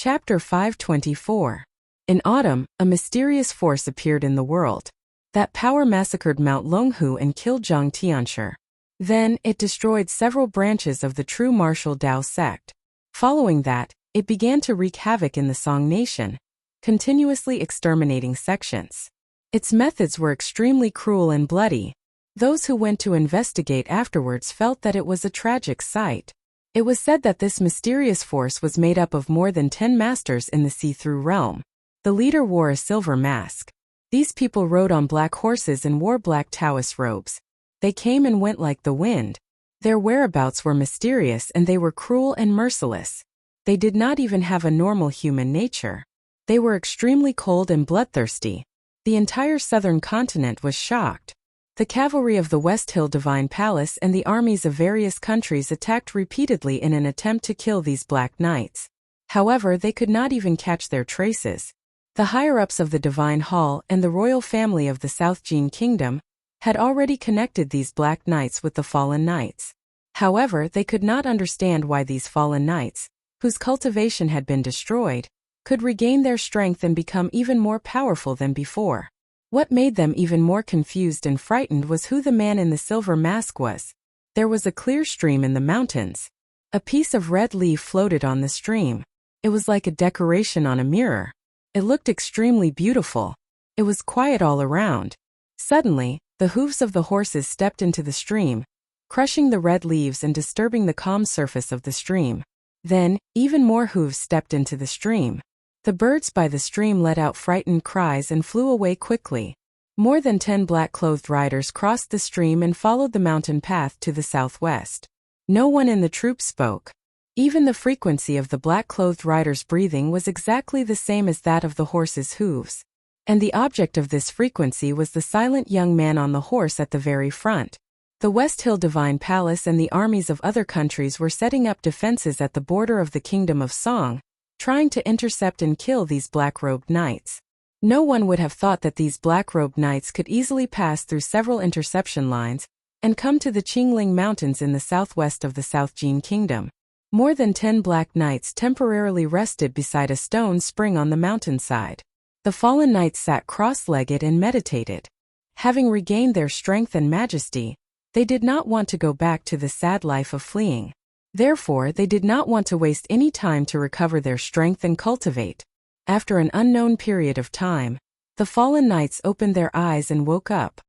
Chapter 524. In autumn, a mysterious force appeared in the world. That power massacred Mount Longhu and killed Zhang Tianshi. Then, it destroyed several branches of the true martial Dao sect. Following that, it began to wreak havoc in the Song nation, continuously exterminating sections. Its methods were extremely cruel and bloody. Those who went to investigate afterwards felt that it was a tragic sight. It was said that this mysterious force was made up of more than 10 masters in the see-through realm. The leader wore a silver mask. These people rode on black horses and wore black Taoist robes. They came and went like the wind. Their whereabouts were mysterious and they were cruel and merciless. They did not even have a normal human nature. They were extremely cold and bloodthirsty. The entire southern continent was shocked. The cavalry of the West Hill Divine Palace and the armies of various countries attacked repeatedly in an attempt to kill these Black Knights. However, they could not even catch their traces. The higher-ups of the Divine Hall and the royal family of the South Jin Kingdom had already connected these Black Knights with the fallen knights. However, they could not understand why these fallen knights, whose cultivation had been destroyed, could regain their strength and become even more powerful than before. What made them even more confused and frightened was who the man in the silver mask was. There was a clear stream in the mountains. A piece of red leaf floated on the stream. It was like a decoration on a mirror. It looked extremely beautiful. It was quiet all around. Suddenly, the hooves of the horses stepped into the stream, crushing the red leaves and disturbing the calm surface of the stream. Then, even more hooves stepped into the stream. The birds by the stream let out frightened cries and flew away quickly. More than 10 black-clothed riders crossed the stream and followed the mountain path to the southwest. No one in the troop spoke. Even the frequency of the black-clothed riders' breathing was exactly the same as that of the horses' hooves. And the object of this frequency was the silent young man on the horse at the very front. The West Hill Divine Palace and the armies of other countries were setting up defenses at the border of the Kingdom of Song, trying to intercept and kill these black-robed knights. No one would have thought that these black-robed knights could easily pass through several interception lines and come to the Qingling Mountains in the southwest of the South Jin Kingdom. More than 10 black knights temporarily rested beside a stone spring on the mountainside. The fallen knights sat cross-legged and meditated. Having regained their strength and majesty, they did not want to go back to the sad life of fleeing. Therefore, they did not want to waste any time to recover their strength and cultivate. After an unknown period of time, the fallen knights opened their eyes and woke up.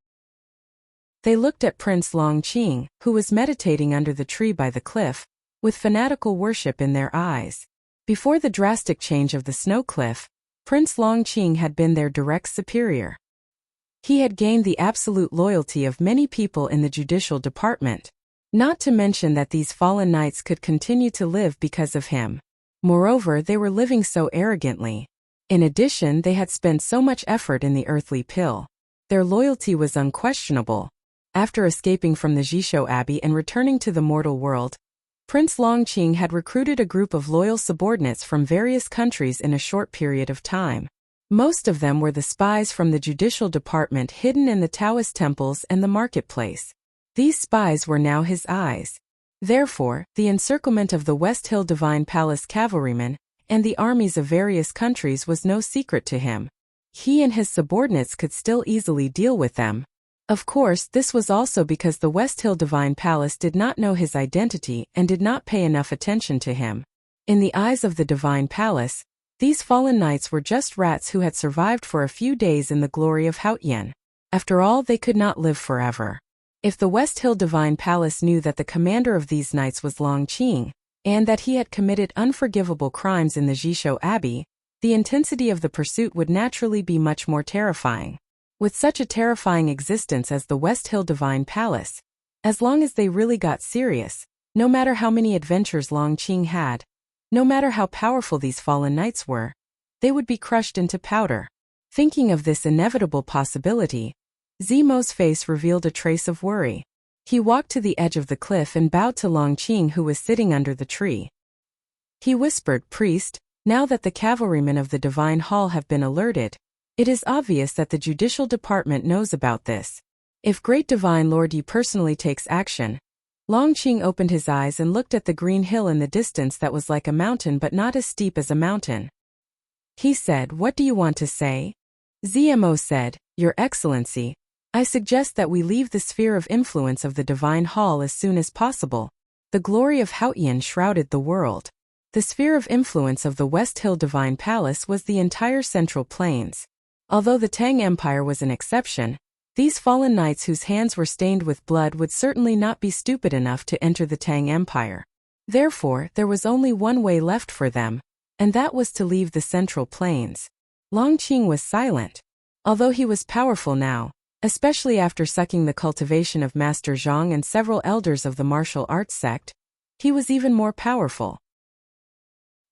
They looked at Prince Longqing, who was meditating under the tree by the cliff, with fanatical worship in their eyes. Before the drastic change of the snow cliff, Prince Longqing had been their direct superior. He had gained the absolute loyalty of many people in the judicial department. Not to mention that these fallen knights could continue to live because of him. Moreover, they were living so arrogantly. In addition, they had spent so much effort in the earthly pill. Their loyalty was unquestionable. After escaping from the Jishou Abbey and returning to the mortal world, Prince Longqing had recruited a group of loyal subordinates from various countries in a short period of time. Most of them were the spies from the judicial department hidden in the Taoist temples and the marketplace. These spies were now his eyes. Therefore, the encirclement of the West Hill Divine Palace cavalrymen and the armies of various countries was no secret to him. He and his subordinates could still easily deal with them. Of course, this was also because the West Hill Divine Palace did not know his identity and did not pay enough attention to him. In the eyes of the Divine Palace, these fallen knights were just rats who had survived for a few days in the glory of Haotian. After all, they could not live forever. If the West Hill Divine Palace knew that the commander of these knights was Longqing, and that he had committed unforgivable crimes in the Jishou Abbey, the intensity of the pursuit would naturally be much more terrifying. With such a terrifying existence as the West Hill Divine Palace, as long as they really got serious, no matter how many adventures Longqing had, no matter how powerful these fallen knights were, they would be crushed into powder. Thinking of this inevitable possibility, Zemo's face revealed a trace of worry. He walked to the edge of the cliff and bowed to Longqing, who was sitting under the tree. He whispered, "Priest, now that the cavalrymen of the Divine Hall have been alerted, it is obvious that the judicial department knows about this. If Great Divine Lord Yi personally takes action, Longqing opened his eyes and looked at the green hill in the distance that was like a mountain but not as steep as a mountain. He said, "What do you want to say?" Zmo said, "Your Excellency, I suggest that we leave the sphere of influence of the Divine Hall as soon as possible. The glory of Haotian shrouded the world. The sphere of influence of the West Hill Divine Palace was the entire Central Plains. Although the Tang Empire was an exception, these fallen knights whose hands were stained with blood would certainly not be stupid enough to enter the Tang Empire. Therefore, there was only one way left for them, and that was to leave the Central Plains." Longqing was silent. Although he was powerful now, especially after sucking the cultivation of Master Zhang and several elders of the martial arts sect, he was even more powerful.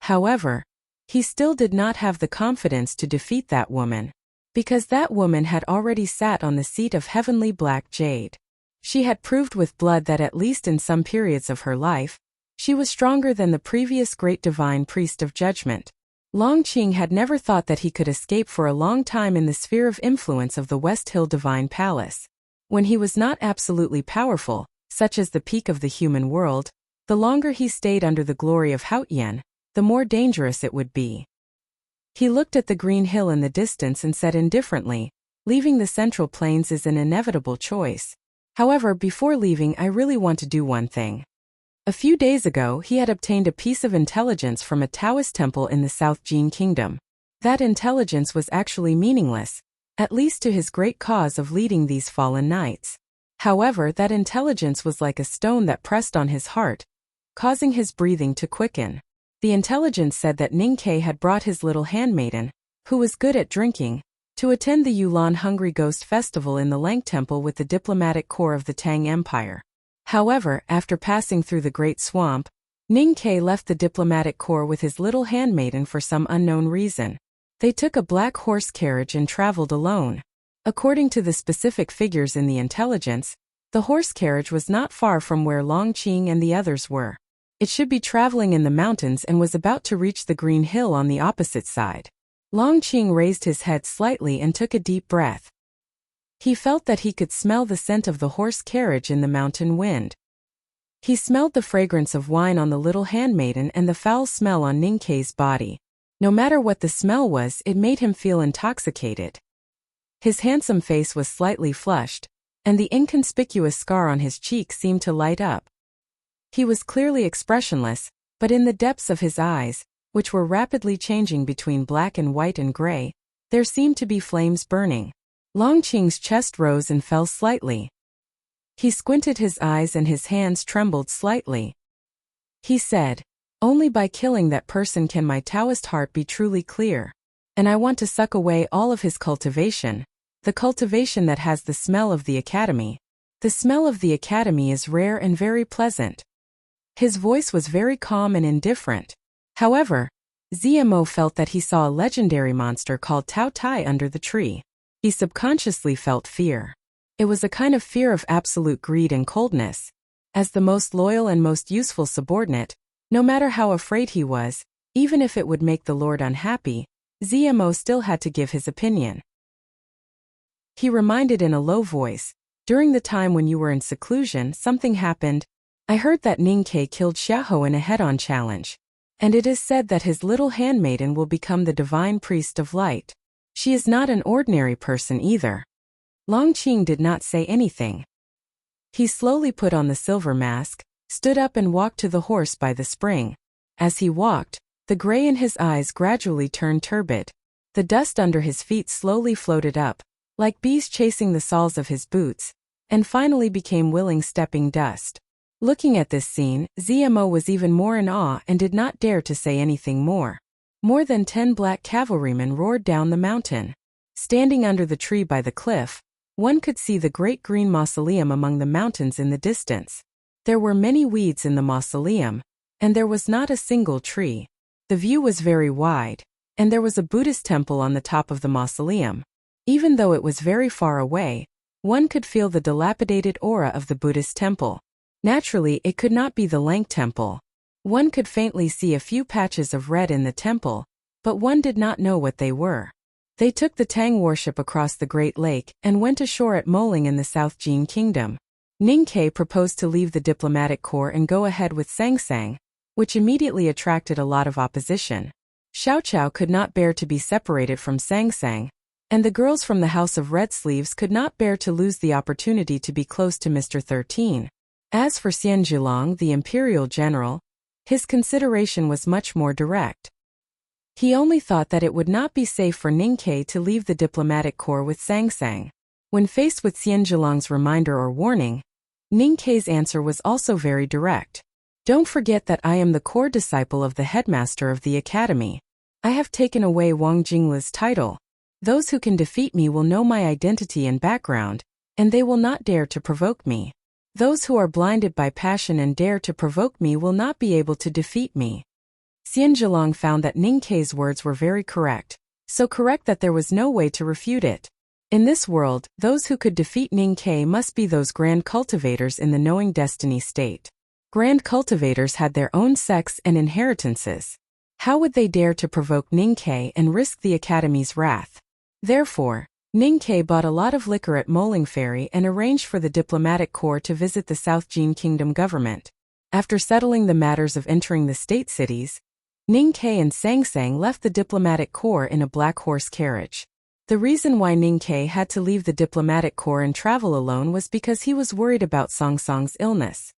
However, he still did not have the confidence to defeat that woman, because that woman had already sat on the seat of heavenly black jade. She had proved with blood that at least in some periods of her life, she was stronger than the previous great divine priest of judgment. Longqing had never thought that he could escape for a long time in the sphere of influence of the West Hill Divine Palace. When he was not absolutely powerful, such as the peak of the human world, the longer he stayed under the glory of Haotian, the more dangerous it would be. He looked at the green hill in the distance and said indifferently, "Leaving the Central Plains is an inevitable choice. However, before leaving, I really want to do one thing." A few days ago, he had obtained a piece of intelligence from a Taoist temple in the South Jin Kingdom. That intelligence was actually meaningless, at least to his great cause of leading these fallen knights. However, that intelligence was like a stone that pressed on his heart, causing his breathing to quicken. The intelligence said that Ningke had brought his little handmaiden, who was good at drinking, to attend the Yulan Hungry Ghost Festival in the Lang Temple with the diplomatic corps of the Tang Empire. However, after passing through the Great Swamp, Ningke left the diplomatic corps with his little handmaiden for some unknown reason. They took a black horse carriage and traveled alone. According to the specific figures in the intelligence, the horse carriage was not far from where Longqing and the others were. It should be traveling in the mountains and was about to reach the green hill on the opposite side. Longqing raised his head slightly and took a deep breath. He felt that he could smell the scent of the horse carriage in the mountain wind. He smelled the fragrance of wine on the little handmaiden and the foul smell on Ningke's body. No matter what the smell was, it made him feel intoxicated. His handsome face was slightly flushed, and the inconspicuous scar on his cheek seemed to light up. He was clearly expressionless, but in the depths of his eyes, which were rapidly changing between black and white and gray, there seemed to be flames burning. Longqing's chest rose and fell slightly. He squinted his eyes and his hands trembled slightly. He said, "Only by killing that person can my Taoist heart be truly clear. And I want to suck away all of his cultivation, the cultivation that has the smell of the academy. The smell of the academy is rare and very pleasant." His voice was very calm and indifferent. However, Zmo felt that he saw a legendary monster called Tao Tai under the tree. He subconsciously felt fear. It was a kind of fear of absolute greed and coldness. As the most loyal and most useful subordinate, no matter how afraid he was, even if it would make the Lord unhappy, Zmo still had to give his opinion. He reminded in a low voice, "During the time when you were in seclusion, something happened. I heard that Ningke killed Xiaoho in a head-on challenge. And it is said that his little handmaiden will become the divine priest of light. She is not an ordinary person either." Longqing did not say anything. He slowly put on the silver mask, stood up and walked to the horse by the spring. As he walked, the gray in his eyes gradually turned turbid. The dust under his feet slowly floated up, like bees chasing the soles of his boots, and finally became willing stepping dust. Looking at this scene, Zmo was even more in awe and did not dare to say anything more. More than 10 black cavalrymen roared down the mountain. Standing under the tree by the cliff, one could see the great green mausoleum among the mountains in the distance. There were many weeds in the mausoleum, and there was not a single tree. The view was very wide, and there was a Buddhist temple on the top of the mausoleum. Even though it was very far away, one could feel the dilapidated aura of the Buddhist temple. Naturally, it could not be the Lang Temple. One could faintly see a few patches of red in the temple, but one did not know what they were. They took the Tang warship across the Great Lake and went ashore at Moling in the South Jin Kingdom. Ning-Ke proposed to leave the diplomatic corps and go ahead with Sang-Sang, which immediately attracted a lot of opposition. Xiao-Qiao could not bear to be separated from Sang-Sang, and the girls from the House of Red Sleeves could not bear to lose the opportunity to be close to Mr. 13. As for Xian Zhilong, the imperial general, his consideration was much more direct. He only thought that it would not be safe for Ning-Ke to leave the diplomatic corps with Sang-Sang. When faced with Xian Zhilong's reminder or warning, Ning-Ke's answer was also very direct. Don't forget that I am the core disciple of the headmaster of the academy. I have taken away Wang Jingle's title. Those who can defeat me will know my identity and background, and they will not dare to provoke me. Those who are blinded by passion and dare to provoke me will not be able to defeat me. Xian Zhilong found that Ning-Ke's words were very correct, so correct that there was no way to refute it. In this world, those who could defeat Ning-Ke must be those grand cultivators in the knowing destiny state. Grand cultivators had their own sex and inheritances. How would they dare to provoke Ning-Ke and risk the academy's wrath? Therefore, Ning-Ke bought a lot of liquor at Moling Ferry and arranged for the diplomatic corps to visit the South Jin Kingdom government. After settling the matters of entering the state cities, Ning-Ke and Sang-Sang left the diplomatic corps in a black horse carriage. The reason why Ning-Ke had to leave the diplomatic corps and travel alone was because he was worried about Song-Song's illness.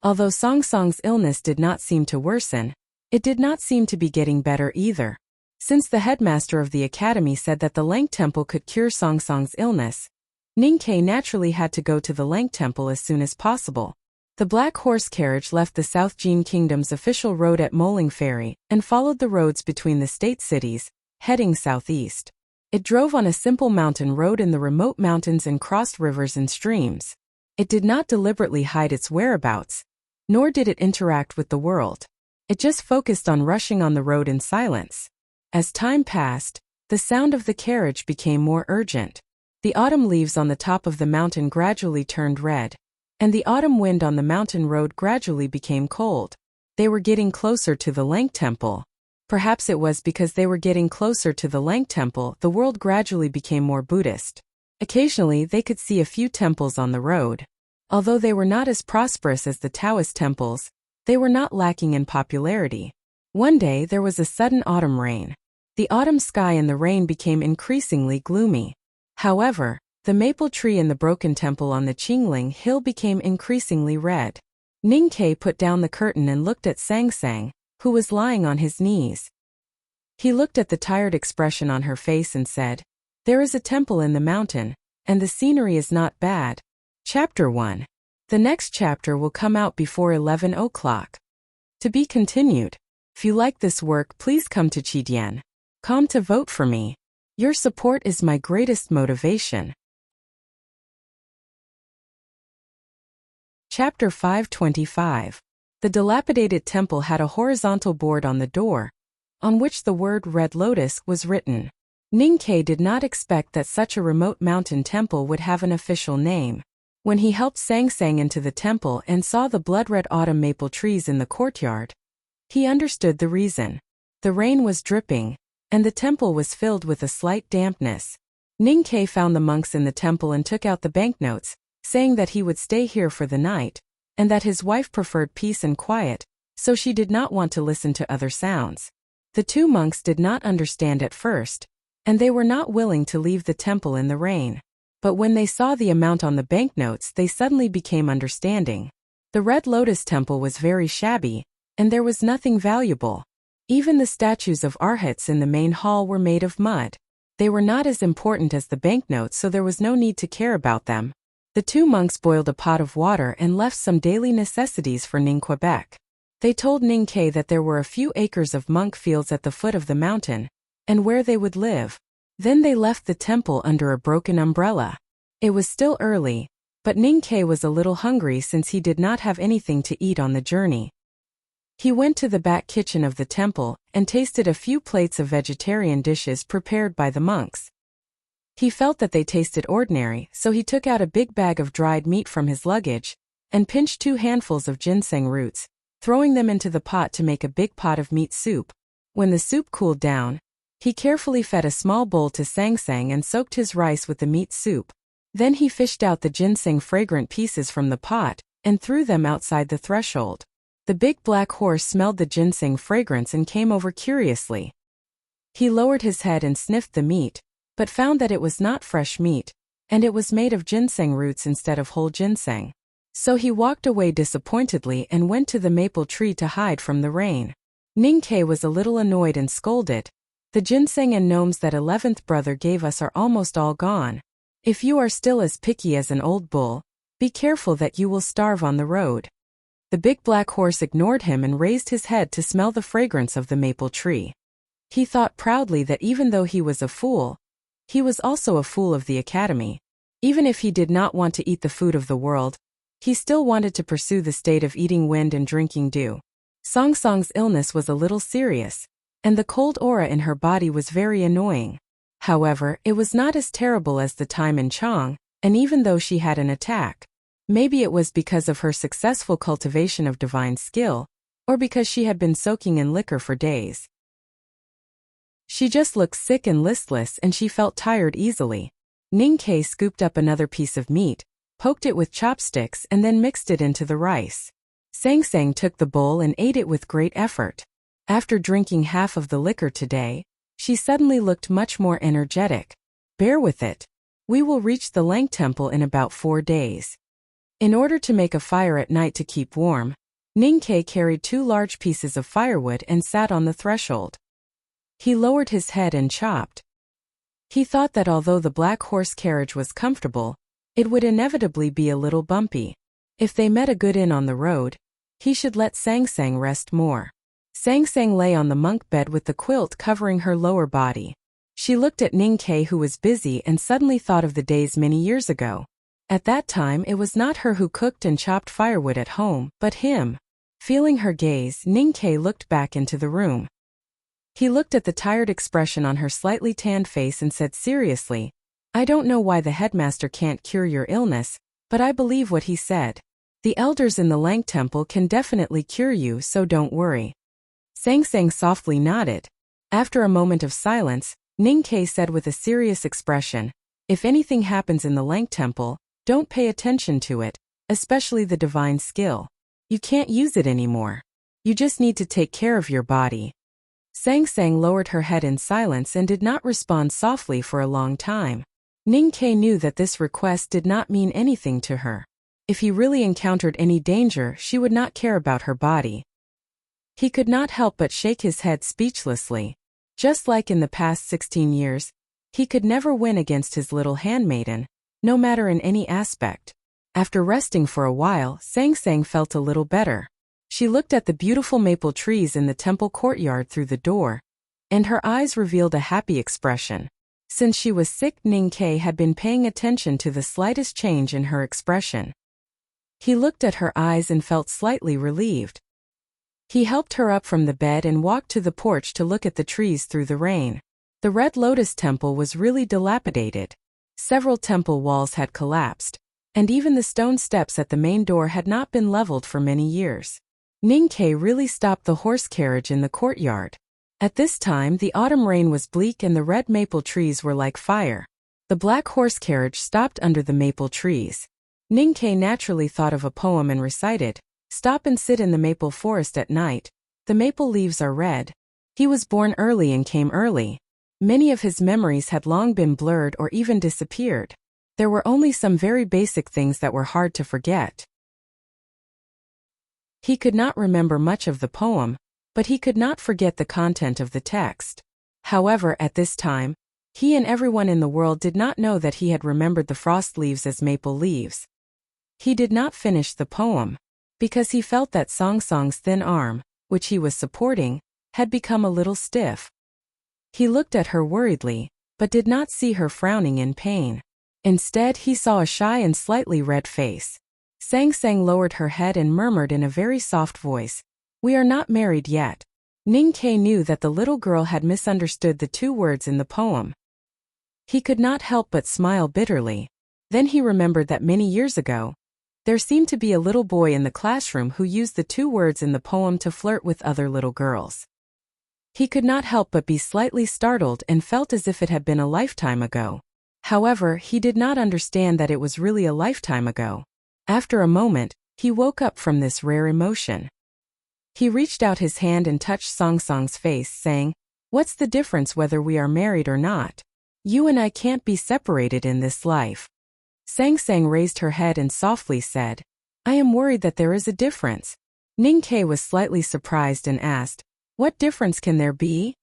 Although Song-Song's illness did not seem to worsen, it did not seem to be getting better either. Since the headmaster of the academy said that the Lang Temple could cure Song-Song's illness, Ning-Ke naturally had to go to the Lang Temple as soon as possible. The black horse carriage left the South Jin Kingdom's official road at Moling Ferry and followed the roads between the state cities, heading southeast. It drove on a simple mountain road in the remote mountains and crossed rivers and streams. It did not deliberately hide its whereabouts, nor did it interact with the world. It just focused on rushing on the road in silence. As time passed, the sound of the carriage became more urgent. The autumn leaves on the top of the mountain gradually turned red, and the autumn wind on the mountain road gradually became cold. They were getting closer to the Lang Temple. Perhaps it was because they were getting closer to the Lang Temple, the world gradually became more Buddhist. Occasionally they could see a few temples on the road. Although they were not as prosperous as the Taoist temples, they were not lacking in popularity. One day there was a sudden autumn rain. The autumn sky and the rain became increasingly gloomy. However, the maple tree in the broken temple on the Qingling Hill became increasingly red. Ning-Ke put down the curtain and looked at Sang-Sang, who was lying on his knees. He looked at the tired expression on her face and said, "There is a temple in the mountain, and the scenery is not bad." Chapter 1. The next chapter will come out before 11 o'clock. To be continued. If you like this work, please come to Qidian.com to vote for me. Your support is my greatest motivation. Chapter 525. The dilapidated temple had a horizontal board on the door, on which the word Red Lotus was written. Ning-Ke did not expect that such a remote mountain temple would have an official name. When he helped Sang-Sang into the temple and saw the blood-red autumn maple trees in the courtyard, he understood the reason. The rain was dripping, and the temple was filled with a slight dampness. Ning-Ke found the monks in the temple and took out the banknotes, saying that he would stay here for the night, and that his wife preferred peace and quiet, so she did not want to listen to other sounds. The two monks did not understand at first, and they were not willing to leave the temple in the rain. But when they saw the amount on the banknotes, they suddenly became understanding. The Red Lotus Temple was very shabby, and there was nothing valuable. Even the statues of arhats in the main hall were made of mud. They were not as important as the banknotes, so there was no need to care about them. The two monks boiled a pot of water and left some daily necessities for Ning Quebec. They told Ning-Ke that there were a few acres of monk fields at the foot of the mountain, and where they would live. Then they left the temple under a broken umbrella. It was still early, but Ning-Ke was a little hungry since he did not have anything to eat on the journey. He went to the back kitchen of the temple and tasted a few plates of vegetarian dishes prepared by the monks. He felt that they tasted ordinary, so he took out a big bag of dried meat from his luggage and pinched 2 handfuls of ginseng roots, throwing them into the pot to make a big pot of meat soup. When the soup cooled down, he carefully fed a small bowl to Sang-Sang and soaked his rice with the meat soup. Then he fished out the ginseng fragrant pieces from the pot and threw them outside the threshold. The big black horse smelled the ginseng fragrance and came over curiously. He lowered his head and sniffed the meat, but found that it was not fresh meat, and it was made of ginseng roots instead of whole ginseng. So he walked away disappointedly and went to the maple tree to hide from the rain. Ninkei was a little annoyed and scolded. The ginseng and gnomes that 11th brother gave us are almost all gone. If you are still as picky as an old bull, be careful that you will starve on the road. The big black horse ignored him and raised his head to smell the fragrance of the maple tree. He thought proudly that even though he was a fool, he was also a fool of the academy. Even if he did not want to eat the food of the world, he still wanted to pursue the state of eating wind and drinking dew. Song Song's illness was a little serious, and the cold aura in her body was very annoying. However, it was not as terrible as the time in Chang, and even though she had an attack, maybe it was because of her successful cultivation of divine skill, or because she had been soaking in liquor for days. She just looked sick and listless, and she felt tired easily. Ninkei scooped up another piece of meat, poked it with chopsticks and then mixed it into the rice. Sang Sang took the bowl and ate it with great effort. After drinking half of the liquor today, she suddenly looked much more energetic. Bear with it. We will reach the Lang Temple in about 4 days. In order to make a fire at night to keep warm, Ninkei carried 2 large pieces of firewood and sat on the threshold. He lowered his head and chopped. He thought that although the black horse carriage was comfortable, it would inevitably be a little bumpy. If they met a good inn on the road, he should let Sang Sang rest more. Sang Sang lay on the monk bed with the quilt covering her lower body. She looked at Ninkei, who was busy, and suddenly thought of the days many years ago. At that time it was not her who cooked and chopped firewood at home, but him. Feeling her gaze, Ninkei looked back into the room. He looked at the tired expression on her slightly tanned face and said seriously, "I don't know why the headmaster can't cure your illness, but I believe what he said. The elders in the Lang Temple can definitely cure you, so don't worry." Sang Sang softly nodded. After a moment of silence, Ninkei said with a serious expression, "If anything happens in the Lang Temple, don't pay attention to it, especially the divine skill. You can't use it anymore. You just need to take care of your body." Sang Sang lowered her head in silence and did not respond softly for a long time. Ninkei knew that this request did not mean anything to her. If he really encountered any danger, she would not care about her body. He could not help but shake his head speechlessly. Just like in the past 16 years, he could never win against his little handmaiden, no matter in any aspect. After resting for a while, Sang Sang felt a little better. She looked at the beautiful maple trees in the temple courtyard through the door, and her eyes revealed a happy expression. Since she was sick, Ninkei had been paying attention to the slightest change in her expression. He looked at her eyes and felt slightly relieved. He helped her up from the bed and walked to the porch to look at the trees through the rain. The Red Lotus Temple was really dilapidated. Several temple walls had collapsed, and even the stone steps at the main door had not been leveled for many years. Ninkei really stopped the horse carriage in the courtyard. At this time the autumn rain was bleak and the red maple trees were like fire. The black horse carriage stopped under the maple trees. Ninkei naturally thought of a poem and recited, "Stop and sit in the maple forest at night. The maple leaves are red." He was born early and came early. Many of his memories had long been blurred or even disappeared. There were only some very basic things that were hard to forget. He could not remember much of the poem, but he could not forget the content of the text. However, at this time, he and everyone in the world did not know that he had remembered the frost leaves as maple leaves. He did not finish the poem, because he felt that Song Song's thin arm, which he was supporting, had become a little stiff. He looked at her worriedly, but did not see her frowning in pain. Instead, he saw a shy and slightly red face. Sang Sang lowered her head and murmured in a very soft voice, "We are not married yet." Ninkei knew that the little girl had misunderstood the 2 words in the poem. He could not help but smile bitterly. Then he remembered that many years ago, there seemed to be a little boy in the classroom who used the 2 words in the poem to flirt with other little girls. He could not help but be slightly startled and felt as if it had been a lifetime ago. However, he did not understand that it was really a lifetime ago. After a moment, he woke up from this rare emotion. He reached out his hand and touched Song Song's face, saying, "What's the difference whether we are married or not? You and I can't be separated in this life." Sang Sang raised her head and softly said, "I am worried that there is a difference." Ning Ke was slightly surprised and asked, "What difference can there be?"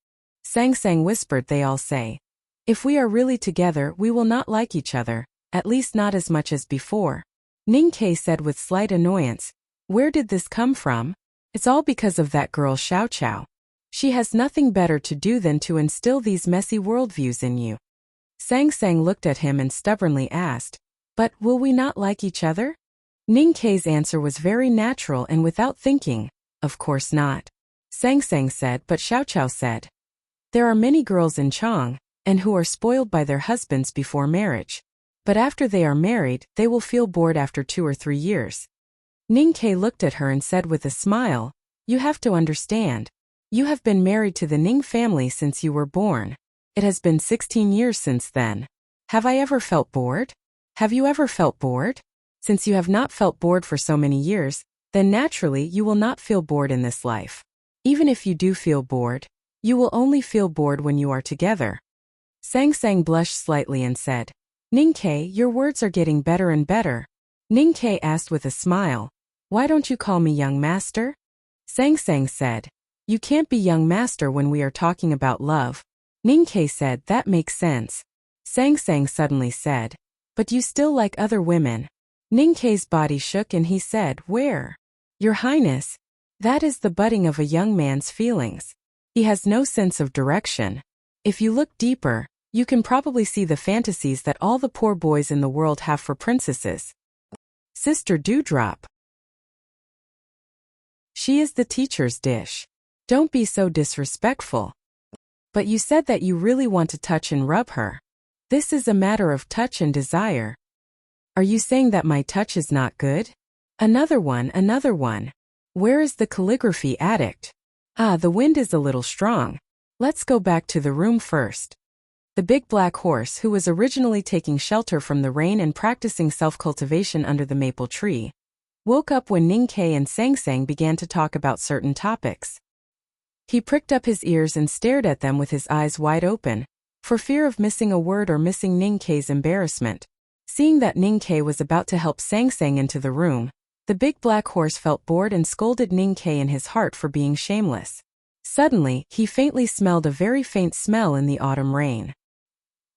Sang Sang whispered, "They all say, if we are really together we will not like each other, at least not as much as before." Ning Ke said with slight annoyance, "Where did this come from?" "It's all because of that girl Xiao Qiao. She has nothing better to do than to instill these messy worldviews in you." Sang Sang looked at him and stubbornly asked, "But will we not like each other?" Ning Ke's answer was very natural and without thinking, "Of course not." Sang Sang said, "But Xiao Qiao said, there are many girls in Chang, and who are spoiled by their husbands before marriage. But after they are married, they will feel bored after 2 or 3 years. Ning Ke looked at her and said with a smile, "You have to understand. You have been married to the Ning family since you were born. It has been 16 years since then. Have I ever felt bored? Have you ever felt bored? Since you have not felt bored for so many years, then naturally you will not feel bored in this life. Even if you do feel bored, you will only feel bored when you are together." Sang Sang blushed slightly and said, "Ning Ke, your words are getting better and better." Ning Ke asked with a smile, "Why don't you call me young master?" Sang Sang said, "You can't be young master when we are talking about love." Ning Ke said, "That makes sense." Sang Sang suddenly said, "But you still like other women." Ning Ke's body shook and he said, "Where?" "Your Highness, that is the budding of a young man's feelings. He has no sense of direction. If you look deeper, you can probably see the fantasies that all the poor boys in the world have for princesses. Sister Dewdrop. She is the teacher's dish. Don't be so disrespectful." "But you said that you really want to touch and rub her. This is a matter of touch and desire. Are you saying that my touch is not good?" Another one, another one. "Where is the calligraphy addict?" "Ah, the wind is a little strong. Let's go back to the room first." The big black horse, who was originally taking shelter from the rain and practicing self-cultivation under the maple tree, woke up when Ning Ke and Sang Sang began to talk about certain topics. He pricked up his ears and stared at them with his eyes wide open, for fear of missing a word or missing Ning Ke's embarrassment. Seeing that Ning Ke was about to help Sang Sang into the room, the big black horse felt bored and scolded Ning Ke in his heart for being shameless. Suddenly, he faintly smelled a very faint smell in the autumn rain.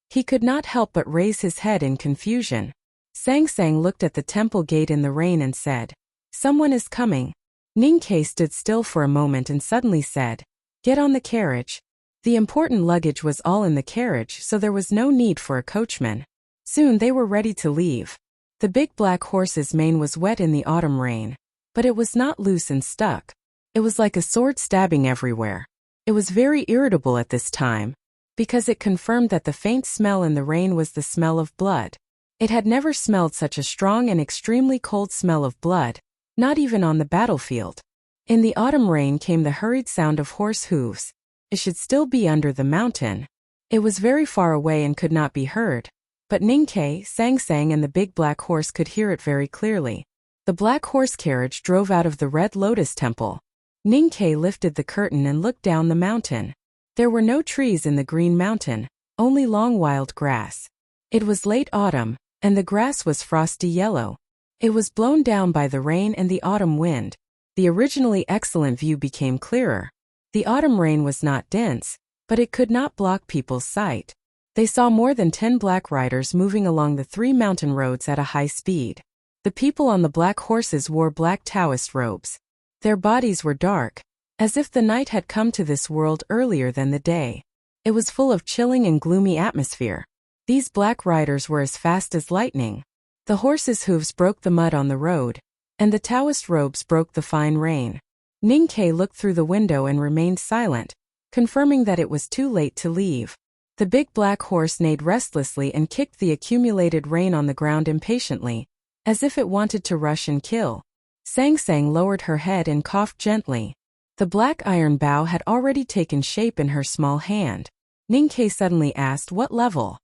He could not help but raise his head in confusion. Sang Sang looked at the temple gate in the rain and said, "Someone is coming." Ning Ke stood still for a moment and suddenly said, "Get on the carriage." The important luggage was all in the carriage, so there was no need for a coachman. Soon they were ready to leave. The big black horse's mane was wet in the autumn rain, but it was not loose and stuck. It was like a sword stabbing everywhere. It was very irritable at this time, because it confirmed that the faint smell in the rain was the smell of blood. It had never smelled such a strong and extremely cold smell of blood, not even on the battlefield. In the autumn rain came the hurried sound of horse hooves. It should still be under the mountain. It was very far away and could not be heard, but Ning Ke, Sang Sang and the big black horse could hear it very clearly. The black horse carriage drove out of the Red Lotus Temple. Ning Ke lifted the curtain and looked down the mountain. There were no trees in the green mountain, only long wild grass. It was late autumn, and the grass was frosty yellow. It was blown down by the rain and the autumn wind. The originally excellent view became clearer. The autumn rain was not dense, but it could not block people's sight. They saw more than 10 black riders moving along the 3 mountain roads at a high speed. The people on the black horses wore black Taoist robes. Their bodies were dark, as if the night had come to this world earlier than the day. It was full of chilling and gloomy atmosphere. These black riders were as fast as lightning. The horses' hooves broke the mud on the road, and the Taoist robes broke the fine rain. Ning Ke looked through the window and remained silent, confirming that it was too late to leave. The big black horse neighed restlessly and kicked the accumulated rain on the ground impatiently, as if it wanted to rush and kill. Sang Sang lowered her head and coughed gently. The black iron bow had already taken shape in her small hand. Ning Ke suddenly asked, "What level?"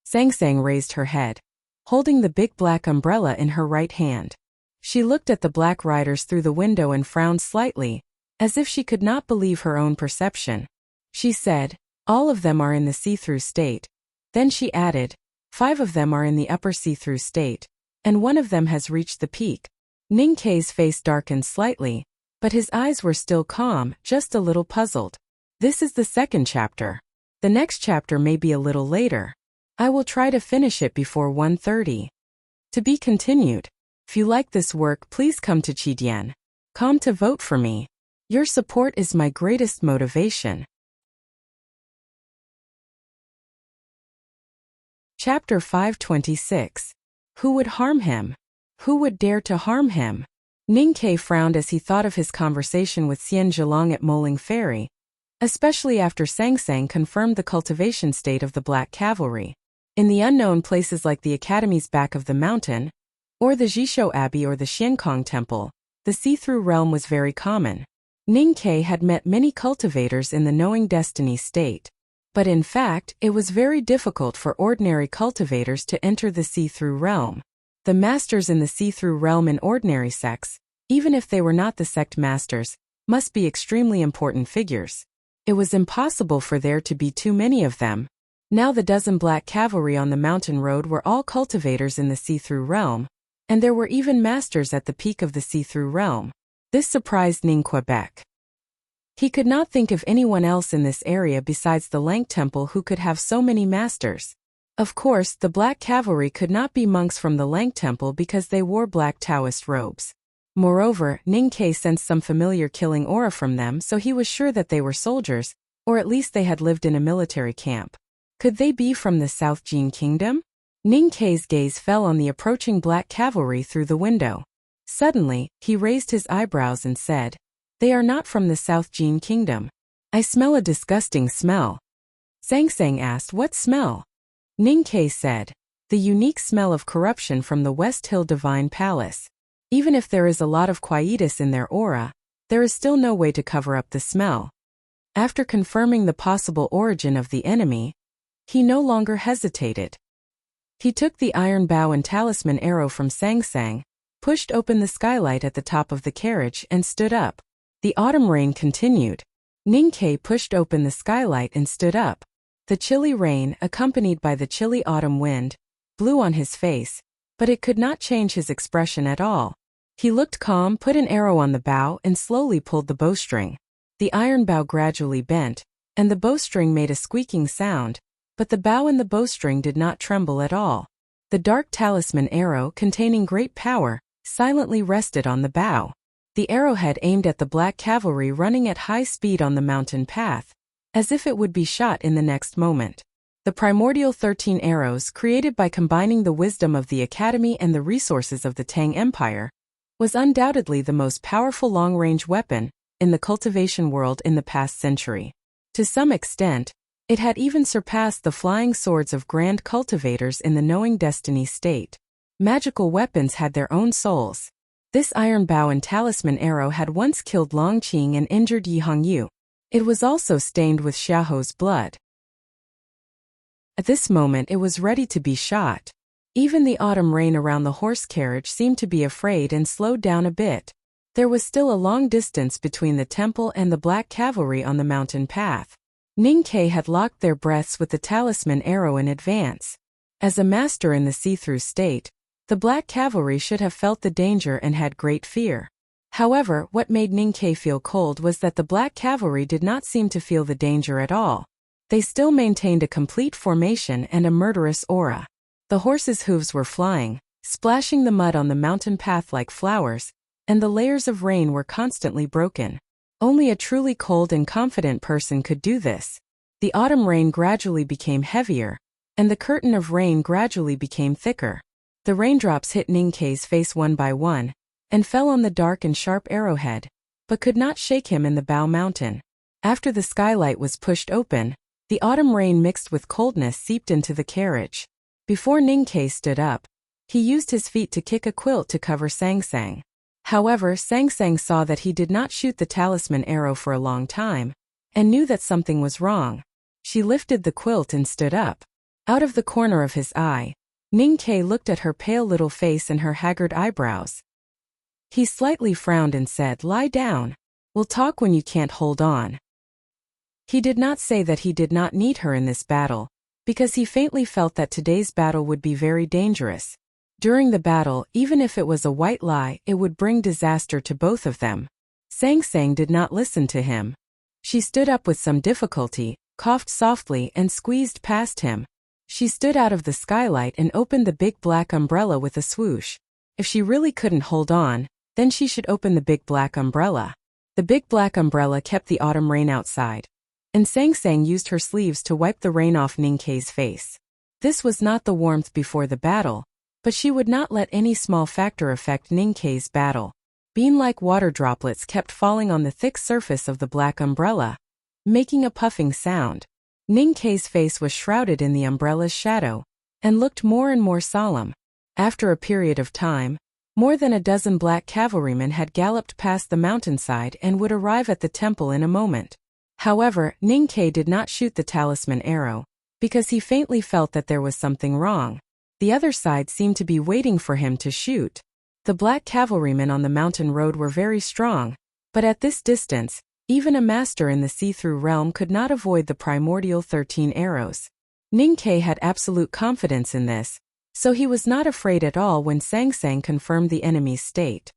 Sang Sang raised her head, holding the big black umbrella in her right hand. She looked at the black riders through the window and frowned slightly, as if she could not believe her own perception. She said, "All of them are in the see-through state." Then she added, "5 of them are in the upper see-through state, and 1 of them has reached the peak." Ning Kei's face darkened slightly, but his eyes were still calm, just a little puzzled. This is the second chapter. The next chapter may be a little later. I will try to finish it before 1:30. To be continued. If you like this work, please come to Chidian.com to vote for me. Your support is my greatest motivation. Chapter 526. Who would harm him? Who would dare to harm him? Ning Kei frowned as he thought of his conversation with Xian Zhilong at Moling Ferry, especially after Sang Sang confirmed the cultivation state of the Black Cavalry. In the unknown places like the Academy's back of the mountain, or the Jishou Abbey or the Xiankong Temple, the see-through realm was very common. Ning Kei had met many cultivators in the knowing destiny state, but in fact, it was very difficult for ordinary cultivators to enter the see-through realm. The masters in the see-through realm in ordinary sects, even if they were not the sect masters, must be extremely important figures. It was impossible for there to be too many of them. Now the dozen Black Cavalry on the mountain road were all cultivators in the see-through realm, and there were even masters at the peak of the see-through realm. This surprised Ning Quebec. He could not think of anyone else in this area besides the Lank Temple who could have so many masters. Of course, the Black Cavalry could not be monks from the Lank Temple because they wore black Taoist robes. Moreover, Ning Kei sensed some familiar killing aura from them, so he was sure that they were soldiers, or at least they had lived in a military camp. Could they be from the South Jin Kingdom? Ning Kei's gaze fell on the approaching Black Cavalry through the window. Suddenly, he raised his eyebrows and said, "They are not from the South Jin Kingdom. I smell a disgusting smell." Sang Sang asked, "What smell?" Ning Kei said, "The unique smell of corruption from the West Hill Divine Palace. Even if there is a lot of quietus in their aura, there is still no way to cover up the smell." After confirming the possible origin of the enemy, he no longer hesitated. He took the iron bow and talisman arrow from Sang Sang, pushed open the skylight at the top of the carriage and stood up. The autumn rain continued. Ning Kei pushed open the skylight and stood up. The chilly rain, accompanied by the chilly autumn wind, blew on his face, but it could not change his expression at all. He looked calm, put an arrow on the bow, and slowly pulled the bowstring. The iron bow gradually bent, and the bowstring made a squeaking sound, but the bow and the bowstring did not tremble at all. The dark talisman arrow, containing great power, silently rested on the bow. The arrowhead aimed at the Black Cavalry running at high speed on the mountain path, as if it would be shot in the next moment. The primordial 13 arrows, created by combining the wisdom of the Academy and the resources of the Tang Empire, was undoubtedly the most powerful long-range weapon in the cultivation world in the past century. To some extent, it had even surpassed the flying swords of grand cultivators in the knowing destiny state. Magical weapons had their own souls. This iron bow and talisman arrow had once killed Long Qing and injured Yi Hongyu. It was also stained with Xiaoho's blood. At this moment it was ready to be shot. Even the autumn rain around the horse carriage seemed to be afraid and slowed down a bit. There was still a long distance between the temple and the Black Cavalry on the mountain path. Ning Kei had locked their breaths with the talisman arrow in advance. As a master in the see-through state, the Black Cavalry should have felt the danger and had great fear. However, what made Ning Kei feel cold was that the Black Cavalry did not seem to feel the danger at all. They still maintained a complete formation and a murderous aura. The horses' hooves were flying, splashing the mud on the mountain path like flowers, and the layers of rain were constantly broken. Only a truly cold and confident person could do this. The autumn rain gradually became heavier, and the curtain of rain gradually became thicker. The raindrops hit Ning Kei's face one by one, and fell on the dark and sharp arrowhead, but could not shake him in the Bow Mountain. After the skylight was pushed open, the autumn rain mixed with coldness seeped into the carriage. Before Ning Kei stood up, he used his feet to kick a quilt to cover Sang Sang. However, Sang Sang saw that he did not shoot the talisman arrow for a long time, and knew that something was wrong. She lifted the quilt and stood up. Out of the corner of his eye, Ning-Ke looked at her pale little face and her haggard eyebrows. He slightly frowned and said, "Lie down. We'll talk when you can't hold on." He did not say that he did not need her in this battle, because he faintly felt that today's battle would be very dangerous. During the battle, even if it was a white lie, it would bring disaster to both of them. Sang Sang did not listen to him. She stood up with some difficulty, coughed softly and squeezed past him. She stood out of the skylight and opened the big black umbrella with a swoosh. If she really couldn't hold on, then she should open the big black umbrella. The big black umbrella kept the autumn rain outside, and Sang Sang used her sleeves to wipe the rain off Ning-Ke's face. This was not the warmth before the battle, but she would not let any small factor affect Ning-Ke's battle. Bean-like water droplets kept falling on the thick surface of the black umbrella, making a puffing sound. Ning-Ke's face was shrouded in the umbrella's shadow, and looked more and more solemn. After a period of time, more than a dozen black cavalrymen had galloped past the mountainside and would arrive at the temple in a moment. However, Ning-Ke did not shoot the talisman arrow, because he faintly felt that there was something wrong. The other side seemed to be waiting for him to shoot. The black cavalrymen on the mountain road were very strong, but at this distance, even a master in the see-through realm could not avoid the primordial 13 arrows. Ning-Ke had absolute confidence in this, so he was not afraid at all when Sang Sang confirmed the enemy's state.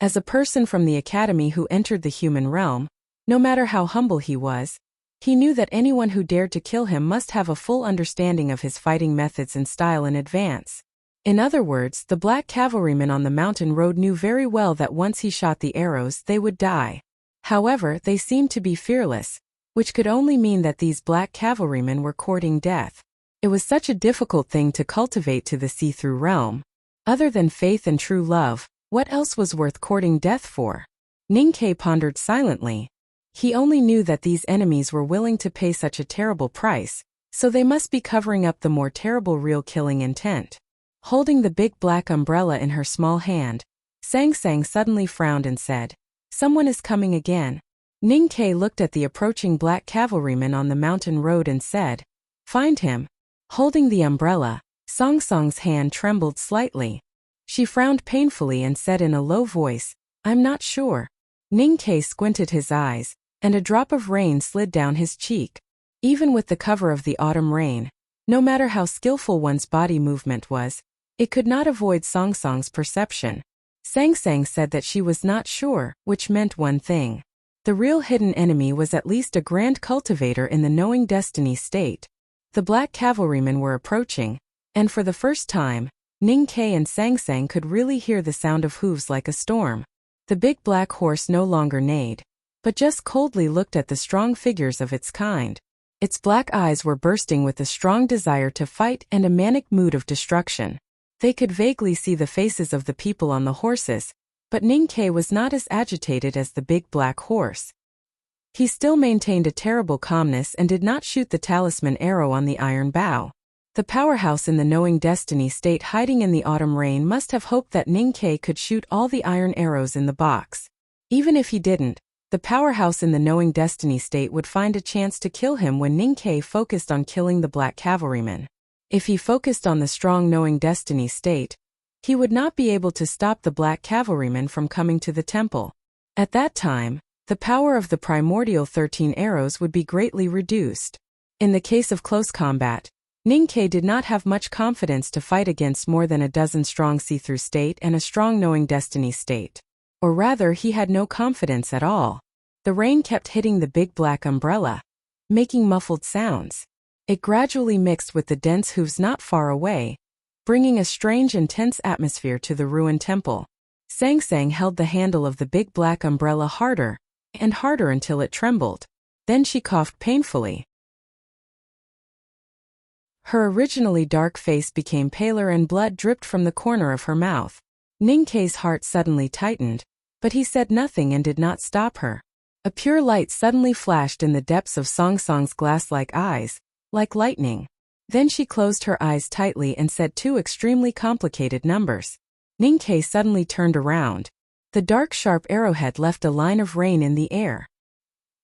As a person from the academy who entered the human realm, no matter how humble he was, he knew that anyone who dared to kill him must have a full understanding of his fighting methods and style in advance. In other words, the black cavalrymen on the mountain road knew very well that once he shot the arrows they would die. However, they seemed to be fearless, which could only mean that these black cavalrymen were courting death. It was such a difficult thing to cultivate to the see-through realm. Other than faith and true love, what else was worth courting death for? Ning-Ke pondered silently. He only knew that these enemies were willing to pay such a terrible price, so they must be covering up the more terrible real killing intent. Holding the big black umbrella in her small hand, Sang Sang suddenly frowned and said, "Someone is coming again." Ning-Ke looked at the approaching black cavalryman on the mountain road and said, "Find him." Holding the umbrella, Song Song's hand trembled slightly. She frowned painfully and said in a low voice, "I'm not sure." Ning-Ke squinted his eyes, and a drop of rain slid down his cheek. Even with the cover of the autumn rain, no matter how skillful one's body movement was, it could not avoid Song Song's perception. Sang Sang said that she was not sure, which meant one thing. The real hidden enemy was at least a grand cultivator in the knowing destiny state. The black cavalrymen were approaching, and for the first time, Ning-Ke and Sang Sang could really hear the sound of hooves like a storm. The big black horse no longer neighed, but just coldly looked at the strong figures of its kind. Its black eyes were bursting with a strong desire to fight and a manic mood of destruction. They could vaguely see the faces of the people on the horses, but Ning-Ke was not as agitated as the big black horse. He still maintained a terrible calmness and did not shoot the talisman arrow on the iron bow. The powerhouse in the knowing destiny state hiding in the autumn rain must have hoped that Ning-Ke could shoot all the iron arrows in the box. Even if he didn't, the powerhouse in the knowing destiny state would find a chance to kill him when Ning-Ke focused on killing the black cavalryman. If he focused on the strong knowing destiny state, he would not be able to stop the black cavalrymen from coming to the temple. At that time, the power of the primordial 13 arrows would be greatly reduced. In the case of close combat, Ning-Ke did not have much confidence to fight against more than a dozen strong see-through state and a strong knowing destiny state. Or rather, he had no confidence at all. The rain kept hitting the big black umbrella, making muffled sounds. It gradually mixed with the dense hooves not far away, bringing a strange and tense atmosphere to the ruined temple. Sang Sang held the handle of the big black umbrella harder and harder until it trembled. Then she coughed painfully. Her originally dark face became paler and blood dripped from the corner of her mouth. Ning-Ke's heart suddenly tightened, but he said nothing and did not stop her. A pure light suddenly flashed in the depths of Song Song's glass-like eyes, like lightning. Then she closed her eyes tightly and said two extremely complicated numbers. Ning-Ke suddenly turned around. The dark sharp arrowhead left a line of rain in the air.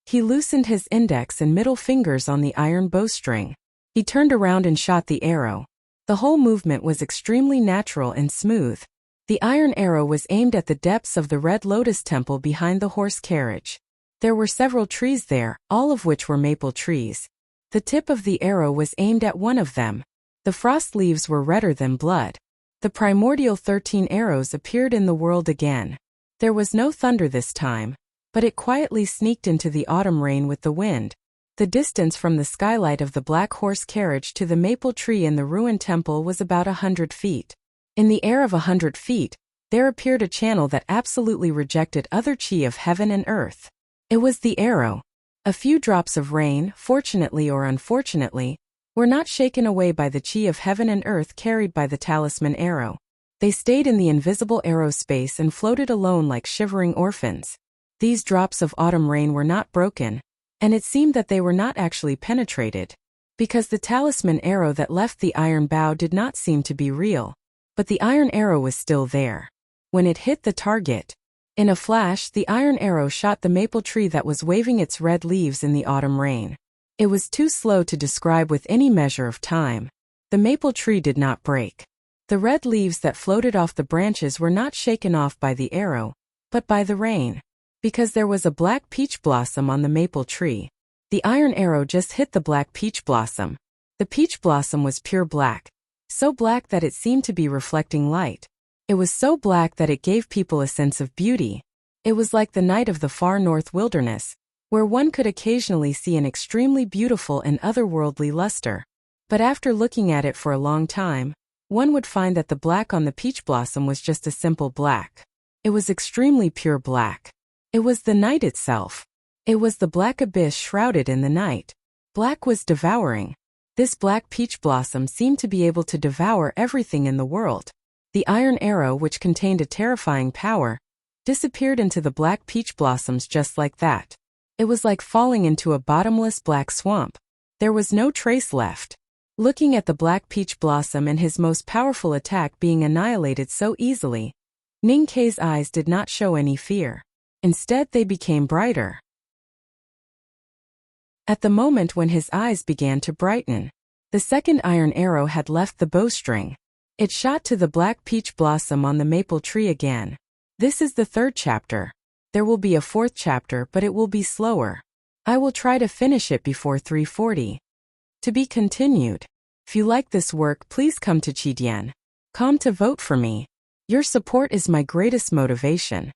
He loosened his index and middle fingers on the iron bowstring. He turned around and shot the arrow. The whole movement was extremely natural and smooth. The iron arrow was aimed at the depths of the Red Lotus Temple behind the horse carriage. There were several trees there, all of which were maple trees. The tip of the arrow was aimed at one of them. The frost leaves were redder than blood. The primordial 13 arrows appeared in the world again. There was no thunder this time, but it quietly sneaked into the autumn rain with the wind. The distance from the skylight of the black horse carriage to the maple tree in the ruined temple was about 100 feet. In the air of 100 feet, there appeared a channel that absolutely rejected other chi of heaven and earth. It was the arrow. A few drops of rain, fortunately or unfortunately, were not shaken away by the chi of heaven and earth carried by the talisman arrow. They stayed in the invisible aerospace and floated alone like shivering orphans. These drops of autumn rain were not broken, and it seemed that they were not actually penetrated, because the talisman arrow that left the iron bow did not seem to be real. But the iron arrow was still there. When it hit the target, in a flash, the iron arrow shot the maple tree that was waving its red leaves in the autumn rain. It was too slow to describe with any measure of time. The maple tree did not break. The red leaves that floated off the branches were not shaken off by the arrow, but by the rain. Because there was a black peach blossom on the maple tree. The iron arrow just hit the black peach blossom. The peach blossom was pure black. So black that it seemed to be reflecting light. It was so black that it gave people a sense of beauty. It was like the night of the far north wilderness, where one could occasionally see an extremely beautiful and otherworldly luster. But after looking at it for a long time, one would find that the black on the peach blossom was just a simple black. It was extremely pure black. It was the night itself. It was the black abyss shrouded in the night. Black was devouring. This black peach blossom seemed to be able to devour everything in the world. The iron arrow, which contained a terrifying power, disappeared into the black peach blossoms just like that. It was like falling into a bottomless black swamp. There was no trace left. Looking at the black peach blossom and his most powerful attack being annihilated so easily, Ning Kei's eyes did not show any fear. Instead, they became brighter. At the moment when his eyes began to brighten, the second iron arrow had left the bowstring. It shot to the black peach blossom on the maple tree again. This is the third chapter. There will be a fourth chapter, but it will be slower. I will try to finish it before 3:40. To be continued. If you like this work, please come to Chidian.com to vote for me. Your support is my greatest motivation.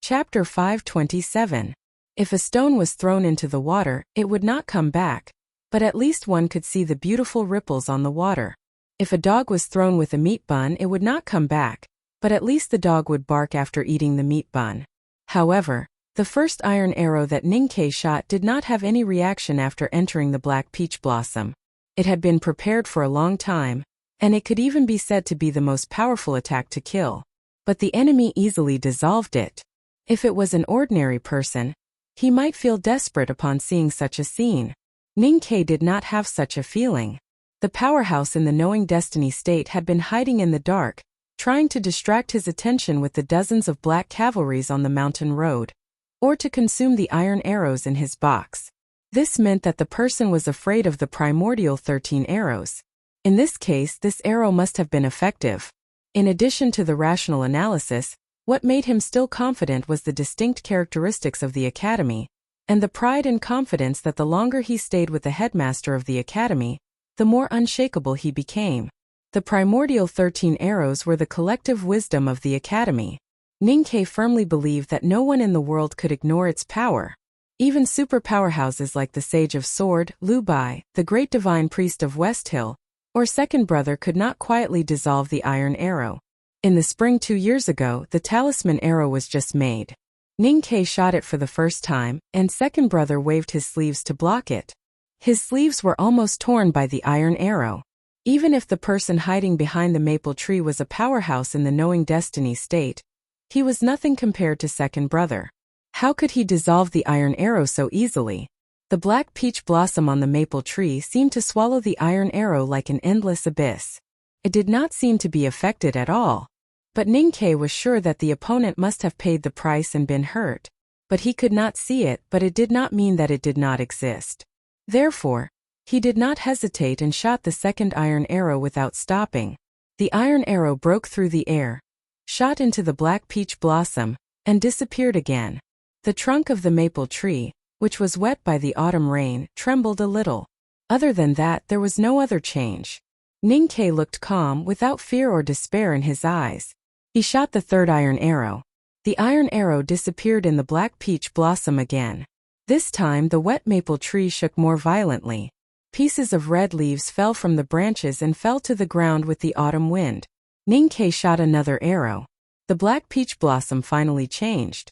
Chapter 527. If a stone was thrown into the water, it would not come back, but at least one could see the beautiful ripples on the water. If a dog was thrown with a meat bun, it would not come back, but at least the dog would bark after eating the meat bun. However, the first iron arrow that Ning Kei shot did not have any reaction after entering the black peach blossom. It had been prepared for a long time, and it could even be said to be the most powerful attack to kill. But the enemy easily dissolved it. If it was an ordinary person, he might feel desperate upon seeing such a scene. Ning Kei did not have such a feeling. The powerhouse in the knowing destiny state had been hiding in the dark, trying to distract his attention with the dozens of black cavalries on the mountain road, or to consume the iron arrows in his box. This meant that the person was afraid of the primordial 13 arrows. In this case, this arrow must have been effective. In addition to the rational analysis, what made him still confident was the distinct characteristics of the academy, and the pride and confidence that the longer he stayed with the headmaster of the academy, the more unshakable he became. The primordial 13 arrows were the collective wisdom of the academy. Ning Kei firmly believed that no one in the world could ignore its power. Even super powerhouses like the Sage of Sword, Liu Bai, the great divine priest of West Hill, or second brother could not quietly dissolve the iron arrow. In the spring 2 years ago, the talisman arrow was just made. Ning Kei shot it for the first time, and second brother waved his sleeves to block it. His sleeves were almost torn by the iron arrow. Even if the person hiding behind the maple tree was a powerhouse in the knowing destiny state, he was nothing compared to second brother. How could he dissolve the iron arrow so easily? The black peach blossom on the maple tree seemed to swallow the iron arrow like an endless abyss. It did not seem to be affected at all. But Ning Kei was sure that the opponent must have paid the price and been hurt. But he could not see it, but it did not mean that it did not exist. Therefore, he did not hesitate and shot the second iron arrow without stopping. The iron arrow broke through the air, shot into the black peach blossom, and disappeared again. The trunk of the maple tree, which was wet by the autumn rain, trembled a little. Other than that, there was no other change. Ninkei looked calm, without fear or despair in his eyes. He shot the third iron arrow. The iron arrow disappeared in the black peach blossom again. This time the wet maple tree shook more violently. Pieces of red leaves fell from the branches and fell to the ground with the autumn wind. Ninkei shot another arrow. The black peach blossom finally changed.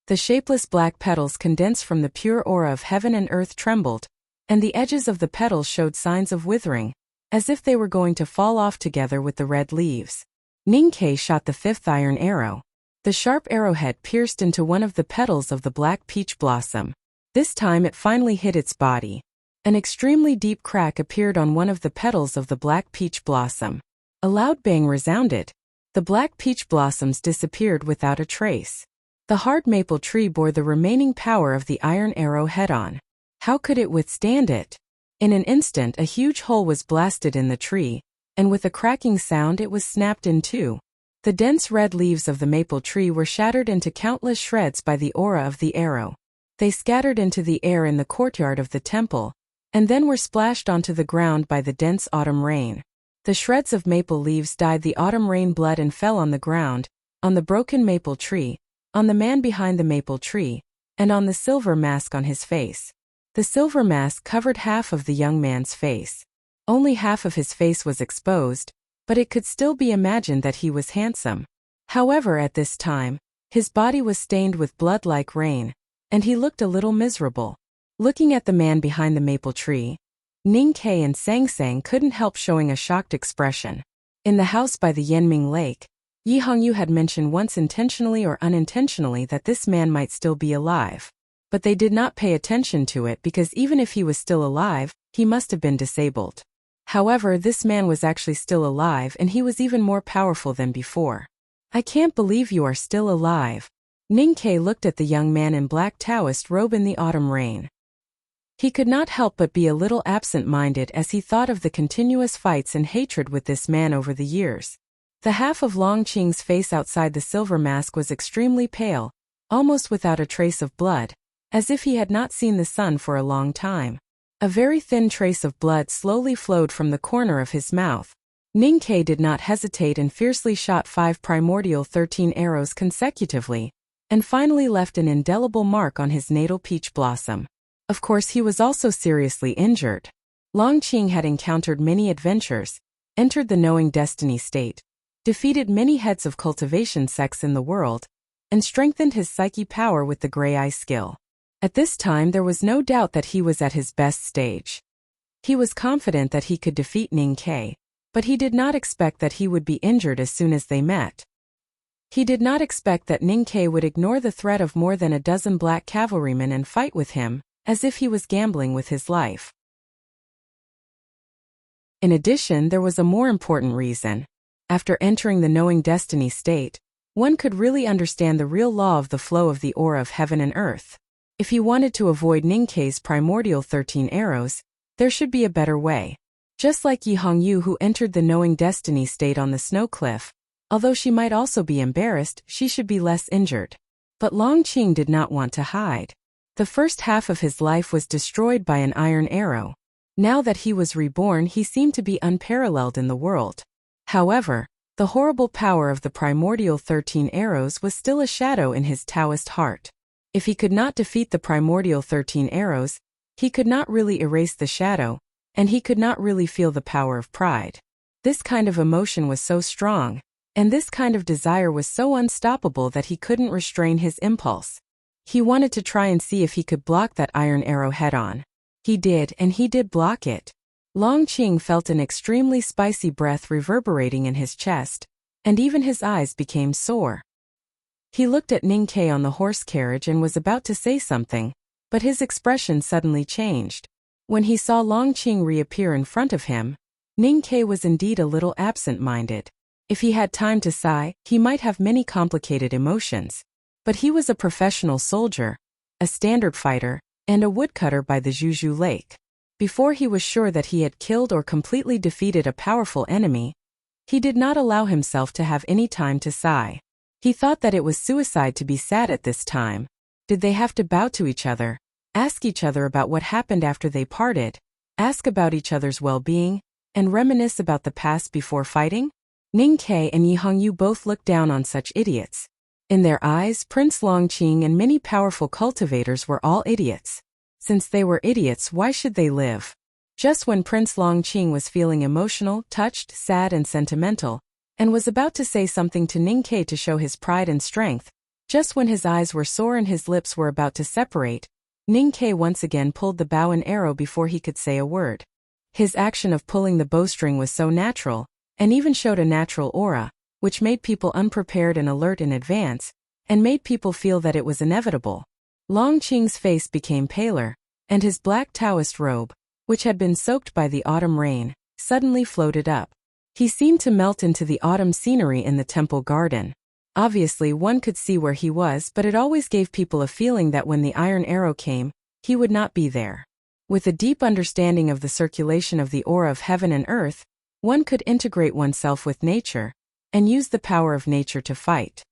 The shapeless black petals condensed from the pure aura of heaven and earth trembled, and the edges of the petals showed signs of withering, as if they were going to fall off together with the red leaves. Ninkei shot the fifth iron arrow. The sharp arrowhead pierced into one of the petals of the black peach blossom. This time it finally hit its body. An extremely deep crack appeared on one of the petals of the black peach blossom. A loud bang resounded. The black peach blossoms disappeared without a trace. The hard maple tree bore the remaining power of the iron arrow head-on. How could it withstand it? In an instant a huge hole was blasted in the tree, and with a cracking sound it was snapped in two. The dense red leaves of the maple tree were shattered into countless shreds by the aura of the arrow. They scattered into the air in the courtyard of the temple, and then were splashed onto the ground by the dense autumn rain. The shreds of maple leaves dyed the autumn rain blood and fell on the ground, on the broken maple tree, on the man behind the maple tree, and on the silver mask on his face. The silver mask covered half of the young man's face. Only half of his face was exposed, but it could still be imagined that he was handsome. However, at this time, his body was stained with blood like rain, and he looked a little miserable. Looking at the man behind the maple tree, Ninkei and Sang couldn't help showing a shocked expression. In the house by the Yanming Lake, Yi Hongyu had mentioned once intentionally or unintentionally that this man might still be alive. But they did not pay attention to it because even if he was still alive, he must have been disabled. However, this man was actually still alive and he was even more powerful than before. "I can't believe you are still alive." Ninkei looked at the young man in black Taoist robe in the autumn rain. He could not help but be a little absent-minded as he thought of the continuous fights and hatred with this man over the years. The half of Long Qing's face outside the silver mask was extremely pale, almost without a trace of blood, as if he had not seen the sun for a long time. A very thin trace of blood slowly flowed from the corner of his mouth. Ninkei did not hesitate and fiercely shot 5 primordial 13 arrows consecutively, and finally left an indelible mark on his natal peach blossom. Of course, he was also seriously injured. Long Qing had encountered many adventures, entered the knowing destiny state, defeated many heads of cultivation sects in the world, and strengthened his psyche power with the gray eye skill. At this time there was no doubt that he was at his best stage. He was confident that he could defeat Ninkei, but he did not expect that he would be injured as soon as they met. He did not expect that Ninkei would ignore the threat of more than a dozen black cavalrymen and fight with him, as if he was gambling with his life. In addition, there was a more important reason. After entering the knowing destiny state, one could really understand the real law of the flow of the aura of heaven and earth. If he wanted to avoid Ninkei's primordial 13 arrows, there should be a better way. Just like Yi Hongyu, who entered the knowing destiny state on the snow cliff, although she might also be embarrassed, she should be less injured. But Long Qing did not want to hide. The first half of his life was destroyed by an iron arrow. Now that he was reborn, he seemed to be unparalleled in the world. However, the horrible power of the primordial 13 arrows was still a shadow in his Taoist heart. If he could not defeat the primordial 13 arrows, he could not really erase the shadow, and he could not really feel the power of pride. This kind of emotion was so strong, and this kind of desire was so unstoppable that he couldn't restrain his impulse. He wanted to try and see if he could block that iron arrow head-on. He did, and he did block it. Long Qing felt an extremely spicy breath reverberating in his chest, and even his eyes became sore. He looked at Ninkei on the horse carriage and was about to say something, but his expression suddenly changed. When he saw Long Qing reappear in front of him, Ninkei was indeed a little absent-minded. If he had time to sigh, he might have many complicated emotions. But he was a professional soldier, a standard fighter, and a woodcutter by the Juju Lake. Before he was sure that he had killed or completely defeated a powerful enemy, he did not allow himself to have any time to sigh. He thought that it was suicide to be sad at this time. Did they have to bow to each other, ask each other about what happened after they parted, ask about each other's well-being, and reminisce about the past before fighting? Ning Ke and Yi Hongyu both looked down on such idiots. In their eyes, Prince Longqing and many powerful cultivators were all idiots. Since they were idiots, why should they live? Just when Prince Longqing was feeling emotional, touched, sad and sentimental, and was about to say something to Ning Ke to show his pride and strength, just when his eyes were sore and his lips were about to separate, Ning Ke once again pulled the bow and arrow before he could say a word. His action of pulling the bowstring was so natural, and even showed a natural aura, which made people unprepared and alert in advance, and made people feel that it was inevitable. Longqing's face became paler, and his black Taoist robe, which had been soaked by the autumn rain, suddenly floated up. He seemed to melt into the autumn scenery in the temple garden. Obviously one could see where he was, but it always gave people a feeling that when the iron arrow came, he would not be there. With a deep understanding of the circulation of the aura of heaven and earth, one could integrate oneself with nature, and use the power of nature to fight.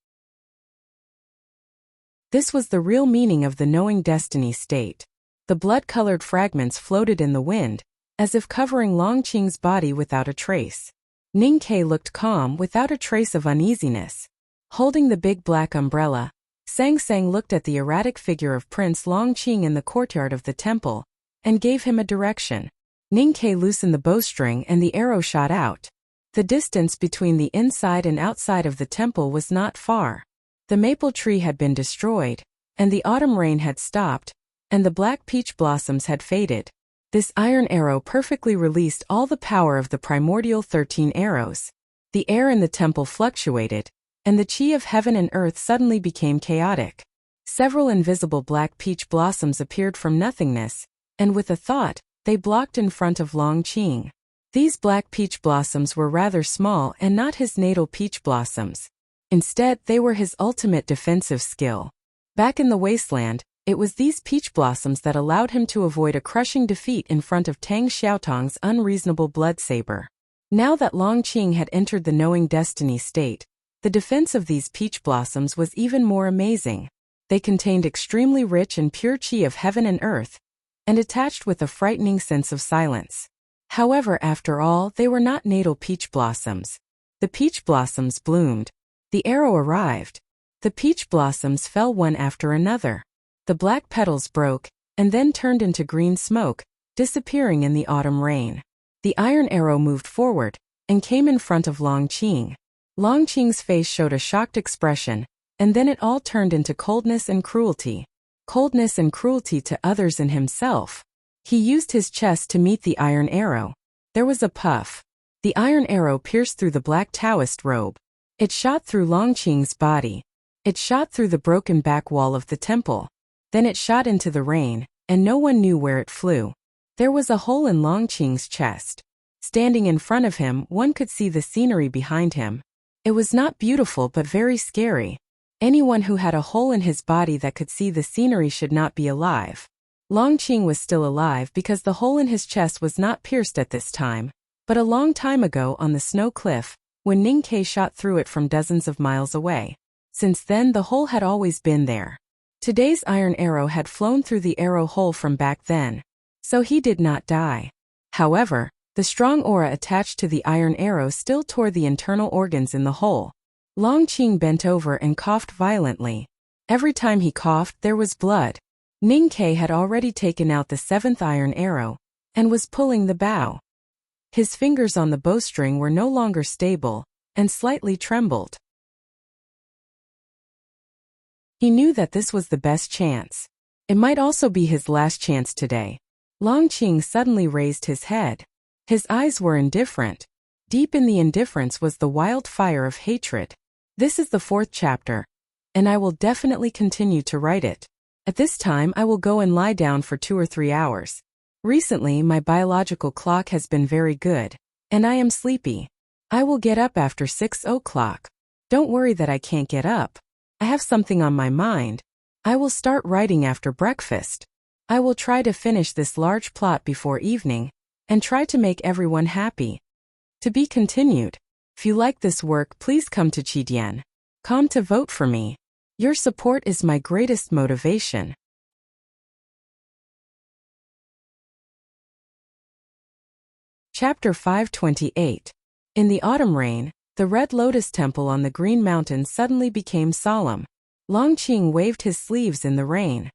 This was the real meaning of the knowing destiny state. The blood-colored fragments floated in the wind, as if covering Longqing's body without a trace. Ning Ke looked calm without a trace of uneasiness. Holding the big black umbrella, Sang Sang looked at the erratic figure of Prince Longqing in the courtyard of the temple, and gave him a direction. Ning Ke loosened the bowstring and the arrow shot out. The distance between the inside and outside of the temple was not far. The maple tree had been destroyed, and the autumn rain had stopped, and the black peach blossoms had faded. This iron arrow perfectly released all the power of the primordial 13 arrows. The air in the temple fluctuated, and the chi of heaven and earth suddenly became chaotic. Several invisible black peach blossoms appeared from nothingness, and with a thought, they blocked in front of Longqing. These black peach blossoms were rather small and not his natal peach blossoms. Instead, they were his ultimate defensive skill. Back in the wasteland, it was these peach blossoms that allowed him to avoid a crushing defeat in front of Tang Xiaotong's unreasonable blood saber. Now that Longqing had entered the knowing destiny state, the defense of these peach blossoms was even more amazing. They contained extremely rich and pure chi of heaven and earth, and attached with a frightening sense of silence. However, after all, they were not natal peach blossoms. The peach blossoms bloomed. The arrow arrived. The peach blossoms fell one after another. The black petals broke, and then turned into green smoke, disappearing in the autumn rain. The iron arrow moved forward, and came in front of Longqing. Longqing's face showed a shocked expression, and then it all turned into coldness and cruelty. Coldness and cruelty to others and himself. He used his chest to meet the iron arrow. There was a puff. The iron arrow pierced through the black Taoist robe. It shot through Longqing's body. It shot through the broken back wall of the temple. Then it shot into the rain, and no one knew where it flew. There was a hole in Longqing's chest. Standing in front of him, one could see the scenery behind him. It was not beautiful but very scary. Anyone who had a hole in his body that could see the scenery should not be alive. Longqing was still alive because the hole in his chest was not pierced at this time, but a long time ago on the snow cliff, when Ning Ke shot through it from dozens of miles away. Since then the hole had always been there. Today's iron arrow had flown through the arrow hole from back then, so he did not die. However, the strong aura attached to the iron arrow still tore the internal organs in the hole. Longqing bent over and coughed violently. Every time he coughed, there was blood. Ning Ke had already taken out the 7th iron arrow, and was pulling the bow. His fingers on the bowstring were no longer stable, and slightly trembled. He knew that this was the best chance. It might also be his last chance today. Longqing suddenly raised his head. His eyes were indifferent. Deep in the indifference was the wild fire of hatred. This is the 4th chapter, and I will definitely continue to write it. At this time I will go and lie down for 2 or 3 hours. Recently my biological clock has been very good, and I am sleepy. I will get up after 6 o'clock. Don't worry that I can't get up. I have something on my mind. I will start writing after breakfast. I will try to finish this large plot before evening, and try to make everyone happy. To be continued. If you like this work, please come to Chidian.com to vote for me. Your support is my greatest motivation. Chapter 528. In the autumn rain, the Red Lotus Temple on the Green Mountain suddenly became solemn. Longqing waved his sleeves in the rain.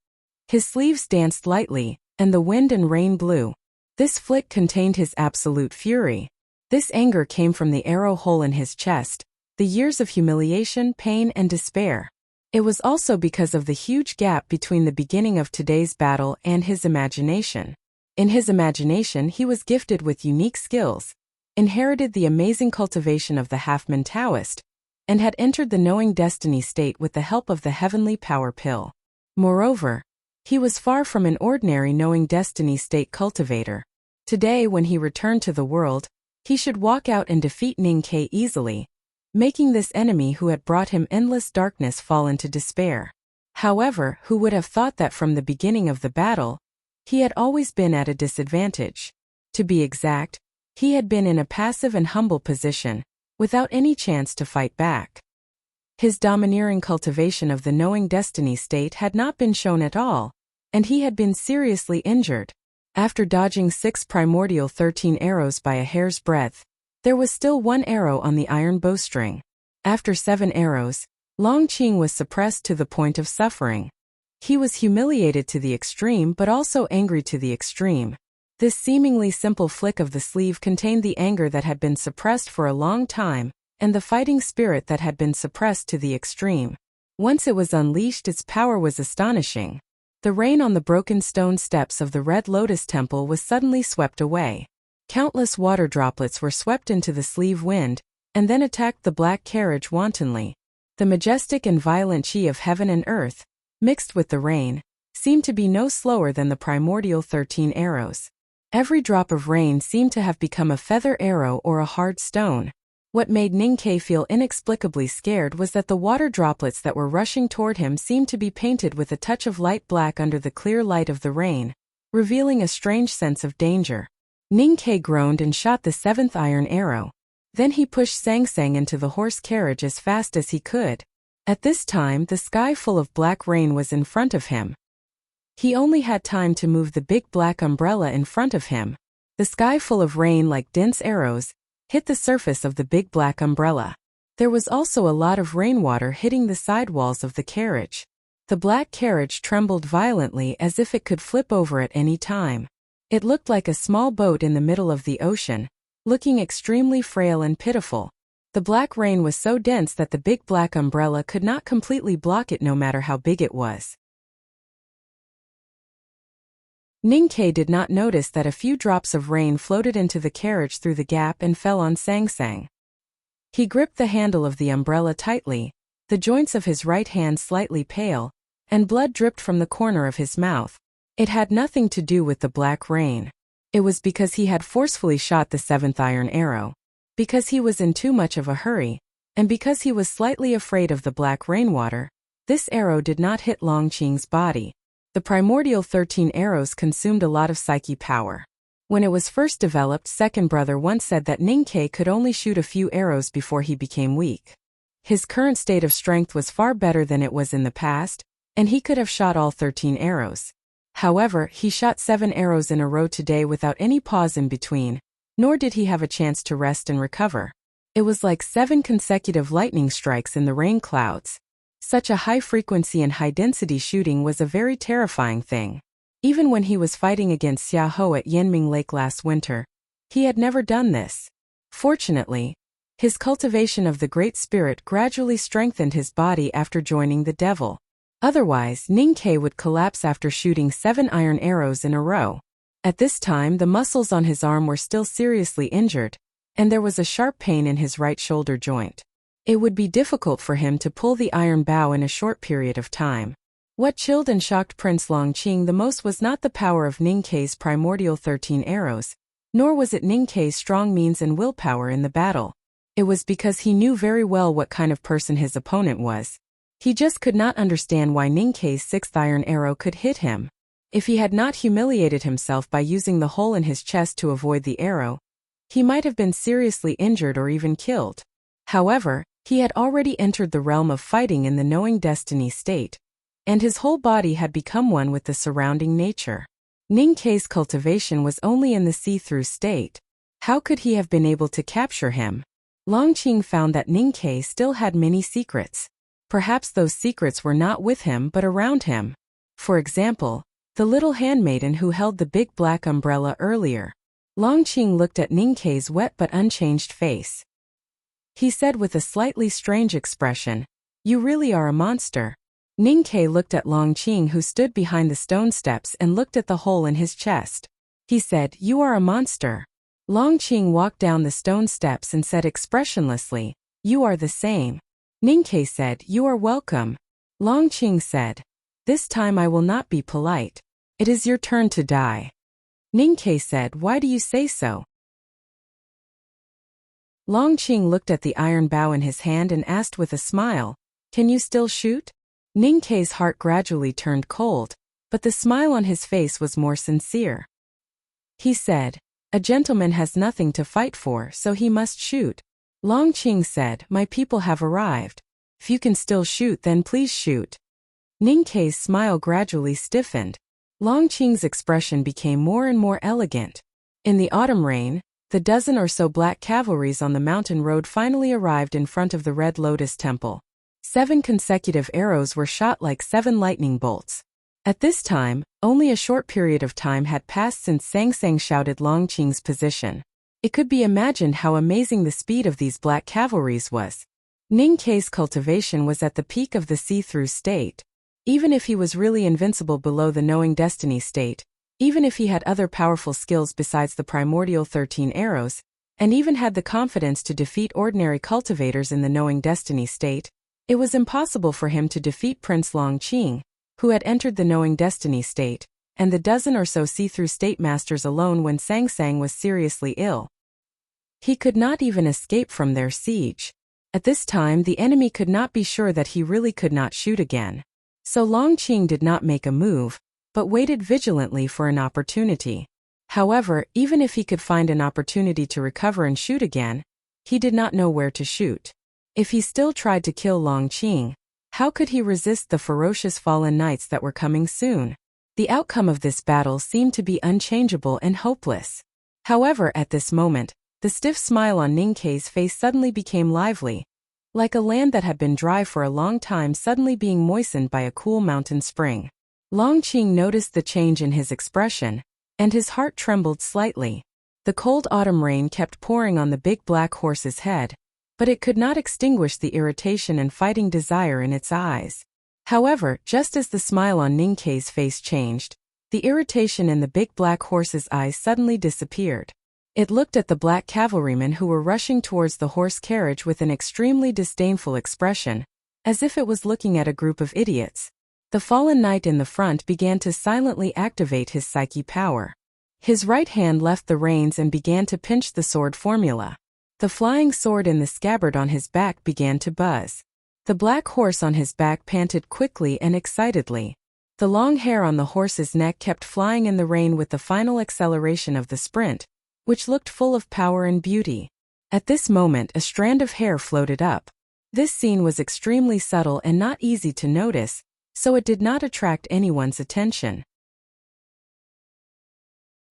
His sleeves danced lightly, and the wind and rain blew. This flick contained his absolute fury. This anger came from the arrow hole in his chest, the years of humiliation, pain, and despair. It was also because of the huge gap between the beginning of today's battle and his imagination. In his imagination, he was gifted with unique skills, inherited the amazing cultivation of the half-man Taoist, and had entered the knowing destiny state with the help of the heavenly power pill. Moreover, he was far from an ordinary knowing destiny state cultivator. Today, when he returned to the world, he should walk out and defeat Ning Ke easily, making this enemy who had brought him endless darkness fall into despair. However, who would have thought that from the beginning of the battle, he had always been at a disadvantage. To be exact, he had been in a passive and humble position, without any chance to fight back. His domineering cultivation of the knowing destiny state had not been shown at all, and he had been seriously injured. After dodging 6 primordial 13 arrows by a hair's breadth, there was still 1 arrow on the iron bowstring. After 7 arrows, Longqing was suppressed to the point of suffering. He was humiliated to the extreme but also angry to the extreme. This seemingly simple flick of the sleeve contained the anger that had been suppressed for a long time, and the fighting spirit that had been suppressed to the extreme. Once it was unleashed, its power was astonishing. The rain on the broken stone steps of the Red Lotus Temple was suddenly swept away. Countless water droplets were swept into the sleeve wind, and then attacked the black carriage wantonly. The majestic and violent chi of heaven and earth, mixed with the rain, seemed to be no slower than the primordial 13 arrows. Every drop of rain seemed to have become a feather arrow or a hard stone. What made Ning Ke feel inexplicably scared was that the water droplets that were rushing toward him seemed to be painted with a touch of light black under the clear light of the rain, revealing a strange sense of danger. Ning Ke groaned and shot the 7th iron arrow. Then he pushed Sang Sang into the horse carriage as fast as he could. At this time, the sky full of black rain was in front of him. He only had time to move the big black umbrella in front of him. The sky full of rain, like dense arrows, hit the surface of the big black umbrella. There was also a lot of rainwater hitting the sidewalls of the carriage. The black carriage trembled violently as if it could flip over at any time. It looked like a small boat in the middle of the ocean, looking extremely frail and pitiful. The black rain was so dense that the big black umbrella could not completely block it no matter how big it was. Ning Ke did not notice that a few drops of rain floated into the carriage through the gap and fell on Sang Sang. He gripped the handle of the umbrella tightly, the joints of his right hand slightly pale, and blood dripped from the corner of his mouth. It had nothing to do with the black rain. It was because he had forcefully shot the 7th iron arrow, because he was in too much of a hurry, and because he was slightly afraid of the black rainwater. This arrow did not hit Longqing's body. The primordial 13 arrows consumed a lot of psyche power. When it was first developed, second brother once said that Ning Ke could only shoot a few arrows before he became weak. His current state of strength was far better than it was in the past, and he could have shot all 13 arrows. However, he shot 7 arrows in a row today without any pause in between, nor did he have a chance to rest and recover. It was like 7 consecutive lightning strikes in the rain clouds. Such a high-frequency and high-density shooting was a very terrifying thing. Even when he was fighting against Xia Ho at Yanming Lake last winter, he had never done this. Fortunately, his cultivation of the Great Spirit gradually strengthened his body after joining the devil. Otherwise, Ning Ke would collapse after shooting 7 iron arrows in a row. At this time, the muscles on his arm were still seriously injured, and there was a sharp pain in his right shoulder joint. It would be difficult for him to pull the iron bow in a short period of time. What chilled and shocked Prince Longqing the most was not the power of Ning Ke's primordial 13 arrows, nor was it Ning Ke's strong means and willpower in the battle. It was because he knew very well what kind of person his opponent was. He just could not understand why Ninkei's sixth iron arrow could hit him. If he had not humiliated himself by using the hole in his chest to avoid the arrow, he might have been seriously injured or even killed. However, he had already entered the realm of fighting in the knowing destiny state, and his whole body had become one with the surrounding nature. Ninkei's cultivation was only in the see-through state. How could he have been able to capture him? Longqing found that Ninkei still had many secrets. Perhaps those secrets were not with him but around him. For example, the little handmaiden who held the big black umbrella earlier. Longqing looked at Ninkei's wet but unchanged face. He said with a slightly strange expression, "You really are a monster." Ninkei looked at Longqing, who stood behind the stone steps, and looked at the hole in his chest. He said, "You are a monster." Longqing walked down the stone steps and said expressionlessly, "You are the same." Ninkei said, "You are welcome." Longqing said, "This time I will not be polite. It is your turn to die." Ninkei said, "Why do you say so?" Longqing looked at the iron bow in his hand and asked with a smile, "Can you still shoot?" Ninkei's heart gradually turned cold, but the smile on his face was more sincere. He said, "A gentleman has nothing to fight for, so he must shoot." Longqing said, "My people have arrived. If you can still shoot, then please shoot." Ninkei's smile gradually stiffened. Longqing's expression became more and more elegant. In the autumn rain, the dozen or so black cavalries on the mountain road finally arrived in front of the Red Lotus Temple. 7 consecutive arrows were shot like 7 lightning bolts. At this time, only a short period of time had passed since Sang Sang shouted Longqing's position. It could be imagined how amazing the speed of these black cavalries was. Ninkei's cultivation was at the peak of the see-through state. Even if he was really invincible below the knowing destiny state, even if he had other powerful skills besides the primordial 13 arrows, and even had the confidence to defeat ordinary cultivators in the knowing destiny state, it was impossible for him to defeat Prince Longqing, who had entered the knowing destiny state, and the dozen or so see-through state masters alone when Sang Sang was seriously ill. He could not even escape from their siege. At this time the enemy could not be sure that he really could not shoot again. So Longqing did not make a move, but waited vigilantly for an opportunity. However, even if he could find an opportunity to recover and shoot again, he did not know where to shoot. If he still tried to kill Longqing, how could he resist the ferocious fallen knights that were coming soon? The outcome of this battle seemed to be unchangeable and hopeless. However, at this moment, the stiff smile on Ninkei's face suddenly became lively, like a land that had been dry for a long time suddenly being moistened by a cool mountain spring. Longqing noticed the change in his expression, and his heart trembled slightly. The cold autumn rain kept pouring on the big black horse's head, but it could not extinguish the irritation and fighting desire in its eyes. However, just as the smile on Ninkei's face changed, the irritation in the big black horse's eyes suddenly disappeared. It looked at the black cavalrymen who were rushing towards the horse carriage with an extremely disdainful expression, as if it was looking at a group of idiots. The fallen knight in the front began to silently activate his psyche power. His right hand left the reins and began to pinch the sword formula. The flying sword in the scabbard on his back began to buzz. The black horse on his back panted quickly and excitedly. The long hair on the horse's neck kept flying in the rain with the final acceleration of the sprint, which looked full of power and beauty. At this moment a strand of hair floated up. This scene was extremely subtle and not easy to notice, so it did not attract anyone's attention.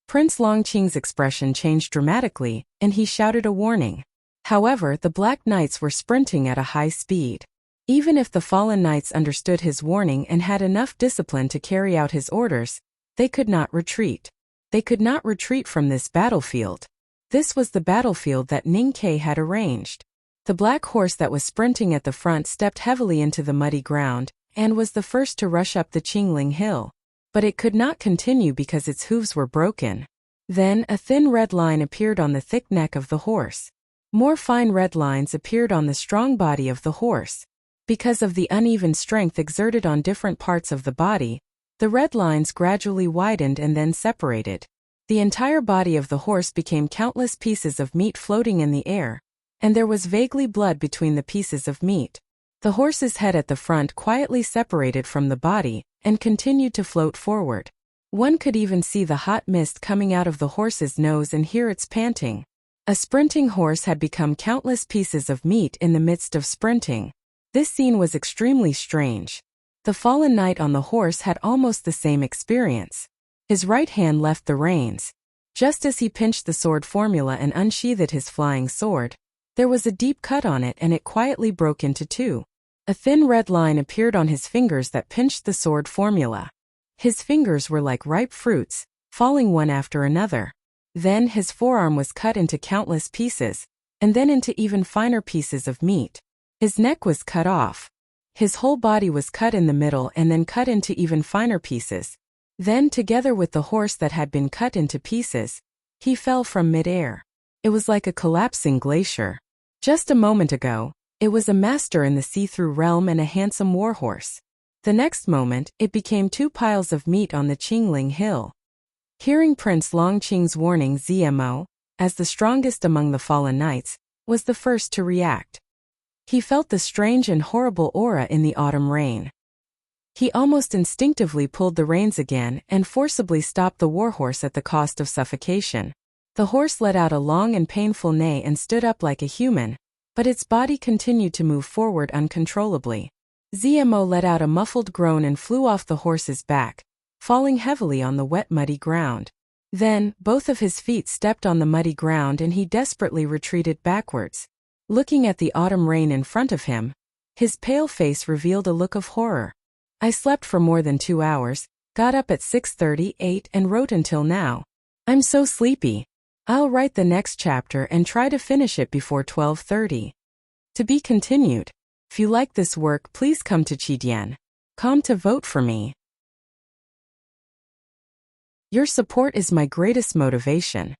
Prince Longqing's expression changed dramatically, and he shouted a warning. However, the Black Knights were sprinting at a high speed. Even if the fallen knights understood his warning and had enough discipline to carry out his orders, they could not retreat. They could not retreat from this battlefield. This was the battlefield that Ninkei had arranged. The black horse that was sprinting at the front stepped heavily into the muddy ground, and was the first to rush up the Qingling Hill. But it could not continue because its hooves were broken. Then a thin red line appeared on the thick neck of the horse. More fine red lines appeared on the strong body of the horse. Because of the uneven strength exerted on different parts of the body, the red lines gradually widened and then separated. The entire body of the horse became countless pieces of meat floating in the air, and there was vaguely blood between the pieces of meat. The horse's head at the front quietly separated from the body and continued to float forward. One could even see the hot mist coming out of the horse's nose and hear its panting. A sprinting horse had become countless pieces of meat in the midst of sprinting. This scene was extremely strange. The fallen knight on the horse had almost the same experience. His right hand left the reins. Just as he pinched the sword formula and unsheathed his flying sword, there was a deep cut on it and it quietly broke into two. A thin red line appeared on his fingers that pinched the sword formula. His fingers were like ripe fruits, falling one after another. Then his forearm was cut into countless pieces, and then into even finer pieces of meat. His neck was cut off. His whole body was cut in the middle and then cut into even finer pieces. Then, together with the horse that had been cut into pieces, he fell from mid-air. It was like a collapsing glacier. Just a moment ago, it was a master in the see-through realm and a handsome warhorse. The next moment, it became two piles of meat on the Qingling Hill. Hearing Prince Longqing's warning, Zmo, as the strongest among the fallen knights, was the first to react. He felt the strange and horrible aura in the autumn rain. He almost instinctively pulled the reins again and forcibly stopped the warhorse at the cost of suffocation. The horse let out a long and painful neigh and stood up like a human, but its body continued to move forward uncontrollably. Zmo let out a muffled groan and flew off the horse's back, falling heavily on the wet muddy ground. Then, both of his feet stepped on the muddy ground and he desperately retreated backwards. Looking at the autumn rain in front of him, his pale face revealed a look of horror. I slept for more than 2 hours, got up at 6:38 and wrote until now. I'm so sleepy. I'll write the next chapter and try to finish it before 12:30. To be continued. If you like this work, please come to Chidian.com to vote for me. Your support is my greatest motivation.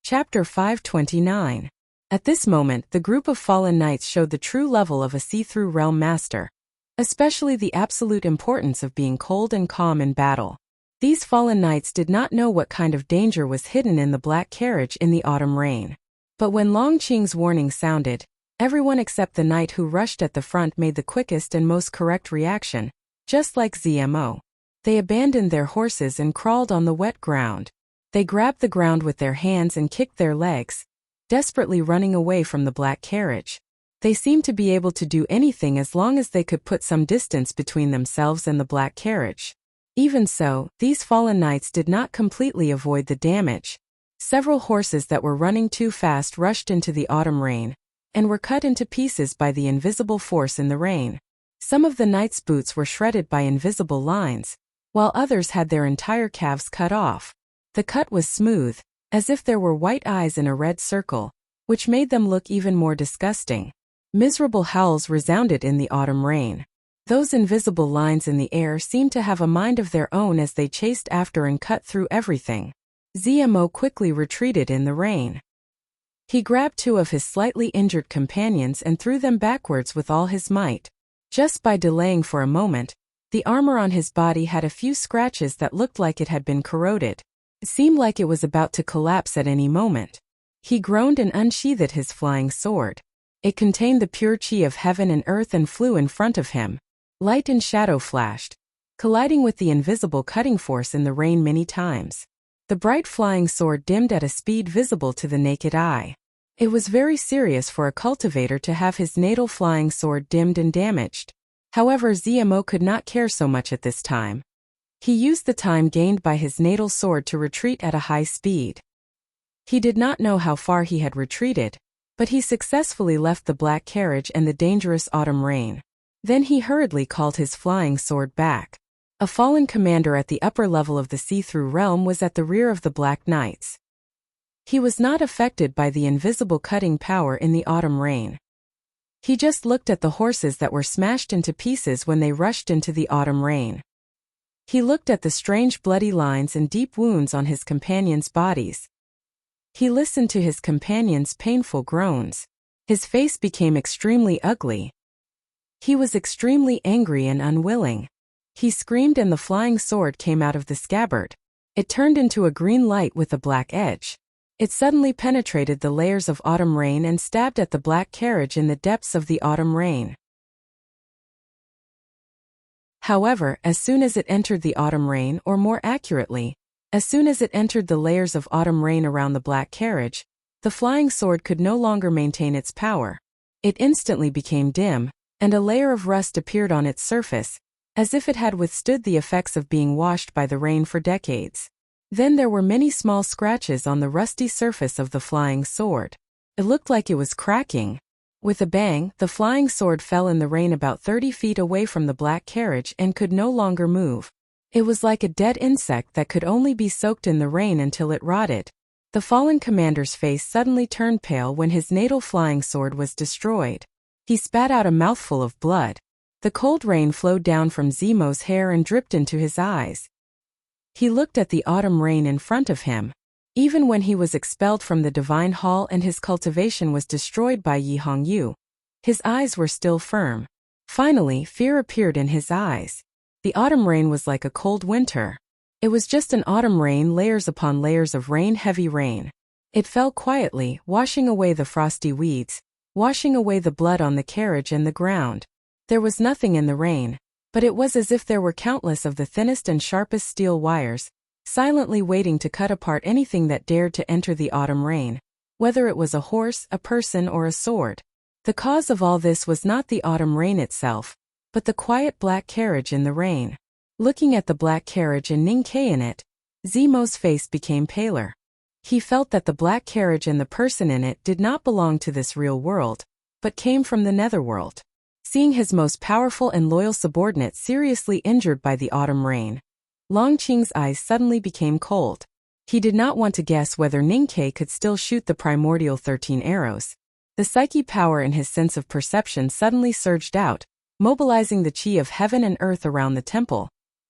Chapter 529. At this moment, the group of fallen knights showed the true level of a see-through realm master, especially the absolute importance of being cold and calm in battle. These fallen knights did not know what kind of danger was hidden in the black carriage in the autumn rain. But when Longqing's warning sounded, everyone except the knight who rushed at the front made the quickest and most correct reaction, just like Zmo. They abandoned their horses and crawled on the wet ground. They grabbed the ground with their hands and kicked their legs, desperately running away from the black carriage. They seemed to be able to do anything as long as they could put some distance between themselves and the black carriage. Even so, these fallen knights did not completely avoid the damage. Several horses that were running too fast rushed into the autumn rain, and were cut into pieces by the invisible force in the rain. Some of the knights' boots were shredded by invisible lines, while others had their entire calves cut off. The cut was smooth, as if there were white eyes in a red circle, which made them look even more disgusting. Miserable howls resounded in the autumn rain. Those invisible lines in the air seemed to have a mind of their own as they chased after and cut through everything. Zmo quickly retreated in the rain. He grabbed 2 of his slightly injured companions and threw them backwards with all his might. Just by delaying for a moment, the armor on his body had a few scratches that looked like it had been corroded. It seemed like it was about to collapse at any moment. He groaned and unsheathed his flying sword. It contained the pure chi of heaven and earth and flew in front of him. Light and shadow flashed, colliding with the invisible cutting force in the rain many times. The bright flying sword dimmed at a speed visible to the naked eye. It was very serious for a cultivator to have his natal flying sword dimmed and damaged. However, Zmo could not care so much at this time. He used the time gained by his natal sword to retreat at a high speed. He did not know how far he had retreated, but he successfully left the black carriage and the dangerous autumn rain. Then he hurriedly called his flying sword back. A fallen commander at the upper level of the see-through realm was at the rear of the Black Knights. He was not affected by the invisible cutting power in the autumn rain. He just looked at the horses that were smashed into pieces when they rushed into the autumn rain. He looked at the strange bloody lines and deep wounds on his companions' bodies. He listened to his companions' painful groans. His face became extremely ugly. He was extremely angry and unwilling. He screamed and the flying sword came out of the scabbard. It turned into a green light with a black edge. It suddenly penetrated the layers of autumn rain and stabbed at the black carriage in the depths of the autumn rain. However, as soon as it entered the autumn rain, or more accurately, as soon as it entered the layers of autumn rain around the black carriage, the flying sword could no longer maintain its power. It instantly became dim, and a layer of rust appeared on its surface, as if it had withstood the effects of being washed by the rain for decades. Then there were many small scratches on the rusty surface of the flying sword. It looked like it was cracking. With a bang, the flying sword fell in the rain about 30 feet away from the black carriage and could no longer move. It was like a dead insect that could only be soaked in the rain until it rotted. The fallen commander's face suddenly turned pale when his natal flying sword was destroyed. He spat out a mouthful of blood. The cold rain flowed down from Zemo's hair and dripped into his eyes. He looked at the autumn rain in front of him. Even when he was expelled from the divine hall and his cultivation was destroyed by Yi Hongyu, his eyes were still firm. Finally, fear appeared in his eyes. The autumn rain was like a cold winter. It was just an autumn rain, layers upon layers of rain, heavy rain. It fell quietly, washing away the frosty weeds, washing away the blood on the carriage and the ground. There was nothing in the rain, but it was as if there were countless of the thinnest and sharpest steel wires, silently waiting to cut apart anything that dared to enter the autumn rain, whether it was a horse, a person, or a sword. The cause of all this was not the autumn rain itself, but the quiet black carriage in the rain. Looking at the black carriage and Ning Kei in it, Zemo's face became paler. He felt that the black carriage and the person in it did not belong to this real world, but came from the netherworld. Seeing his most powerful and loyal subordinate seriously injured by the autumn rain, Long Qing's eyes suddenly became cold. He did not want to guess whether Ning Kei could still shoot the primordial 13 arrows. The psyche power in his sense of perception suddenly surged out, mobilizing the chi of heaven and earth around the temple,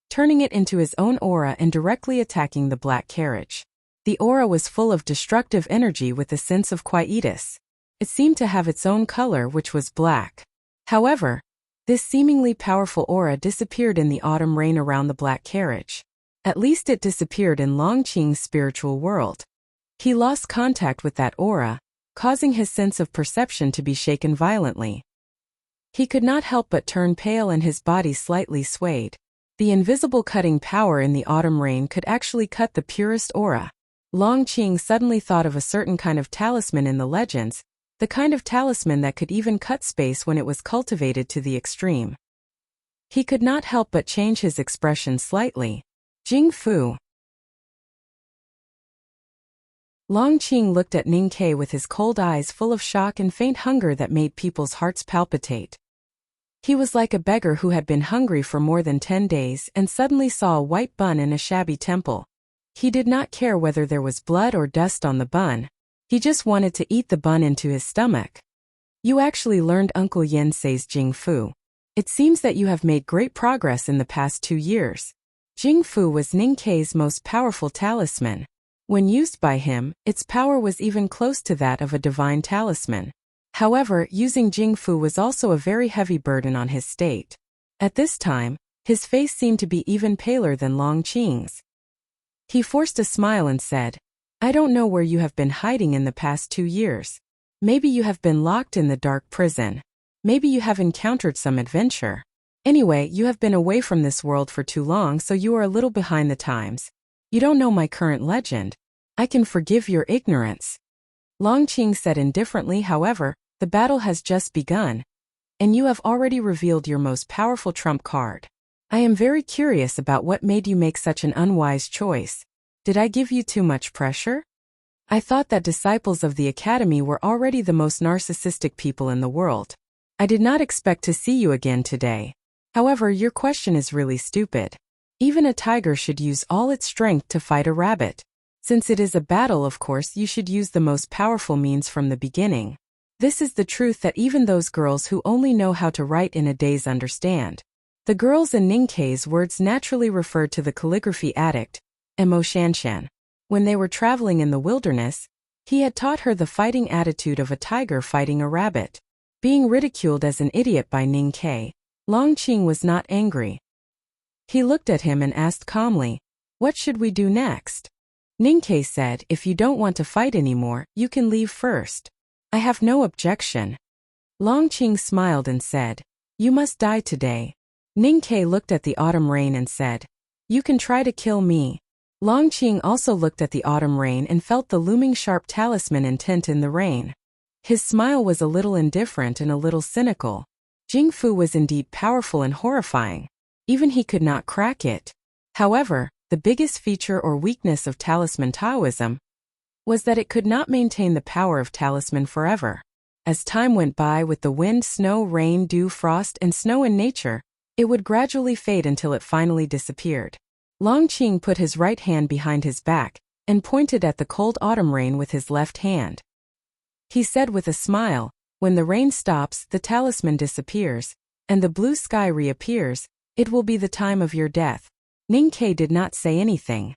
turning it into his own aura and directly attacking the black carriage. The aura was full of destructive energy with a sense of quietus. It seemed to have its own color, which was black. However, this seemingly powerful aura disappeared in the autumn rain around the black carriage. At least it disappeared in Long Qing's spiritual world. He lost contact with that aura, causing his sense of perception to be shaken violently. He could not help but turn pale and his body slightly swayed. The invisible cutting power in the autumn rain could actually cut the purest aura. Long Qing suddenly thought of a certain kind of talisman in the legends, the kind of talisman that could even cut space when it was cultivated to the extreme. He could not help but change his expression slightly. Jing Fu. Long Qing looked at Ning Kei with his cold eyes full of shock and faint hunger that made people's hearts palpitate. He was like a beggar who had been hungry for more than 10 days and suddenly saw a white bun in a shabby temple. He did not care whether there was blood or dust on the bun. He just wanted to eat the bun into his stomach. You actually learned Uncle Yin, says Jing Fu. It seems that you have made great progress in the past 2 years. Jing Fu was Ning Kei's most powerful talisman. When used by him, its power was even close to that of a divine talisman. However, using Jing Fu was also a very heavy burden on his state. At this time, his face seemed to be even paler than Long Qing's. He forced a smile and said, I don't know where you have been hiding in the past 2 years. Maybe you have been locked in the dark prison. Maybe you have encountered some adventure. Anyway, you have been away from this world for too long, so you are a little behind the times. You don't know my current legend. I can forgive your ignorance. Long Qing said indifferently. However, the battle has just begun, and you have already revealed your most powerful trump card. I am very curious about what made you make such an unwise choice. Did I give you too much pressure? I thought that disciples of the academy were already the most narcissistic people in the world. I did not expect to see you again today. However, your question is really stupid. Even a tiger should use all its strength to fight a rabbit. Since it is a battle, of course, you should use the most powerful means from the beginning. This is the truth that even those girls who only know how to write in a daze understand. The girls in Ning Kei's words naturally referred to the calligraphy addict, Mo Shanshan. When they were traveling in the wilderness, he had taught her the fighting attitude of a tiger fighting a rabbit. Being ridiculed as an idiot by Ning Kei, Long Qing was not angry. He looked at him and asked calmly, what should we do next? Ninkei said, "If you don't want to fight anymore, you can leave first. I have no objection." Longqing smiled and said, "You must die today." Ninkei looked at the autumn rain and said, "You can try to kill me." Longqing also looked at the autumn rain and felt the looming sharp talisman intent in the rain. His smile was a little indifferent and a little cynical. Jingfu was indeed powerful and horrifying. Even he could not crack it. However, the biggest feature or weakness of talisman Taoism was that it could not maintain the power of talisman forever. As time went by with the wind, snow, rain, dew, frost, and snow in nature, it would gradually fade until it finally disappeared. Longqing put his right hand behind his back and pointed at the cold autumn rain with his left hand. He said with a smile, "When the rain stops, the talisman disappears, and the blue sky reappears, it will be the time of your death." Ninkei did not say anything.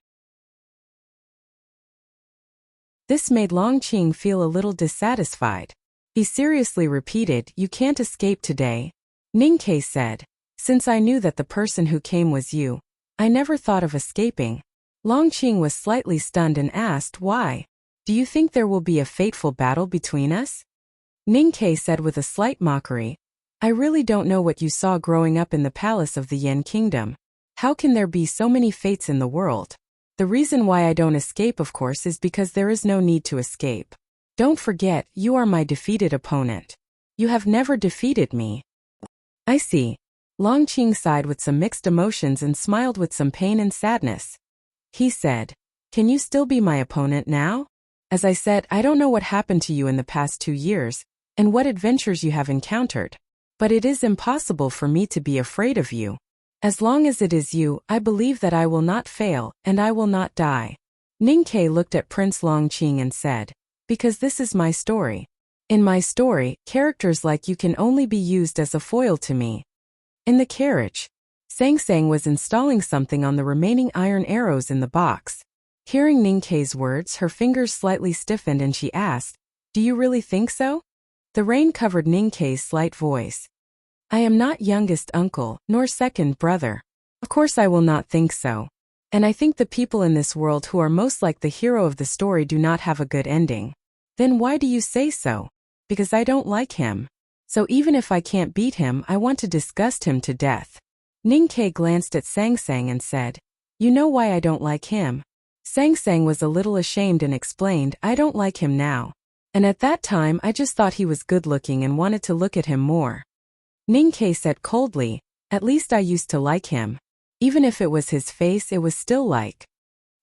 This made Longqing feel a little dissatisfied. He seriously repeated, "You can't escape today." Ninkei said, "Since I knew that the person who came was you, I never thought of escaping." Longqing was slightly stunned and asked, "Why? Do you think there will be a fateful battle between us?" Ninkei said with a slight mockery, "I really don't know what you saw growing up in the palace of the Yin Kingdom. How can there be so many fates in the world? The reason why I don't escape, of course, is because there is no need to escape. Don't forget, you are my defeated opponent. You have never defeated me." "I see." Longqing sighed with some mixed emotions and smiled with some pain and sadness. He said, "Can you still be my opponent now? As I said, I don't know what happened to you in the past 2 years, and what adventures you have encountered. But it is impossible for me to be afraid of you. As long as it is you, I believe that I will not fail, and I will not die." Ninkei looked at Prince Longqing and said, "Because this is my story. In my story, characters like you can only be used as a foil to me." In the carriage, Sang was installing something on the remaining iron arrows in the box. Hearing Ninkei's words, her fingers slightly stiffened and she asked, "Do you really think so?" The rain covered Ninkei's slight voice. "I am not youngest uncle, nor second brother. Of course I will not think so. And I think the people in this world who are most like the hero of the story do not have a good ending." "Then why do you say so?" "Because I don't like him. So even if I can't beat him, I want to disgust him to death." Ninkei glanced at Sang and said, "You know why I don't like him?" Sang was a little ashamed and explained, "I don't like him now. And at that time I just thought he was good-looking and wanted to look at him more." Ninkei said coldly, "At least I used to like him. Even if it was his face, it was still like."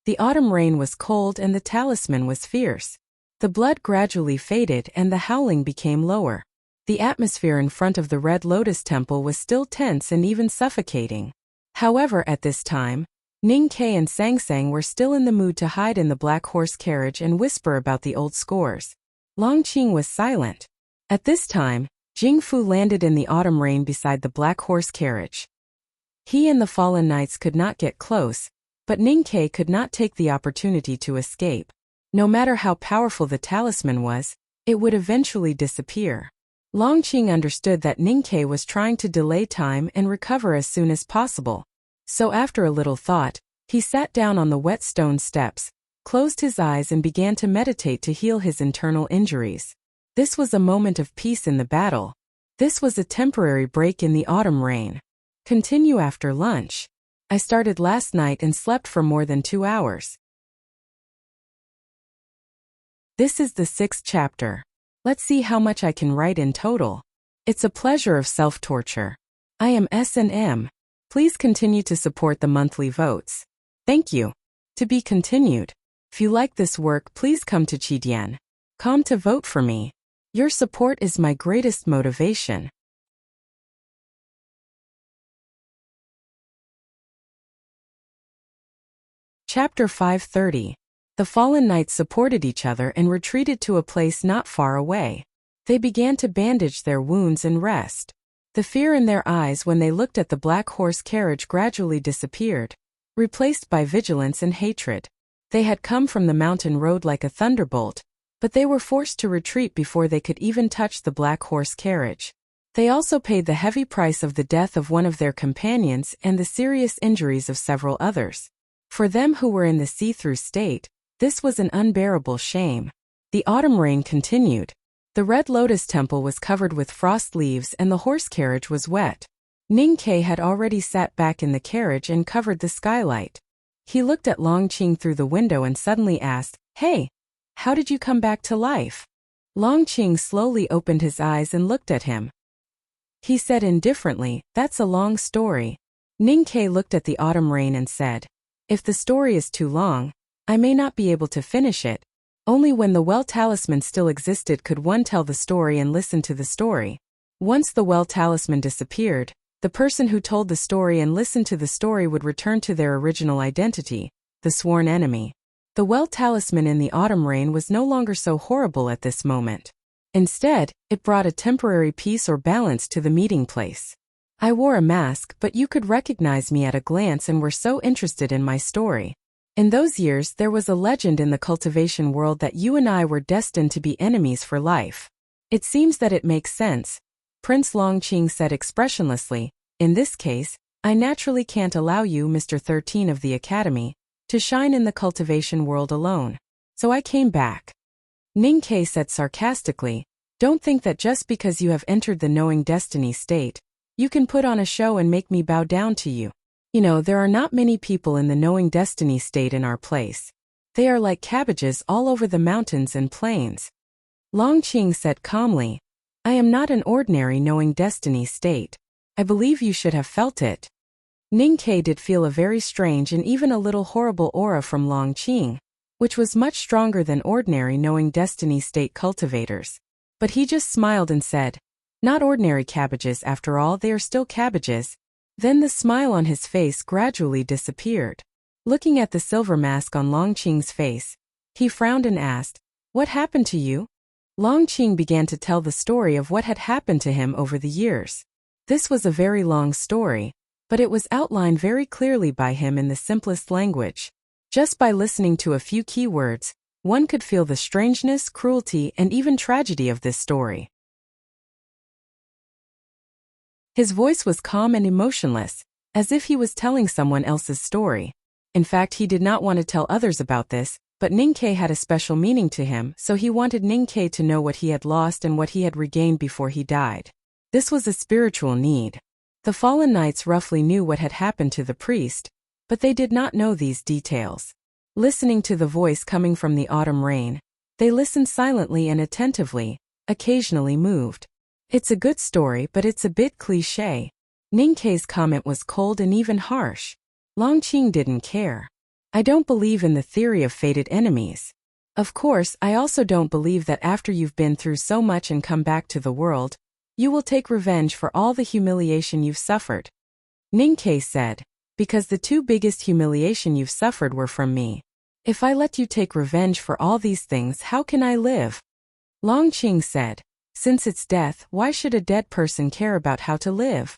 The autumn rain was cold and the talisman was fierce. The blood gradually faded and the howling became lower. The atmosphere in front of the Red Lotus Temple was still tense and even suffocating. However, at this time, Ninkei and Sang were still in the mood to hide in the black horse carriage and whisper about the old scores. Longqing was silent. At this time, Jingfu landed in the autumn rain beside the black horse carriage. He and the fallen knights could not get close, but Ninkei could not take the opportunity to escape. No matter how powerful the talisman was, it would eventually disappear. Longqing understood that Ninkei was trying to delay time and recover as soon as possible. So after a little thought, he sat down on the wet stone steps, closed his eyes and began to meditate to heal his internal injuries. This was a moment of peace in the battle. This was a temporary break in the autumn rain. Continue after lunch. I started last night and slept for more than 2 hours. This is the 6th chapter. Let's see how much I can write in total. It's a pleasure of self-torture. I am S&M. Please continue to support the monthly votes. Thank you. To be continued. If you like this work, please come to Chidian.com to vote for me. Your support is my greatest motivation. Chapter 530. The fallen knights supported each other and retreated to a place not far away. They began to bandage their wounds and rest. The fear in their eyes when they looked at the black horse carriage gradually disappeared, replaced by vigilance and hatred. They had come from the mountain road like a thunderbolt, but they were forced to retreat before they could even touch the black horse carriage. They also paid the heavy price of the death of one of their companions and the serious injuries of several others. For them who were in the see-through state, This was an unbearable shame. The autumn rain continued. The Red Lotus Temple was covered with frost leaves and the horse carriage was wet. Ning-Ke had already sat back in the carriage and covered the skylight. He looked at Longqing through the window and suddenly asked, "Hey, how did you come back to life?" Longqing slowly opened his eyes and looked at him. He said indifferently, "That's a long story." Ning-Ke looked at the autumn rain and said, "If the story is too long, I may not be able to finish it. Only when the well talisman still existed could one tell the story and listen to the story. Once the well talisman disappeared, the person who told the story and listened to the story would return to their original identity, the sworn enemy. The well talisman in the autumn rain was no longer so horrible at this moment. Instead, it brought a temporary peace or balance to the meeting place. I wore a mask, but you could recognize me at a glance and were so interested in my story. In those years there was a legend in the cultivation world that you and I were destined to be enemies for life. It seems that it makes sense," Prince Longqing said expressionlessly. "In this case, I naturally can't allow you, Mr. 13 of the Academy, to shine in the cultivation world alone. So I came back." Ning-Ke said sarcastically, "Don't think that just because you have entered the knowing destiny state, you can put on a show and make me bow down to you. You know, there are not many people in the knowing destiny state in our place. They are like cabbages all over the mountains and plains." Longqing said calmly, "I am not an ordinary knowing destiny state. I believe you should have felt it." Ning-Ke did feel a very strange and even a little horrible aura from Longqing, which was much stronger than ordinary knowing destiny state cultivators. But he just smiled and said, "Not ordinary cabbages after all, they are still cabbages." Then the smile on his face gradually disappeared. Looking at the silver mask on Longqing's face, he frowned and asked, "What happened to you?" Longqing began to tell the story of what had happened to him over the years. This was a very long story, but it was outlined very clearly by him in the simplest language. Just by listening to a few key words, one could feel the strangeness, cruelty, and even tragedy of this story. His voice was calm and emotionless, as if he was telling someone else's story. In fact, he did not want to tell others about this, but Ning-Ke had a special meaning to him, so he wanted Ning-Ke to know what he had lost and what he had regained before he died. This was a spiritual need. The fallen knights roughly knew what had happened to the priest, but they did not know these details. Listening to the voice coming from the autumn rain, they listened silently and attentively, occasionally moved. "It's a good story, but it's a bit cliché." Ning-Ke's comment was cold and even harsh. Longqing didn't care. "I don't believe in the theory of fated enemies. Of course, I also don't believe that after you've been through so much and come back to the world, you will take revenge for all the humiliation you've suffered." Ning-Ke said, "Because the two biggest humiliation you've suffered were from me. If I let you take revenge for all these things, how can I live?" Longqing said, "Since it's death, why should a dead person care about how to live?"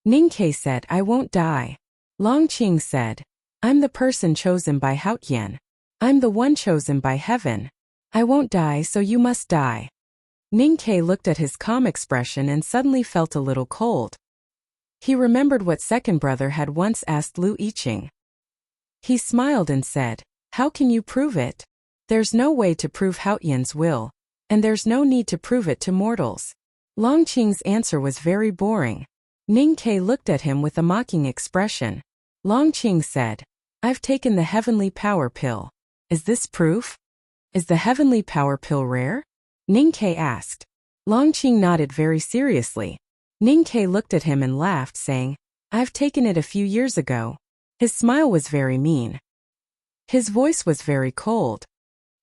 Ning-Ke said, "I won't die." Longqing said, "I'm the person chosen by Haotian. I'm the one chosen by heaven. I won't die, so you must die." Ning-Ke looked at his calm expression and suddenly felt a little cold. He remembered what second brother had once asked Lu Yiqing. He smiled and said, "How can you prove it? There's no way to prove Haotian's will, and there's no need to prove it to mortals." Longqing's answer was very boring. Ning-Ke looked at him with a mocking expression. Longqing said, "I've taken the heavenly power pill. Is this proof? Is the heavenly power pill rare?" Ning-Ke asked. Longqing nodded very seriously. Ning-Ke looked at him and laughed, saying, "I've taken it a few years ago." His smile was very mean. His voice was very cold.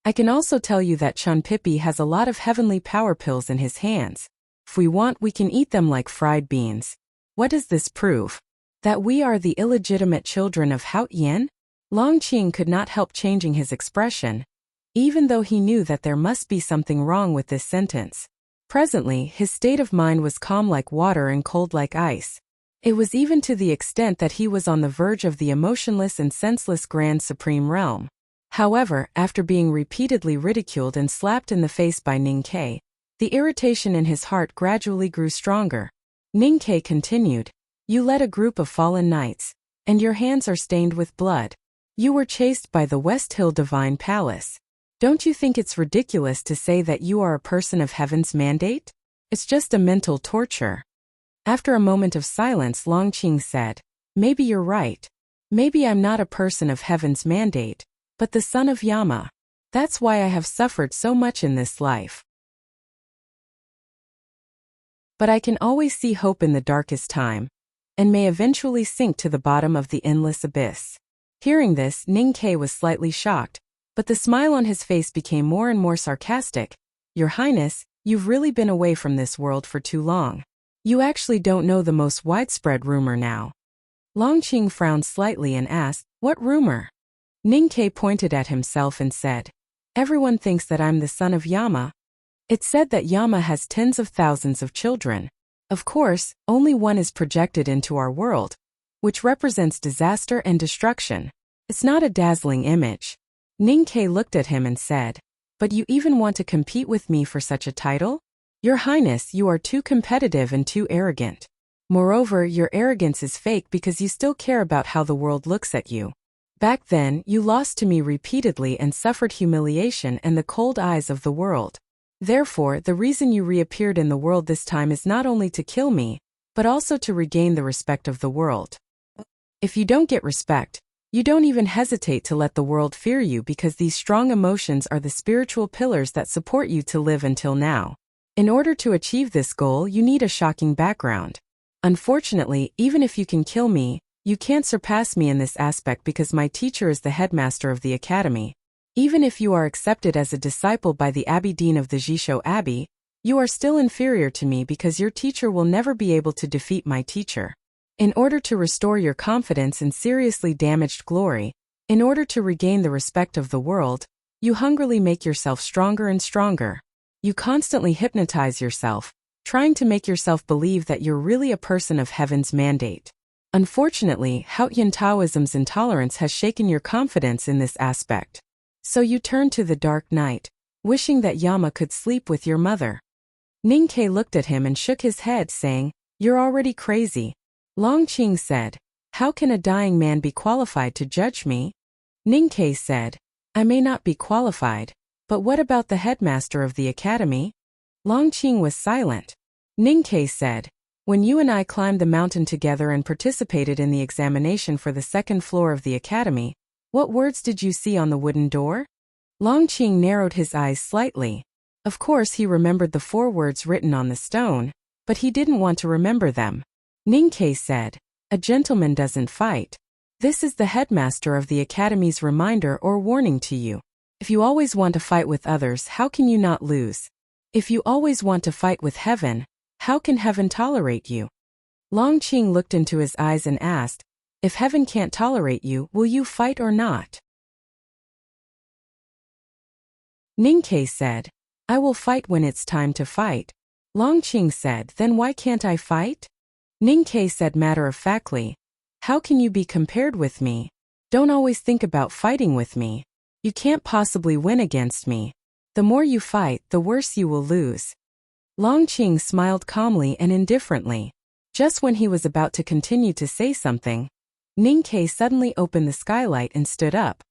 "I can also tell you that Chun Pippi has a lot of heavenly power pills in his hands. If we want, we can eat them like fried beans. What does this prove? That we are the illegitimate children of Haotian?" Longqing could not help changing his expression, even though he knew that there must be something wrong with this sentence. Presently, his state of mind was calm like water and cold like ice. It was even to the extent that he was on the verge of the emotionless and senseless Grand Supreme Realm. However, after being repeatedly ridiculed and slapped in the face by Ning-Ke, the irritation in his heart gradually grew stronger. Ning-Ke continued, "You led a group of fallen knights, and your hands are stained with blood. You were chased by the West Hill Divine Palace. Don't you think it's ridiculous to say that you are a person of heaven's mandate? It's just a mental torture. After a moment of silence, Longqing said, maybe you're right. Maybe I'm not a person of heaven's mandate, but the son of Yama. That's why I have suffered so much in this life. But I can always see hope in the darkest time, and may eventually sink to the bottom of the endless abyss. Hearing this, Ning Ke was slightly shocked, but the smile on his face became more and more sarcastic. Your Highness, you've really been away from this world for too long. You actually don't know the most widespread rumor now. Longqing frowned slightly and asked, what rumor? Ning Ke pointed at himself and said, everyone thinks that I'm the son of Yama. It's said that Yama has tens of thousands of children. Of course, only one is projected into our world, which represents disaster and destruction. It's not a dazzling image. Ning Ke looked at him and said, but you even want to compete with me for such a title? Your Highness, you are too competitive and too arrogant. Moreover, your arrogance is fake because you still care about how the world looks at you. Back then, you lost to me repeatedly and suffered humiliation and the cold eyes of the world. Therefore, the reason you reappeared in the world this time is not only to kill me, but also to regain the respect of the world. If you don't get respect, you don't even hesitate to let the world fear you because these strong emotions are the spiritual pillars that support you to live until now. In order to achieve this goal, you need a shocking background. Unfortunately, even if you can kill me, you can't surpass me in this aspect because my teacher is the headmaster of the academy. Even if you are accepted as a disciple by the Abbey Dean of the Jisho Abbey, you are still inferior to me because your teacher will never be able to defeat my teacher. In order to restore your confidence in seriously damaged glory, in order to regain the respect of the world, you hungrily make yourself stronger and stronger. You constantly hypnotize yourself, trying to make yourself believe that you're really a person of heaven's mandate. Unfortunately, Haotian Taoism's intolerance has shaken your confidence in this aspect. So you turn to the dark night, wishing that Yama could sleep with your mother. Ning Ke looked at him and shook his head, saying, you're already crazy. Longqing said, how can a dying man be qualified to judge me? Ning Ke said, I may not be qualified, but what about the headmaster of the academy? Longqing was silent. Ning Ke said, when you and I climbed the mountain together and participated in the examination for the second floor of the academy, what words did you see on the wooden door? Longqing narrowed his eyes slightly. Of course he remembered the 4 words written on the stone, but he didn't want to remember them. Ning Ke said, a gentleman doesn't fight. This is the headmaster of the academy's reminder or warning to you. If you always want to fight with others, how can you not lose? If you always want to fight with heaven, how can heaven tolerate you? Longqing looked into his eyes and asked, if heaven can't tolerate you, will you fight or not? Ning Ke said, I will fight when it's time to fight. Longqing said, then why can't I fight? Ning Ke said matter-of-factly, how can you be compared with me? Don't always think about fighting with me. You can't possibly win against me. The more you fight, the worse you will lose. Longqing smiled calmly and indifferently. Just when he was about to continue to say something, Ning Ke suddenly opened the skylight and stood up.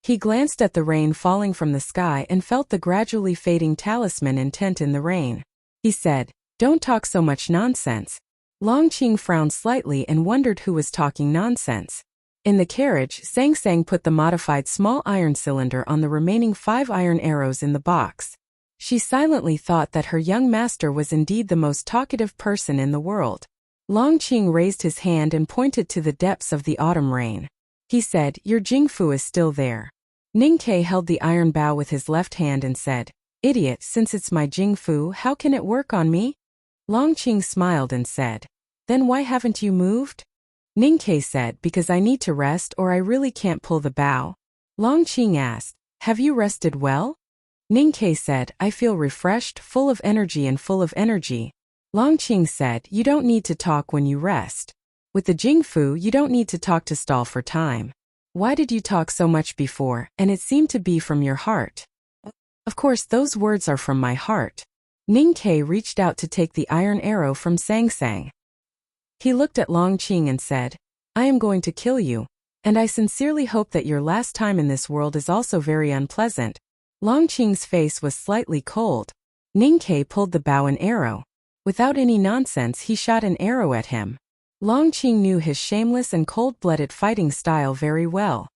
He glanced at the rain falling from the sky and felt the gradually fading talisman intent in the rain. He said, don't talk so much nonsense. Longqing frowned slightly and wondered who was talking nonsense. In the carriage, Sang Sang put the modified small iron cylinder on the remaining 5 iron arrows in the box. She silently thought that her young master was indeed the most talkative person in the world. Longqing raised his hand and pointed to the depths of the autumn rain. He said, your Jingfu is still there. Ning Ke held the iron bow with his left hand and said, idiot, since it's my Jingfu, how can it work on me? Longqing smiled and said, then why haven't you moved? Ning Ke said, because I need to rest or I really can't pull the bow. Longqing asked, have you rested well? Ning Ke said, I feel refreshed, full of energy and full of energy. Longqing said, you don't need to talk when you rest. With the Jingfu, you don't need to talk to stall for time. Why did you talk so much before, and it seemed to be from your heart? Of course those words are from my heart. Ning Ke reached out to take the iron arrow from Sang Sang. He looked at Longqing and said, I am going to kill you. And I sincerely hope that your last time in this world is also very unpleasant. Longqing's face was slightly cold. Ningke pulled the bow and arrow. Without any nonsense, he shot an arrow at him. Longqing knew his shameless and cold-blooded fighting style very well.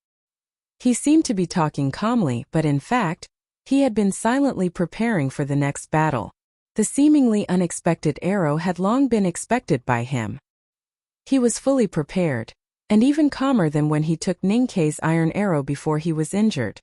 He seemed to be talking calmly, but in fact, he had been silently preparing for the next battle. The seemingly unexpected arrow had long been expected by him. He was fully prepared, and even calmer than when he took Ningke's iron arrow before he was injured.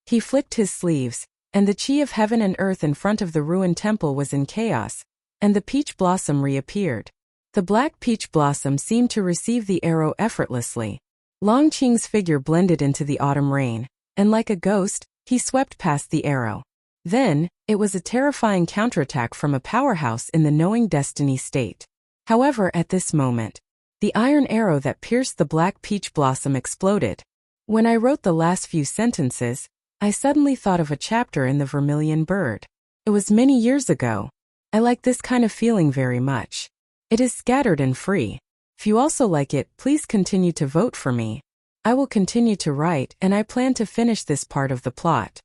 He flicked his sleeves, and the chi of heaven and earth in front of the ruined temple was in chaos, and the peach blossom reappeared. The black peach blossom seemed to receive the arrow effortlessly. Longqing's figure blended into the autumn rain, and like a ghost, he swept past the arrow. Then, it was a terrifying counterattack from a powerhouse in the knowing destiny state. However, at this moment, the iron arrow that pierced the black peach blossom exploded. When I wrote the last few sentences, I suddenly thought of a chapter in The Vermilion Bird. It was many years ago. I like this kind of feeling very much. It is scattered and free. If you also like it, please continue to vote for me. I will continue to write, and I plan to finish this part of the plot.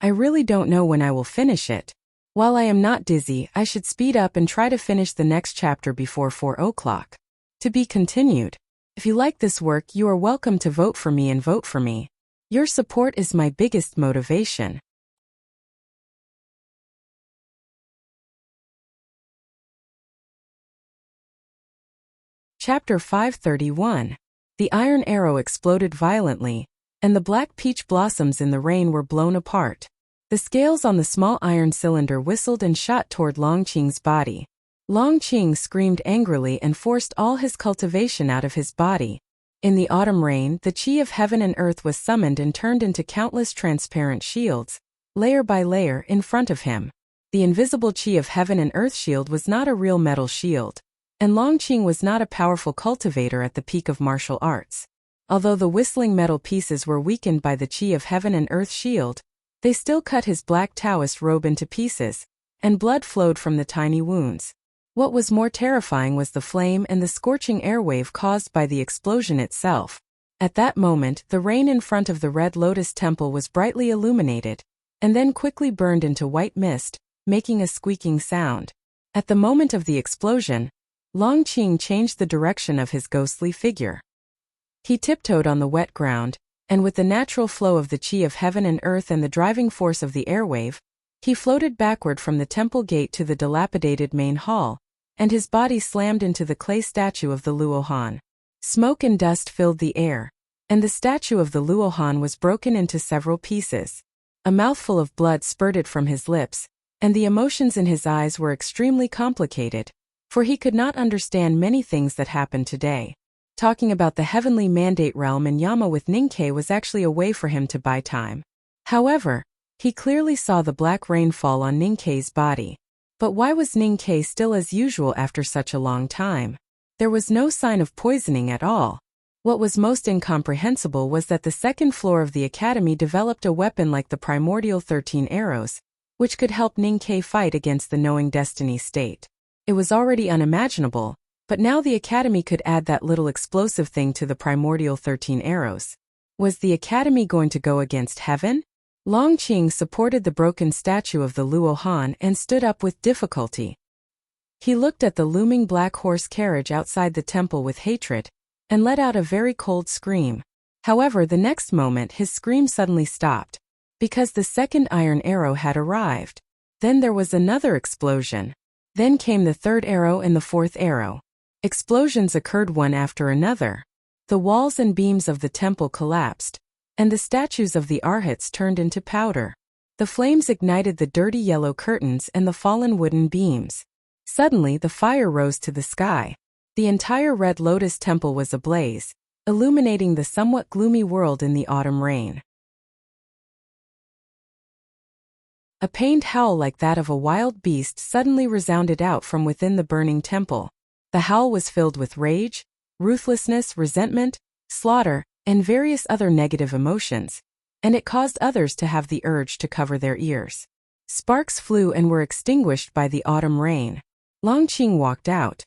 I really don't know when I will finish it. While I am not dizzy, I should speed up and try to finish the next chapter before 4 o'clock. To be continued. If you like this work, you are welcome to vote for me and vote for me. Your support is my biggest motivation. Chapter 531. The iron arrow exploded violently, and the black peach blossoms in the rain were blown apart. The scales on the small iron cylinder whistled and shot toward Longqing's body. Longqing screamed angrily and forced all his cultivation out of his body. In the autumn rain, the chi of heaven and earth was summoned and turned into countless transparent shields, layer by layer, in front of him. The invisible chi of heaven and earth shield was not a real metal shield, and Longqing was not a powerful cultivator at the peak of martial arts. Although the whistling metal pieces were weakened by the chi of heaven and earth shield, they still cut his black Taoist robe into pieces, and blood flowed from the tiny wounds. What was more terrifying was the flame and the scorching airwave caused by the explosion itself. At that moment, the rain in front of the Red Lotus Temple was brightly illuminated, and then quickly burned into white mist, making a squeaking sound. At the moment of the explosion, Longqing changed the direction of his ghostly figure. He tiptoed on the wet ground, and with the natural flow of the chi of heaven and earth and the driving force of the airwave, he floated backward from the temple gate to the dilapidated main hall, and his body slammed into the clay statue of the Luohan. Smoke and dust filled the air, and the statue of the Luohan was broken into several pieces. A mouthful of blood spurted from his lips, and the emotions in his eyes were extremely complicated, for he could not understand many things that happened today. Talking about the heavenly mandate realm in Yama with Ningke was actually a way for him to buy time. However, he clearly saw the black rain fall on Ningke's body. But why was Ningke still as usual after such a long time? There was no sign of poisoning at all. What was most incomprehensible was that the second floor of the academy developed a weapon like the primordial 13 arrows, which could help Ningke fight against the knowing destiny state. It was already unimaginable, but now the academy could add that little explosive thing to the primordial 13 arrows. Was the academy going to go against heaven? Longqing supported the broken statue of the Luohan and stood up with difficulty. He looked at the looming black horse carriage outside the temple with hatred, and let out a very cold scream. However, the next moment his scream suddenly stopped, because the second iron arrow had arrived. Then there was another explosion. Then came the third arrow and the fourth arrow. Explosions occurred one after another. The walls and beams of the temple collapsed, and the statues of the arhats turned into powder. The flames ignited the dirty yellow curtains and the fallen wooden beams. Suddenly the fire rose to the sky. The entire Red Lotus Temple was ablaze, illuminating the somewhat gloomy world in the autumn rain. A pained howl like that of a wild beast suddenly resounded out from within the burning temple. The howl was filled with rage, ruthlessness, resentment, slaughter, and various other negative emotions, and it caused others to have the urge to cover their ears. Sparks flew and were extinguished by the autumn rain. Longqing walked out.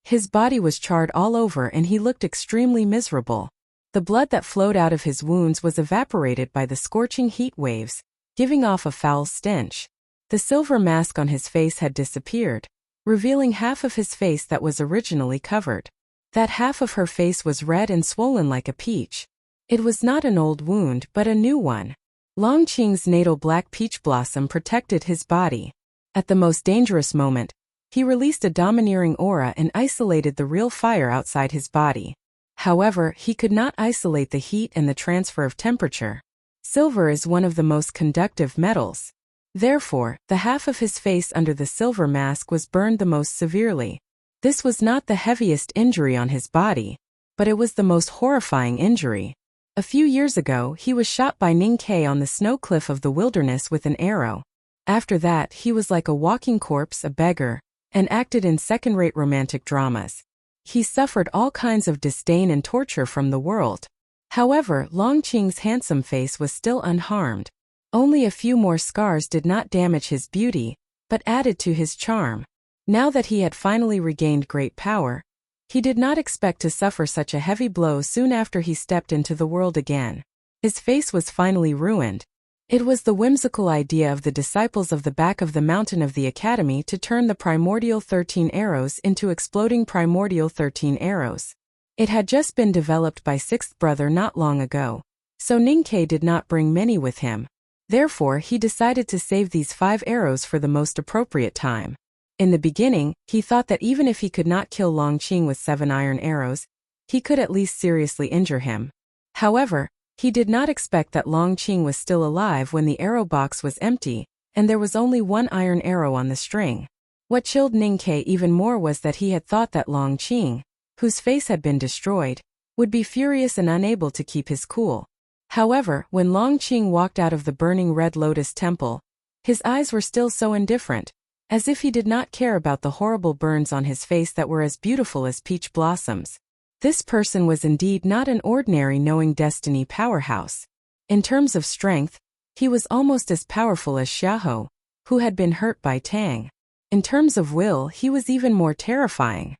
His body was charred all over and he looked extremely miserable. The blood that flowed out of his wounds was evaporated by the scorching heat waves, giving off a foul stench. The silver mask on his face had disappeared, revealing half of his face that was originally covered. That half of her face was red and swollen like a peach. It was not an old wound but a new one. Longqing's natal black peach blossom protected his body. At the most dangerous moment, he released a domineering aura and isolated the real fire outside his body. However, he could not isolate the heat and the transfer of temperature. Silver is one of the most conductive metals. Therefore, the half of his face under the silver mask was burned the most severely. This was not the heaviest injury on his body, but it was the most horrifying injury. A few years ago, he was shot by Ning Ke on the snow cliff of the wilderness with an arrow. After that, he was like a walking corpse, a beggar, and acted in second-rate romantic dramas. He suffered all kinds of disdain and torture from the world. However, Longqing's handsome face was still unharmed. Only a few more scars did not damage his beauty, but added to his charm. Now that he had finally regained great power, he did not expect to suffer such a heavy blow soon after he stepped into the world again. His face was finally ruined. It was the whimsical idea of the disciples of the back of the mountain of the academy to turn the primordial 13 arrows into exploding primordial 13 arrows. It had just been developed by sixth brother not long ago, so Ning Ke did not bring many with him. Therefore, he decided to save these 5 arrows for the most appropriate time. In the beginning, he thought that even if he could not kill Longqing with 7 iron arrows, he could at least seriously injure him. However, he did not expect that Longqing was still alive when the arrow box was empty, and there was only 1 iron arrow on the string. What chilled Ning Ke even more was that he had thought that Longqing, whose face had been destroyed, would be furious and unable to keep his cool. However, when Longqing walked out of the burning Red Lotus Temple, his eyes were still so indifferent, as if he did not care about the horrible burns on his face that were as beautiful as peach blossoms. This person was indeed not an ordinary knowing destiny powerhouse. In terms of strength, he was almost as powerful as Xiahou, who had been hurt by Tang. In terms of will, he was even more terrifying.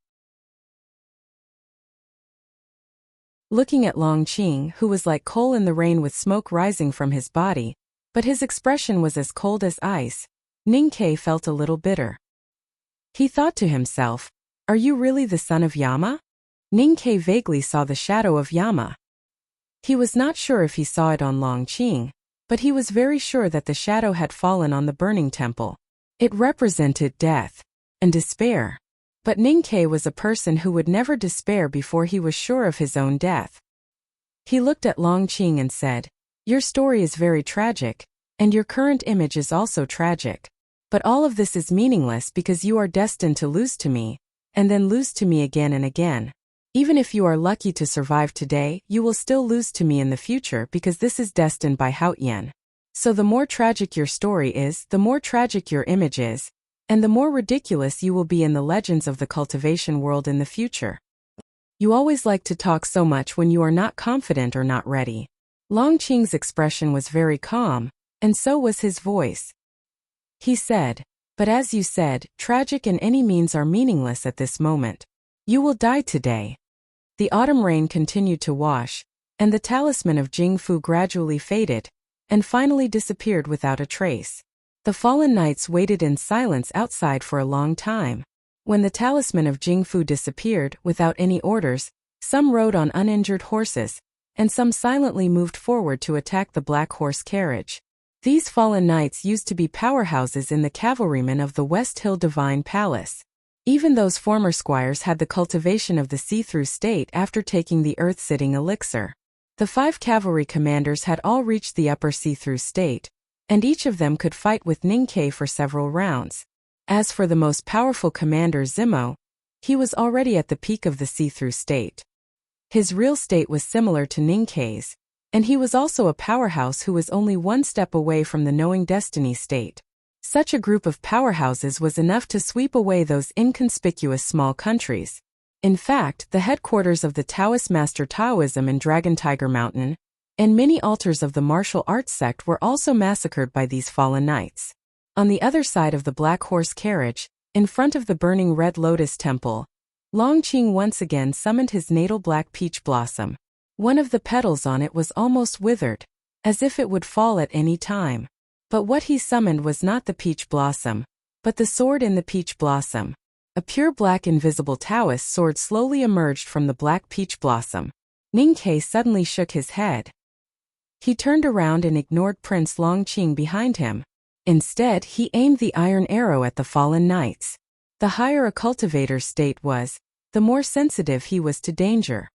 Looking at Longqing, who was like coal in the rain with smoke rising from his body, but his expression was as cold as ice, Ning Ke felt a little bitter. He thought to himself, "Are you really the son of Yama?" Ning Ke vaguely saw the shadow of Yama. He was not sure if he saw it on Longqing, but he was very sure that the shadow had fallen on the burning temple. It represented death and despair. But Ning Ke was a person who would never despair before he was sure of his own death. He looked at Longqing and said, "Your story is very tragic, and your current image is also tragic. But all of this is meaningless because you are destined to lose to me, and then lose to me again and again. Even if you are lucky to survive today, you will still lose to me in the future because this is destined by Haotian. So the more tragic your story is, the more tragic your image is, and the more ridiculous you will be in the legends of the cultivation world in the future. You always like to talk so much when you are not confident or not ready." Longqing's expression was very calm, and so was his voice. He said, "But as you said, tragic and any means are meaningless at this moment. You will die today." The autumn rain continued to wash, and the talisman of Jingfu gradually faded, and finally disappeared without a trace. The fallen knights waited in silence outside for a long time. When the talisman of Jingfu disappeared, without any orders, some rode on uninjured horses, and some silently moved forward to attack the black horse carriage. These fallen knights used to be powerhouses in the cavalrymen of the West Hill Divine Palace. Even those former squires had the cultivation of the see-through state after taking the earth-sitting elixir. The 5 cavalry commanders had all reached the upper see-through state, and each of them could fight with Ning Ke for several rounds. As for the most powerful commander Zimo, he was already at the peak of the see-through state. His real state was similar to Ning Ke's, and he was also a powerhouse who was only one step away from the knowing destiny state. Such a group of powerhouses was enough to sweep away those inconspicuous small countries. In fact, the headquarters of the Taoist Master Taoism in Dragon Tiger Mountain, and many altars of the martial arts sect were also massacred by these fallen knights. On the other side of the black horse carriage, in front of the burning Red Lotus Temple, Longqing once again summoned his natal black peach blossom. One of the petals on it was almost withered, as if it would fall at any time. But what he summoned was not the peach blossom, but the sword in the peach blossom. A pure black invisible Taoist sword slowly emerged from the black peach blossom. Ningke suddenly shook his head. He turned around and ignored Prince Longqing behind him. Instead, he aimed the iron arrow at the fallen knights. The higher a cultivator's state was, the more sensitive he was to danger.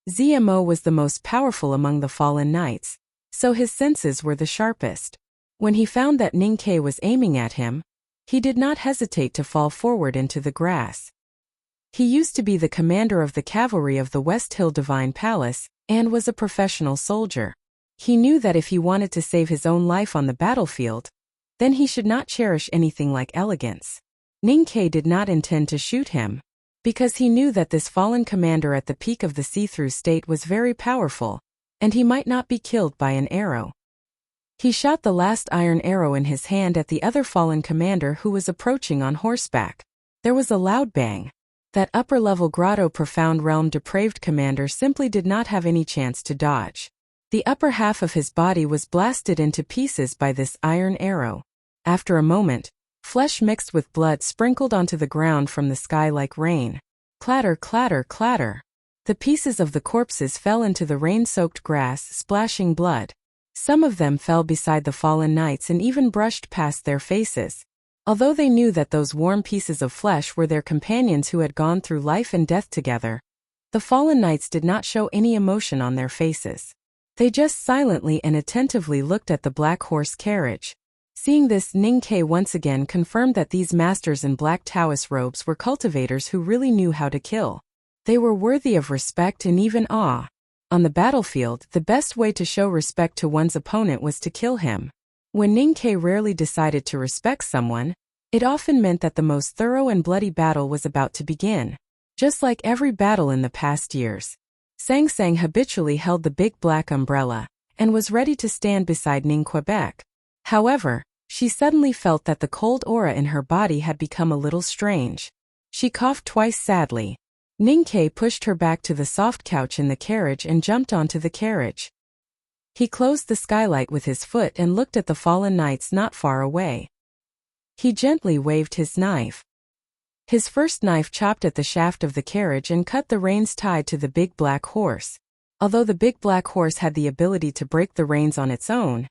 Zmo was the most powerful among the fallen knights, so his senses were the sharpest. When he found that Ningke was aiming at him, he did not hesitate to fall forward into the grass. He used to be the commander of the cavalry of the West Hill Divine Palace, and was a professional soldier. He knew that if he wanted to save his own life on the battlefield, then he should not cherish anything like elegance. Ningke did not intend to shoot him, because he knew that this fallen commander at the peak of the see-through state was very powerful, and he might not be killed by an arrow. He shot the last iron arrow in his hand at the other fallen commander who was approaching on horseback. There was a loud bang. That upper-level grotto profound realm depraved commander simply did not have any chance to dodge. The upper half of his body was blasted into pieces by this iron arrow. After a moment, flesh mixed with blood sprinkled onto the ground from the sky like rain. Clatter, clatter, clatter. The pieces of the corpses fell into the rain-soaked grass, splashing blood. Some of them fell beside the fallen knights and even brushed past their faces. Although they knew that those warm pieces of flesh were their companions who had gone through life and death together, the fallen knights did not show any emotion on their faces. They just silently and attentively looked at the black horse carriage. Seeing this, Ningke once again confirmed that these masters in black Taoist robes were cultivators who really knew how to kill. They were worthy of respect and even awe. On the battlefield, the best way to show respect to one's opponent was to kill him. When Ningke rarely decided to respect someone, it often meant that the most thorough and bloody battle was about to begin. Just like every battle in the past years, Sang Sang habitually held the big black umbrella, and was ready to stand beside Ning Quebec. However, she suddenly felt that the cold aura in her body had become a little strange. She coughed twice sadly. Ningke pushed her back to the soft couch in the carriage and jumped onto the carriage. He closed the skylight with his foot and looked at the fallen knights not far away. He gently waved his knife. His first knife chopped at the shaft of the carriage and cut the reins tied to the big black horse. Although the big black horse had the ability to break the reins on its own,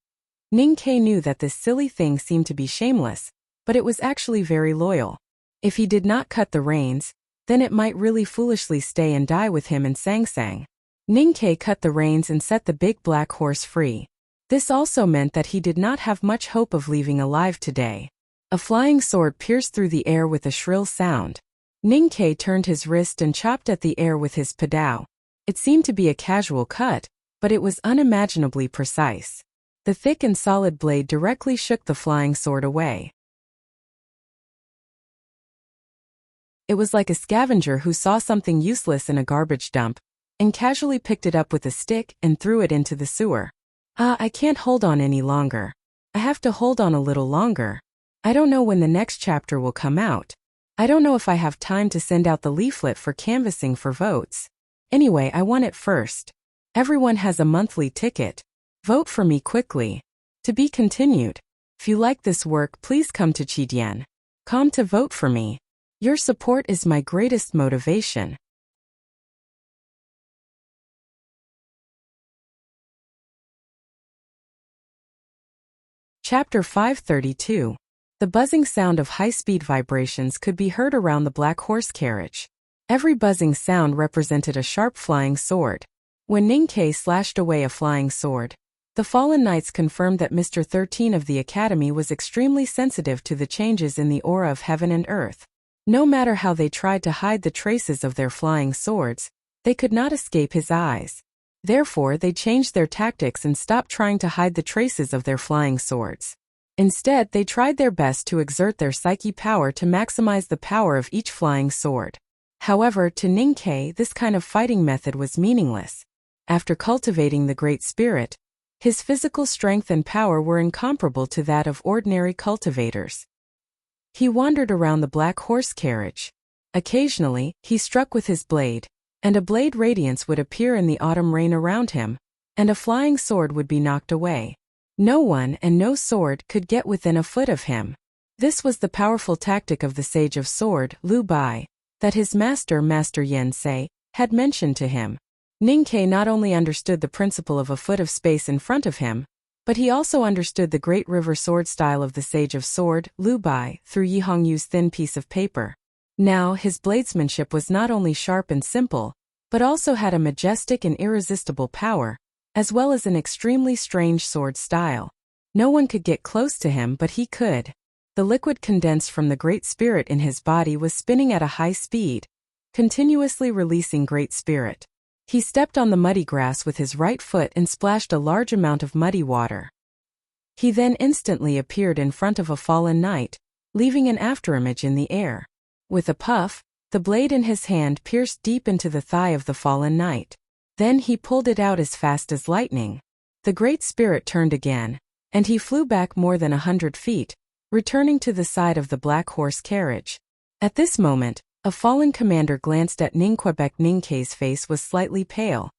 Ningke knew that this silly thing seemed to be shameless, but it was actually very loyal. If he did not cut the reins, then it might really foolishly stay and die with him and Sang Sang. Ningke cut the reins and set the big black horse free. This also meant that he did not have much hope of leaving alive today. A flying sword pierced through the air with a shrill sound. Ningke turned his wrist and chopped at the air with his padao. It seemed to be a casual cut, but it was unimaginably precise. The thick and solid blade directly shook the flying sword away. It was like a scavenger who saw something useless in a garbage dump, and casually picked it up with a stick and threw it into the sewer. I can't hold on any longer. I have to hold on a little longer. I don't know when the next chapter will come out. I don't know if I have time to send out the leaflet for canvassing for votes. Anyway, I want it first. Everyone has a monthly ticket. Vote for me quickly. To be continued. If you like this work, please come to Chidian.com to vote for me. Your support is my greatest motivation. Chapter 532. The buzzing sound of high-speed vibrations could be heard around the black horse carriage. Every buzzing sound represented a sharp flying sword. When Ningke slashed away a flying sword, the fallen knights confirmed that Mr. 13 of the Academy was extremely sensitive to the changes in the aura of heaven and earth. No matter how they tried to hide the traces of their flying swords, they could not escape his eyes. Therefore, they changed their tactics and stopped trying to hide the traces of their flying swords. Instead, they tried their best to exert their psyche power to maximize the power of each flying sword. However, to Ningke, this kind of fighting method was meaningless. After cultivating the Great Spirit, his physical strength and power were incomparable to that of ordinary cultivators. He wandered around the black horse carriage. Occasionally, he struck with his blade, and a blade radiance would appear in the autumn rain around him, and a flying sword would be knocked away. No one and no sword could get within a foot of him. This was the powerful tactic of the Sage of Sword, Liu Bai, that his master, Master Yen Sei, had mentioned to him. Ning Ke not only understood the principle of a foot of space in front of him, but he also understood the great river sword style of the Sage of Sword, Liu Bai, through Yi Hongyu's thin piece of paper. Now, his bladesmanship was not only sharp and simple, but also had a majestic and irresistible power, as well as an extremely strange sword style. No one could get close to him, but he could. The liquid condensed from the Great Spirit in his body was spinning at a high speed, continuously releasing Great Spirit. He stepped on the muddy grass with his right foot and splashed a large amount of muddy water. He then instantly appeared in front of a fallen knight, leaving an afterimage in the air. With a puff, the blade in his hand pierced deep into the thigh of the fallen knight. Then he pulled it out as fast as lightning. The Great Spirit turned again, and he flew back more than 100 feet, returning to the side of the black horse carriage. At this moment, a fallen commander glanced at Ning Quebec. Ning Ke's face was slightly pale.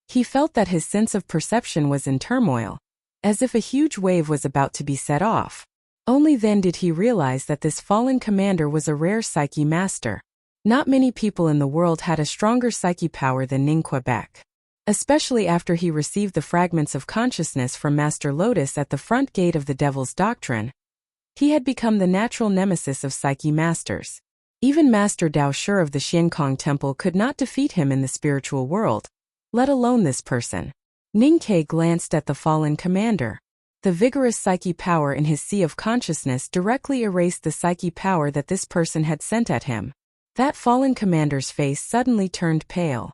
He felt that his sense of perception was in turmoil, as if a huge wave was about to be set off. Only then did he realize that this fallen commander was a rare psyche master. Not many people in the world had a stronger psyche power than Ning Quebec. Especially after he received the fragments of consciousness from Master Lotus at the front gate of the Devil's Doctrine. He had become the natural nemesis of psyche masters. Even Master Dao Shi of the Xiankong Temple could not defeat him in the spiritual world, let alone this person. Ning Ke glanced at the fallen commander. The vigorous psyche power in his sea of consciousness directly erased the psyche power that this person had sent at him. That fallen commander's face suddenly turned pale.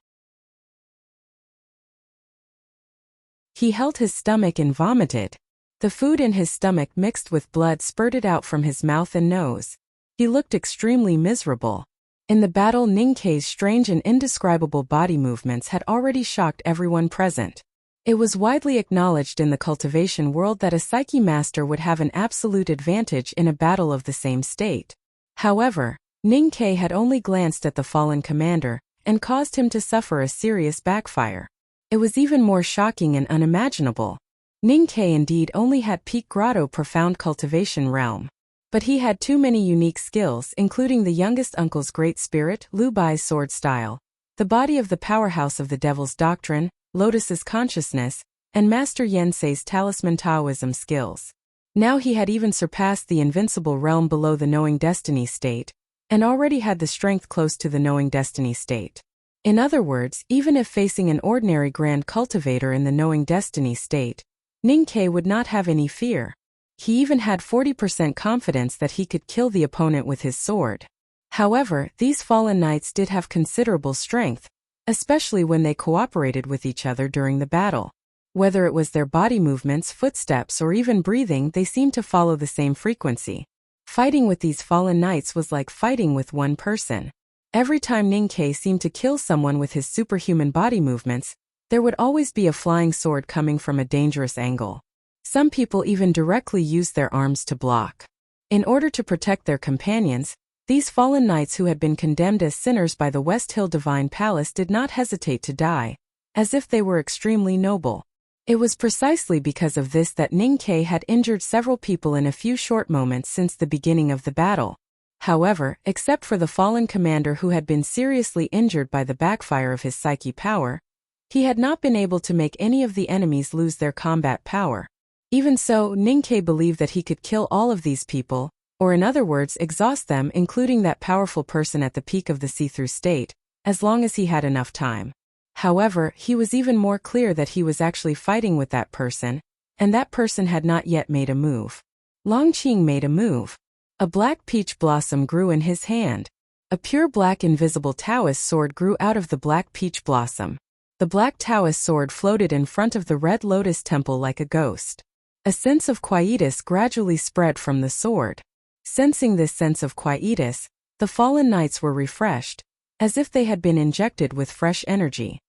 He held his stomach and vomited. The food in his stomach mixed with blood spurted out from his mouth and nose. He looked extremely miserable. In the battle, Ning Ke's strange and indescribable body movements had already shocked everyone present. It was widely acknowledged in the cultivation world that a psyche master would have an absolute advantage in a battle of the same state. However, Ning Ke had only glanced at the fallen commander and caused him to suffer a serious backfire. It was even more shocking and unimaginable. Ning Ke indeed only had peak grotto profound cultivation realm. But he had too many unique skills, including the youngest uncle's Great Spirit, Liu Bai's sword style, the body of the powerhouse of the Devil's Doctrine, Lotus's consciousness, and Master Yen Sei's talisman Taoism skills. Now he had even surpassed the invincible realm below the knowing destiny state, and already had the strength close to the knowing destiny state. In other words, even if facing an ordinary grand cultivator in the knowing destiny state, Ning Ke would not have any fear. He even had 40% confidence that he could kill the opponent with his sword. However, these fallen knights did have considerable strength, especially when they cooperated with each other during the battle. Whether it was their body movements, footsteps, or even breathing, they seemed to follow the same frequency. Fighting with these fallen knights was like fighting with one person. Every time Ning Ke seemed to kill someone with his superhuman body movements, there would always be a flying sword coming from a dangerous angle. Some people even directly used their arms to block. In order to protect their companions, these fallen knights who had been condemned as sinners by the West Hill Divine Palace did not hesitate to die, as if they were extremely noble. It was precisely because of this that Ning Ke had injured several people in a few short moments since the beginning of the battle. However, except for the fallen commander who had been seriously injured by the backfire of his psyche power, he had not been able to make any of the enemies lose their combat power. Even so, Ning Ke believed that he could kill all of these people, or in other words, exhaust them, including that powerful person at the peak of the see-through state, as long as he had enough time. However, he was even more clear that he was actually fighting with that person, and that person had not yet made a move. Longqing made a move. A black peach blossom grew in his hand. A pure black invisible Taoist sword grew out of the black peach blossom. The black Taoist sword floated in front of the red lotus temple like a ghost. A sense of quietus gradually spread from the sword. Sensing this sense of quietus, the fallen knights were refreshed, as if they had been injected with fresh energy.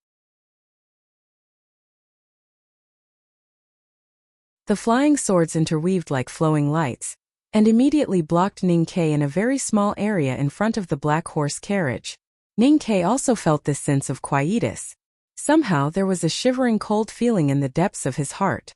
The flying swords interweaved like flowing lights, and immediately blocked Ninkei in a very small area in front of the black horse carriage. Ninkei also felt this sense of quietus. Somehow there was a shivering cold feeling in the depths of his heart.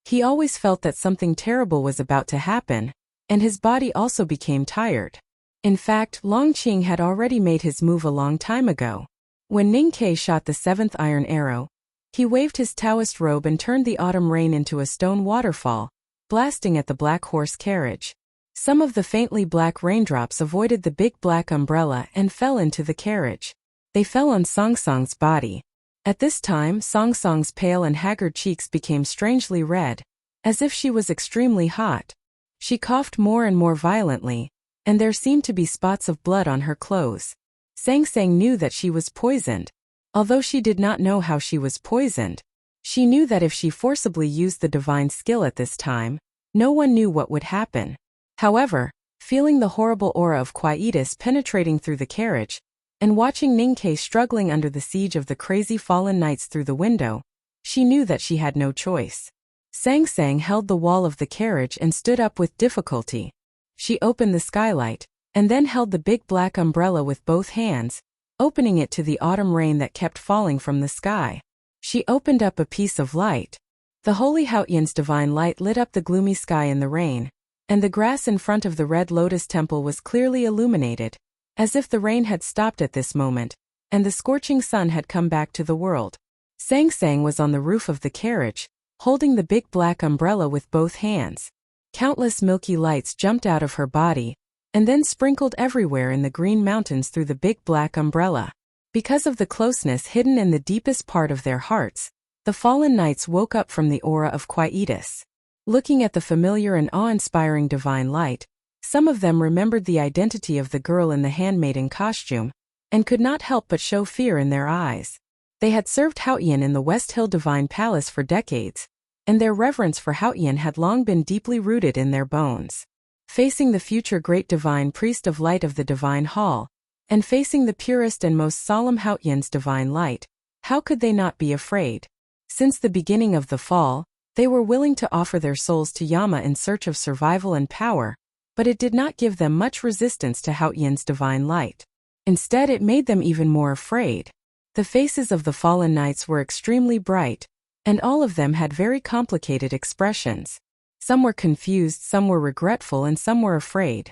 He always felt that something terrible was about to happen, and his body also became tired. In fact, Longqing had already made his move a long time ago. When Ninkei shot the seventh iron arrow, he waved his Taoist robe and turned the autumn rain into a stone waterfall, blasting at the black horse carriage. Some of the faintly black raindrops avoided the big black umbrella and fell into the carriage. They fell on Song Song's body. At this time, Song Song's pale and haggard cheeks became strangely red, as if she was extremely hot. She coughed more and more violently, and there seemed to be spots of blood on her clothes. Sang Sang knew that she was poisoned. Although she did not know how she was poisoned, she knew that if she forcibly used the divine skill at this time, no one knew what would happen. However, feeling the horrible aura of quietus penetrating through the carriage, and watching Ninkei struggling under the siege of the crazy fallen knights through the window, she knew that she had no choice. Sang Sang held the wall of the carriage and stood up with difficulty. She opened the skylight, and then held the big black umbrella with both hands, opening it to the autumn rain that kept falling from the sky. She opened up a piece of light. The holy Haoyan's divine light lit up the gloomy sky in the rain, and the grass in front of the Red Lotus Temple was clearly illuminated, as if the rain had stopped at this moment, and the scorching sun had come back to the world. Sang Sang was on the roof of the carriage, holding the big black umbrella with both hands. Countless milky lights jumped out of her body, and then sprinkled everywhere in the green mountains through the big black umbrella. Because of the closeness hidden in the deepest part of their hearts, the fallen knights woke up from the aura of quietus. Looking at the familiar and awe-inspiring divine light, some of them remembered the identity of the girl in the handmaiden costume, and could not help but show fear in their eyes. They had served Haoyan in the West Hill Divine Palace for decades, and their reverence for Haoyan had long been deeply rooted in their bones. Facing the future great divine priest of light of the divine hall, and facing the purest and most solemn Haoyan's divine light, how could they not be afraid? Since the beginning of the fall, they were willing to offer their souls to Yama in search of survival and power, but it did not give them much resistance to Haoyan's divine light. Instead, it made them even more afraid. The faces of the fallen knights were extremely bright, and all of them had very complicated expressions. Some were confused, some were regretful, and some were afraid.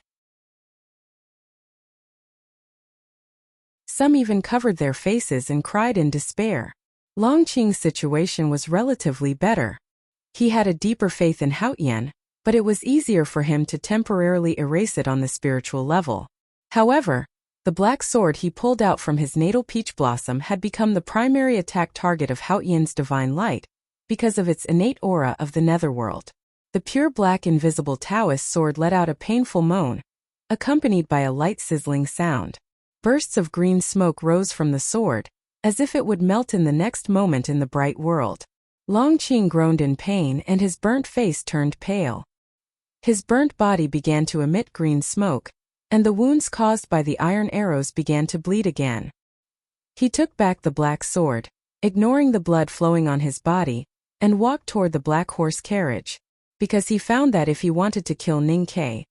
Some even covered their faces and cried in despair. Longqing's situation was relatively better. He had a deeper faith in Haoyan, but it was easier for him to temporarily erase it on the spiritual level. However, the black sword he pulled out from his natal peach blossom had become the primary attack target of Haoyan's divine light, because of its innate aura of the netherworld. The pure black invisible Taoist sword let out a painful moan, accompanied by a light sizzling sound. Bursts of green smoke rose from the sword, as if it would melt in the next moment in the bright world. Longqing groaned in pain and his burnt face turned pale. His burnt body began to emit green smoke, and the wounds caused by the iron arrows began to bleed again. He took back the black sword, ignoring the blood flowing on his body, and walked toward the black horse carriage, because he found that if he wanted to kill Ninkei,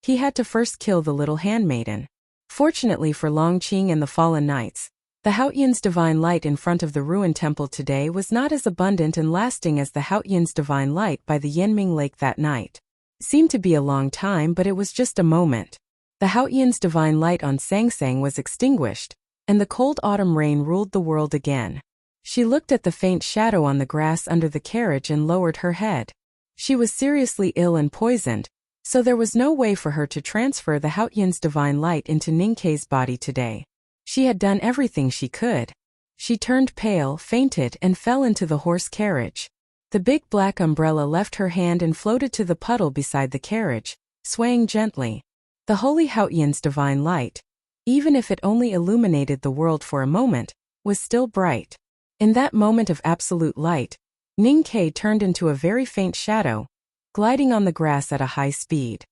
he had to first kill the little handmaiden. Fortunately for Longqing and the fallen knights, the Haoyan's divine light in front of the ruined temple today was not as abundant and lasting as the Haoyan's divine light by the Yanming Lake that night. It seemed to be a long time, but it was just a moment. The Haoyan's divine light on Sang Sang was extinguished, and the cold autumn rain ruled the world again. She looked at the faint shadow on the grass under the carriage and lowered her head. She was seriously ill and poisoned, so there was no way for her to transfer the Haoyan's divine light into Ninkei's body today. She had done everything she could. She turned pale, fainted, and fell into the horse carriage. The big black umbrella left her hand and floated to the puddle beside the carriage, swaying gently. The holy Haoyan's divine light, even if it only illuminated the world for a moment, was still bright. In that moment of absolute light, Ninkei turned into a very faint shadow, gliding on the grass at a high speed.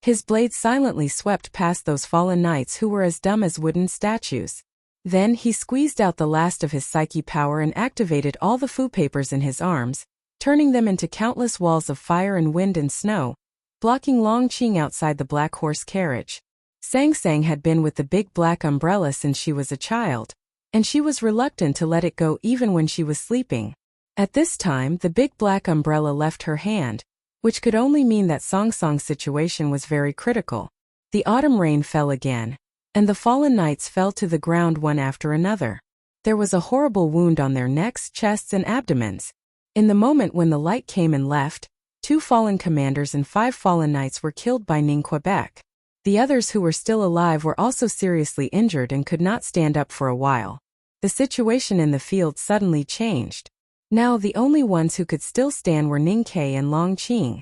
His blade silently swept past those fallen knights who were as dumb as wooden statues. Then he squeezed out the last of his psyche power and activated all the fu papers in his arms, turning them into countless walls of fire and wind and snow, blocking Longqing outside the black horse carriage. Sang Sang had been with the big black umbrella since she was a child, and she was reluctant to let it go even when she was sleeping. At this time, the big black umbrella left her hand, which could only mean that Song Song's situation was very critical. The autumn rain fell again, and the fallen knights fell to the ground one after another. There was a horrible wound on their necks, chests, and abdomens. In the moment when the light came and left, 2 fallen commanders and 5 fallen knights were killed by Ning Quebec. The others who were still alive were also seriously injured and could not stand up for a while. The situation in the field suddenly changed. Now the only ones who could still stand were Ning Ke and Longqing.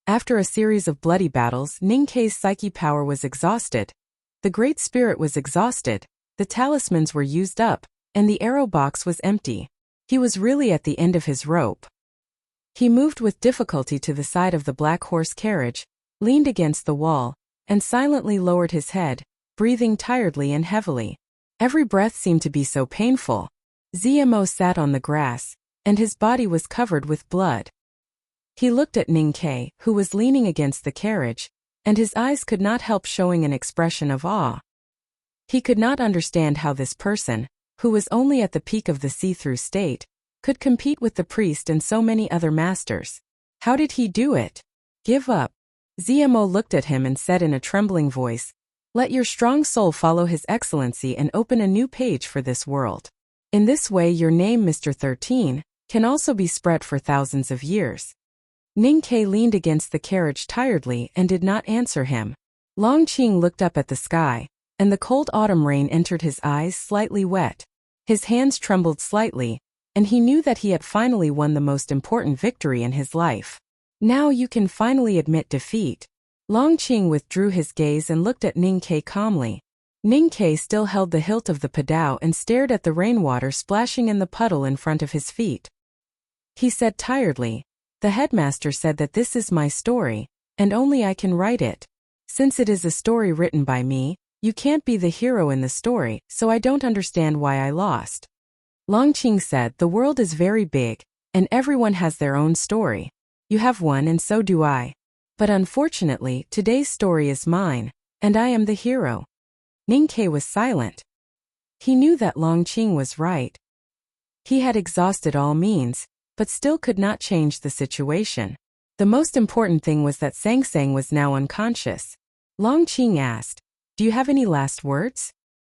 After a series of bloody battles, Ning Ke's psyche power was exhausted. The Great Spirit was exhausted, the talismans were used up, and the arrow box was empty. He was really at the end of his rope. He moved with difficulty to the side of the black horse carriage, leaned against the wall, and silently lowered his head, breathing tiredly and heavily. Every breath seemed to be so painful. Zmo sat on the grass, and his body was covered with blood. He looked at Ning Ke, who was leaning against the carriage, and his eyes could not help showing an expression of awe. He could not understand how this person, who was only at the peak of the see-through state, could compete with the priest and so many other masters. How did he do it? Give up. Zmo looked at him and said in a trembling voice, "Let your strong soul follow His Excellency and open a new page for this world. In this way your name, Mr. 13, can also be spread for thousands of years." Ning Ke leaned against the carriage tiredly and did not answer him. Longqing looked up at the sky, and the cold autumn rain entered his eyes slightly wet. His hands trembled slightly, and he knew that he had finally won the most important victory in his life. Now you can finally admit defeat. Longqing withdrew his gaze and looked at Ning Ke calmly. Ning Ke still held the hilt of the padao and stared at the rainwater splashing in the puddle in front of his feet. He said tiredly, "The headmaster said that this is my story, and only I can write it. Since it is a story written by me, you can't be the hero in the story, so I don't understand why I lost." Longqing said, "The world is very big, and everyone has their own story. You have one and so do I. But unfortunately, today's story is mine, and I am the hero." Ning Ke was silent. He knew that Longqing was right. He had exhausted all means, but still could not change the situation. The most important thing was that Sang Sang was now unconscious. Longqing asked, "Do you have any last words?"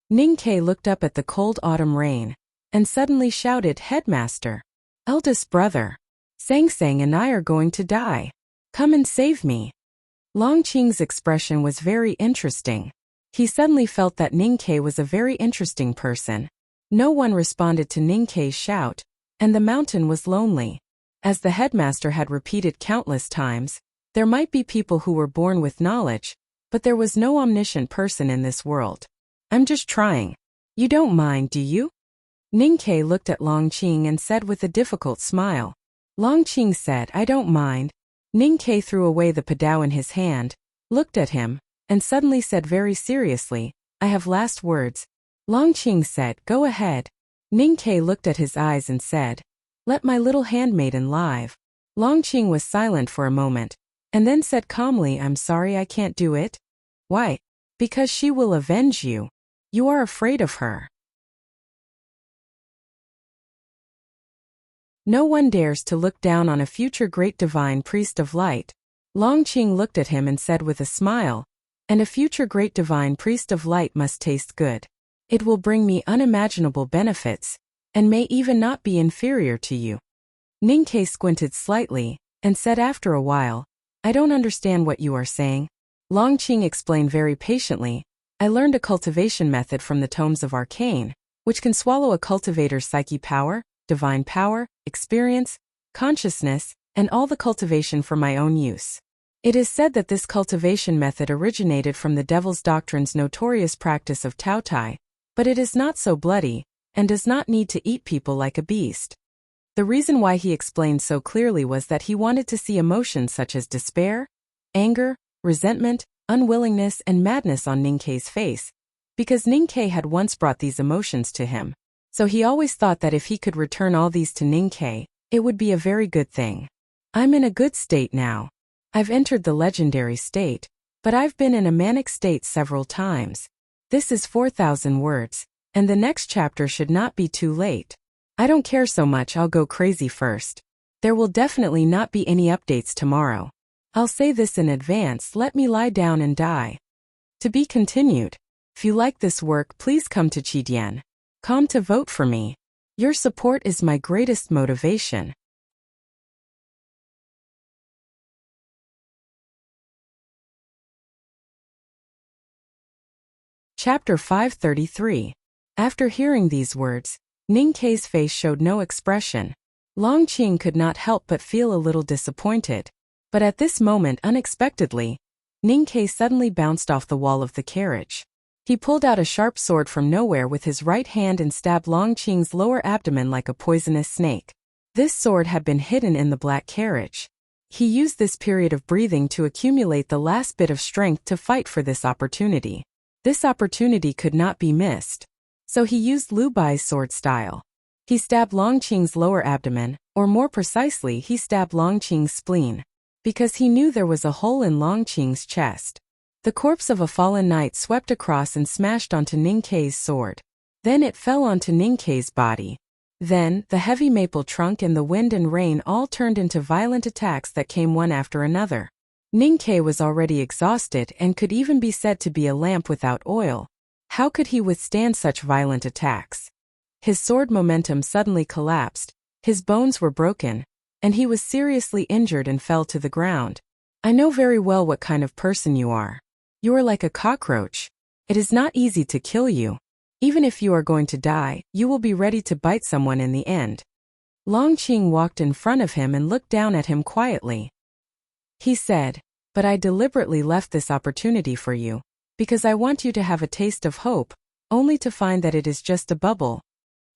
Ning Ke looked up at the cold autumn rain, and suddenly shouted, "Headmaster! Eldest brother! Sang Sang and I are going to die. Come and save me." Longqing's expression was very interesting. He suddenly felt that Ning Ke was a very interesting person. No one responded to Ning Ke's shout, and the mountain was lonely. As the headmaster had repeated countless times, there might be people who were born with knowledge, but there was no omniscient person in this world. "I'm just trying. You don't mind, do you?" Ning Ke looked at Longqing and said with a difficult smile. Longqing said, "I don't mind." Ning Ke threw away the padao in his hand, looked at him, and suddenly said very seriously, "I have last words." Longqing said, "Go ahead." Ning Ke looked at his eyes and said, "Let my little handmaiden live." Longqing was silent for a moment, and then said calmly, "I'm sorry I can't do it." "Why?" "Because she will avenge you. You are afraid of her. No one dares to look down on a future great divine priest of light." Longqing looked at him and said with a smile, "And a future great divine priest of light must taste good. It will bring me unimaginable benefits, and may even not be inferior to you." Ning Ke squinted slightly, and said after a while, "I don't understand what you are saying." Longqing explained very patiently, "I learned a cultivation method from the tomes of arcane, which can swallow a cultivator's psyche power, divine power, experience, consciousness, and all the cultivation for my own use. It is said that this cultivation method originated from the Devil's Doctrine's notorious practice of Taotai, but it is not so bloody, and does not need to eat people like a beast." The reason why he explained so clearly was that he wanted to see emotions such as despair, anger, resentment, unwillingness, and madness on Ning Ke's face, because Ning Ke had once brought these emotions to him. So he always thought that if he could return all these to Ning Ke, It would be a very good thing. I'm in a good state now. I've entered the legendary state, but I've been in a manic state several times. This is 4,000 words, and the next chapter should not be too late. I don't care so much, I'll go crazy first. There will definitely not be any updates tomorrow. I'll say this in advance, let me lie down and die. To be continued. If you like this work, please come to Chidian.com to vote for me. Your support is my greatest motivation. Chapter 533. After hearing these words, Ning Kei's face showed no expression. Long Qing could not help but feel a little disappointed. But at this moment, unexpectedly, Ning Kei suddenly bounced off the wall of the carriage. He pulled out a sharp sword from nowhere with his right hand and stabbed Long Qing's lower abdomen like a poisonous snake. This sword had been hidden in the black carriage. He used this period of breathing to accumulate the last bit of strength to fight for this opportunity. This opportunity could not be missed. So he used Lu Bai's sword style. He stabbed Long Qing's lower abdomen, or more precisely, he stabbed Long Qing's spleen. Because he knew there was a hole in Long Qing's chest. The corpse of a fallen knight swept across and smashed onto Ning Kei's sword. Then it fell onto Ning Kei's body. Then, the heavy maple trunk and the wind and rain all turned into violent attacks that came one after another. Ning Kei was already exhausted and could even be said to be a lamp without oil. How could he withstand such violent attacks? His sword momentum suddenly collapsed, his bones were broken, and he was seriously injured and fell to the ground. I know very well what kind of person you are. You are like a cockroach. It is not easy to kill you. Even if you are going to die, you will be ready to bite someone in the end. Long Qing walked in front of him and looked down at him quietly. He said, "But I deliberately left this opportunity for you, because I want you to have a taste of hope, only to find that it is just a bubble.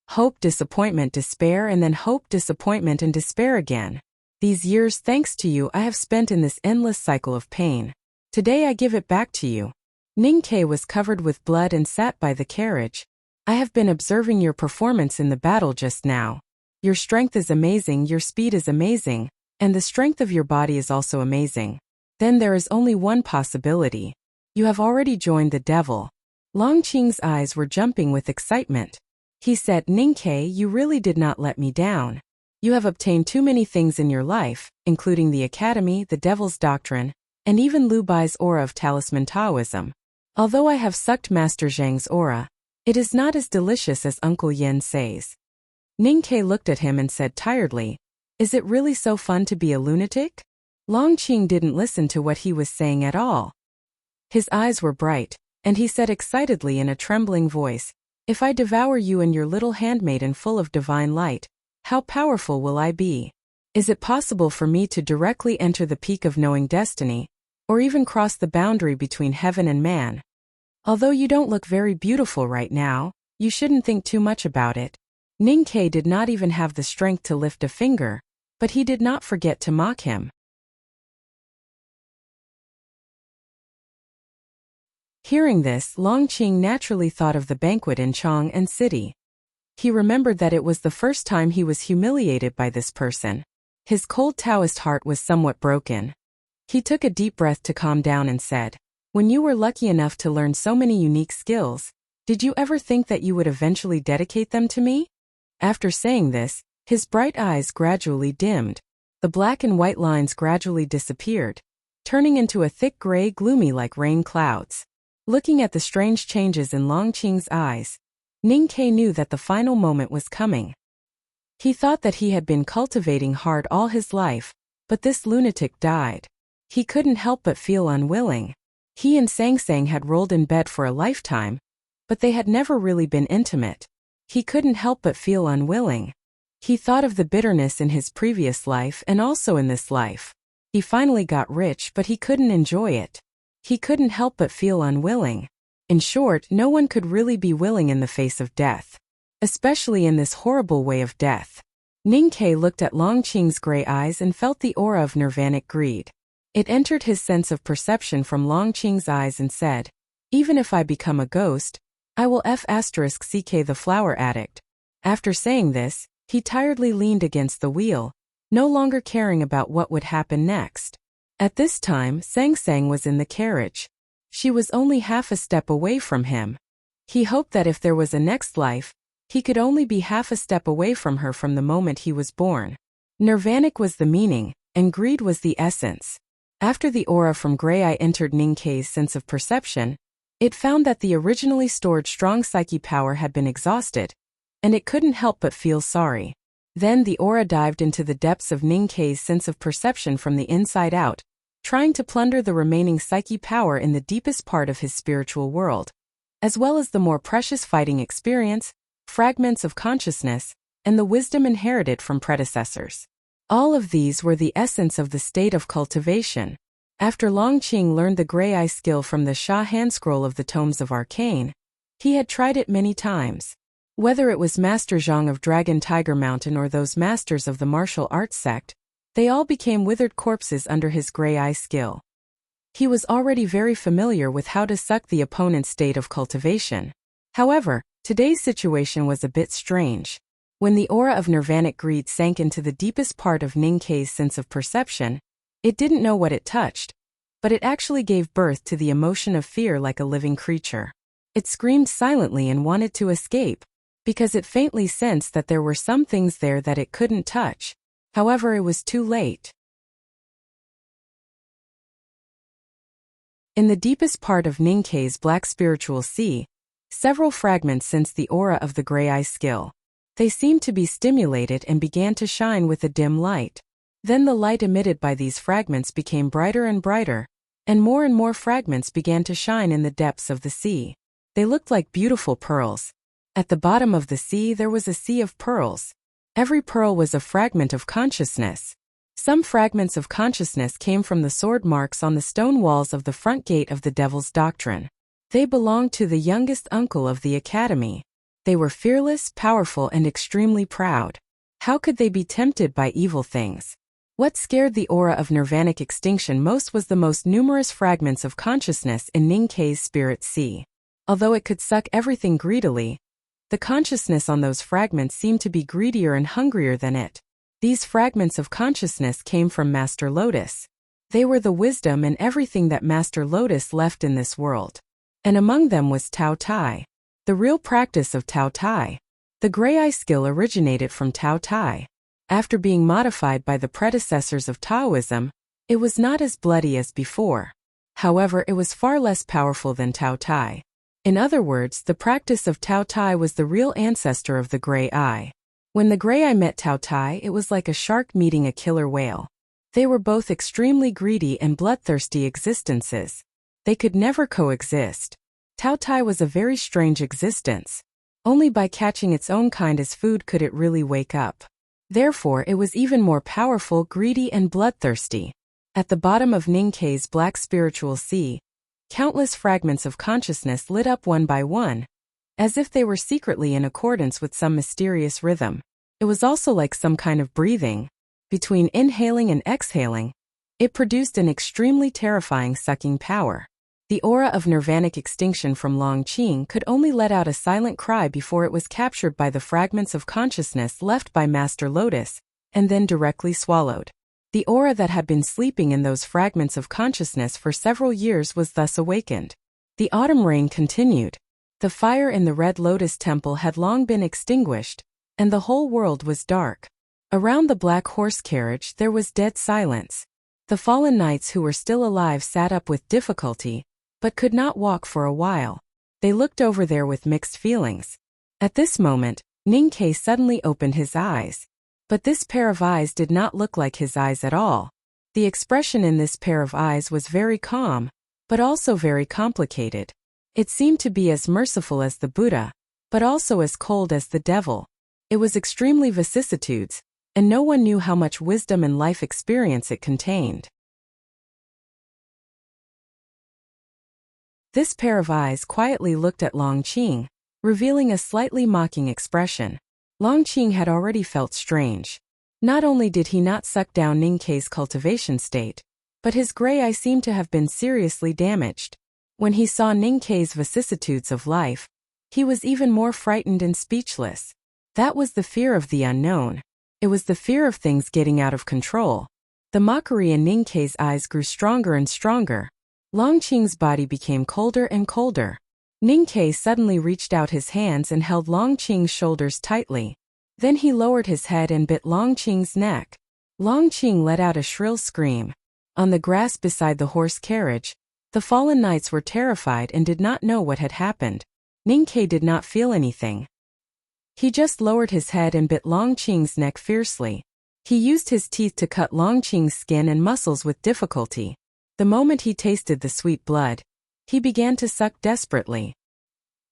Hope, disappointment, despair, and then hope, disappointment, and despair again. These years, thanks to you, I have spent in this endless cycle of pain. Today I give it back to you." Ning Kei was covered with blood and sat by the carriage. "I have been observing your performance in the battle just now. Your strength is amazing, your speed is amazing, and the strength of your body is also amazing. Then there is only one possibility. You have already joined the devil." Long Qing's eyes were jumping with excitement. He said, "Ning Kei, you really did not let me down. You have obtained too many things in your life, including the academy, the devil's doctrine, and even Lu Bai's aura of talisman Taoism. Although I have sucked Master Zhang's aura, it is not as delicious as Uncle Yin says." Ning Kei looked at him and said tiredly, "Is it really so fun to be a lunatic?" Long Qing didn't listen to what he was saying at all. His eyes were bright, and he said excitedly in a trembling voice, "If I devour you and your little handmaiden full of divine light, how powerful will I be? Is it possible for me to directly enter the peak of knowing destiny, or even cross the boundary between heaven and man? Although you don't look very beautiful right now, you shouldn't think too much about it." Ning Kei did not even have the strength to lift a finger, but he did not forget to mock him. Hearing this, Long Qing naturally thought of the banquet in Chang'an City. He remembered that it was the first time he was humiliated by this person. His cold Taoist heart was somewhat broken. He took a deep breath to calm down and said, "When you were lucky enough to learn so many unique skills, did you ever think that you would eventually dedicate them to me?" After saying this, his bright eyes gradually dimmed. The black and white lines gradually disappeared, turning into a thick gray, gloomy like rain clouds. Looking at the strange changes in Long Qing's eyes, Ning Kei knew that the final moment was coming. He thought that he had been cultivating hard all his life, but this lunatic died. He couldn't help but feel unwilling. He and Sang Sang had rolled in bed for a lifetime, but they had never really been intimate. He couldn't help but feel unwilling. He thought of the bitterness in his previous life and also in this life. He finally got rich, but he couldn't enjoy it. He couldn't help but feel unwilling. In short, no one could really be willing in the face of death, especially in this horrible way of death. Ning Kei looked at Long Qing's gray eyes and felt the aura of nirvanic greed. It entered his sense of perception from Long Qing's eyes and said, "Even if I become a ghost, I will **CK the flower addict." After saying this, He tiredly leaned against the wheel, no longer caring about what would happen next. At this time, Sang Sang was in the carriage. She was only half a step away from him. He hoped that if there was a next life, he could only be half a step away from her from the moment he was born. Nirvanic was the meaning, and greed was the essence. After the aura from Grey Eye entered Ning Kei's sense of perception, it found that the originally stored strong psyche power had been exhausted, and it couldn't help but feel sorry. Then the aura dived into the depths of Ning Kei's sense of perception from the inside out, trying to plunder the remaining psyche power in the deepest part of his spiritual world, as well as the more precious fighting experience, fragments of consciousness, and the wisdom inherited from predecessors. All of these were the essence of the state of cultivation. After Longqing learned the Grey Eye skill from the Sha hand scroll of the Tomes of Arcane, he had tried it many times. Whether it was Master Zhang of Dragon Tiger Mountain or those masters of the martial arts sect, they all became withered corpses under his Grey Eye skill. He was already very familiar with how to suck the opponent's state of cultivation. However, today's situation was a bit strange. When the aura of nirvanic greed sank into the deepest part of Ning Kei's sense of perception, it didn't know what it touched, but it actually gave birth to the emotion of fear like a living creature. It screamed silently and wanted to escape, because it faintly sensed that there were some things there that it couldn't touch. However, it was too late. In the deepest part of Ning Kei's black spiritual sea, several fragments sensed the aura of the Grey Eye skill. They seemed to be stimulated and began to shine with a dim light. Then the light emitted by these fragments became brighter and brighter, and more fragments began to shine in the depths of the sea. They looked like beautiful pearls. At the bottom of the sea there was a sea of pearls. Every pearl was a fragment of consciousness. Some fragments of consciousness came from the sword marks on the stone walls of the front gate of the Devil's Doctrine. They belonged to the youngest uncle of the academy. They were fearless, powerful, and extremely proud. How could they be tempted by evil things? What scared the aura of nirvanic extinction most was the most numerous fragments of consciousness in Ning Kei's spirit sea. Although it could suck everything greedily, the consciousness on those fragments seemed to be greedier and hungrier than it. These fragments of consciousness came from Master Lotus. They were the wisdom and everything that Master Lotus left in this world. And among them was Tao Tai. The real practice of Tao Tai. The Grey Eye skill originated from Tao Tai. After being modified by the predecessors of Taoism, it was not as bloody as before. However, it was far less powerful than Tao Tai. In other words, the practice of Tao Tai was the real ancestor of the Grey Eye. When the Grey Eye met Tao Tai, it was like a shark meeting a killer whale. They were both extremely greedy and bloodthirsty existences. They could never coexist. Tao Tai was a very strange existence. Only by catching its own kind as food could it really wake up. Therefore, it was even more powerful, greedy, and bloodthirsty. At the bottom of Ning Kei's black spiritual sea, countless fragments of consciousness lit up one by one, as if they were secretly in accordance with some mysterious rhythm. It was also like some kind of breathing. Between inhaling and exhaling, it produced an extremely terrifying sucking power. The aura of nirvanic extinction from Longqing could only let out a silent cry before it was captured by the fragments of consciousness left by Master Lotus, and then directly swallowed. The aura that had been sleeping in those fragments of consciousness for several years was thus awakened. The autumn rain continued. The fire in the Red Lotus Temple had long been extinguished, and the whole world was dark. Around the black horse carriage there was dead silence. The fallen knights who were still alive sat up with difficulty, but could not walk for a while. They looked over there with mixed feelings. At this moment, Ning Kei suddenly opened his eyes. But this pair of eyes did not look like his eyes at all. The expression in this pair of eyes was very calm, but also very complicated. It seemed to be as merciful as the Buddha, but also as cold as the devil. It was extremely vicissitudes, and no one knew how much wisdom and life experience it contained. This pair of eyes quietly looked at Longqing, revealing a slightly mocking expression. Longqing had already felt strange. Not only did he not suck down Ning Kei's cultivation state, but his Grey Eye seemed to have been seriously damaged. When he saw Ning Kei's vicissitudes of life, he was even more frightened and speechless. That was the fear of the unknown. It was the fear of things getting out of control. The mockery in Ningke's eyes grew stronger and stronger. Longqing's body became colder and colder. Ningke suddenly reached out his hands and held Longqing's shoulders tightly. Then he lowered his head and bit Longqing's neck. Longqing let out a shrill scream. On the grass beside the horse carriage, the fallen knights were terrified and did not know what had happened. Ningke did not feel anything. He just lowered his head and bit Longqing's neck fiercely. He used his teeth to cut Longqing's skin and muscles with difficulty. The moment he tasted the sweet blood, he began to suck desperately.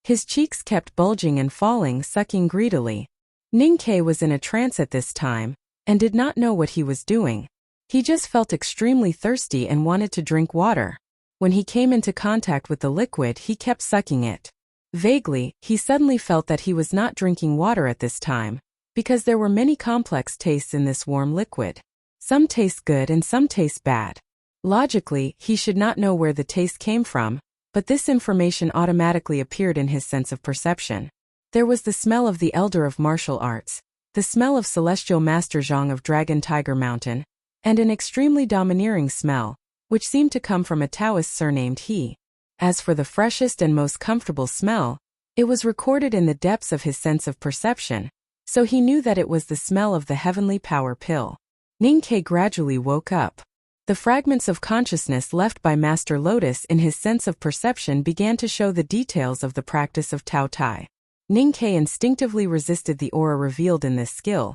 His cheeks kept bulging and falling, sucking greedily. Ningke was in a trance at this time, and did not know what he was doing. He just felt extremely thirsty and wanted to drink water. When he came into contact with the liquid, he kept sucking it. Vaguely, he suddenly felt that he was not drinking water at this time, because there were many complex tastes in this warm liquid. Some taste good and some taste bad. Logically, he should not know where the taste came from, but this information automatically appeared in his sense of perception. There was the smell of the Elder of Martial Arts, the smell of Celestial Master Zhang of Dragon Tiger Mountain, and an extremely domineering smell, which seemed to come from a Taoist surnamed He. As for the freshest and most comfortable smell, it was recorded in the depths of his sense of perception, so he knew that it was the smell of the heavenly power pill. Ningke gradually woke up. The fragments of consciousness left by Master Lotus in his sense of perception began to show the details of the practice of Tao Tai. Ningke instinctively resisted the aura revealed in this skill,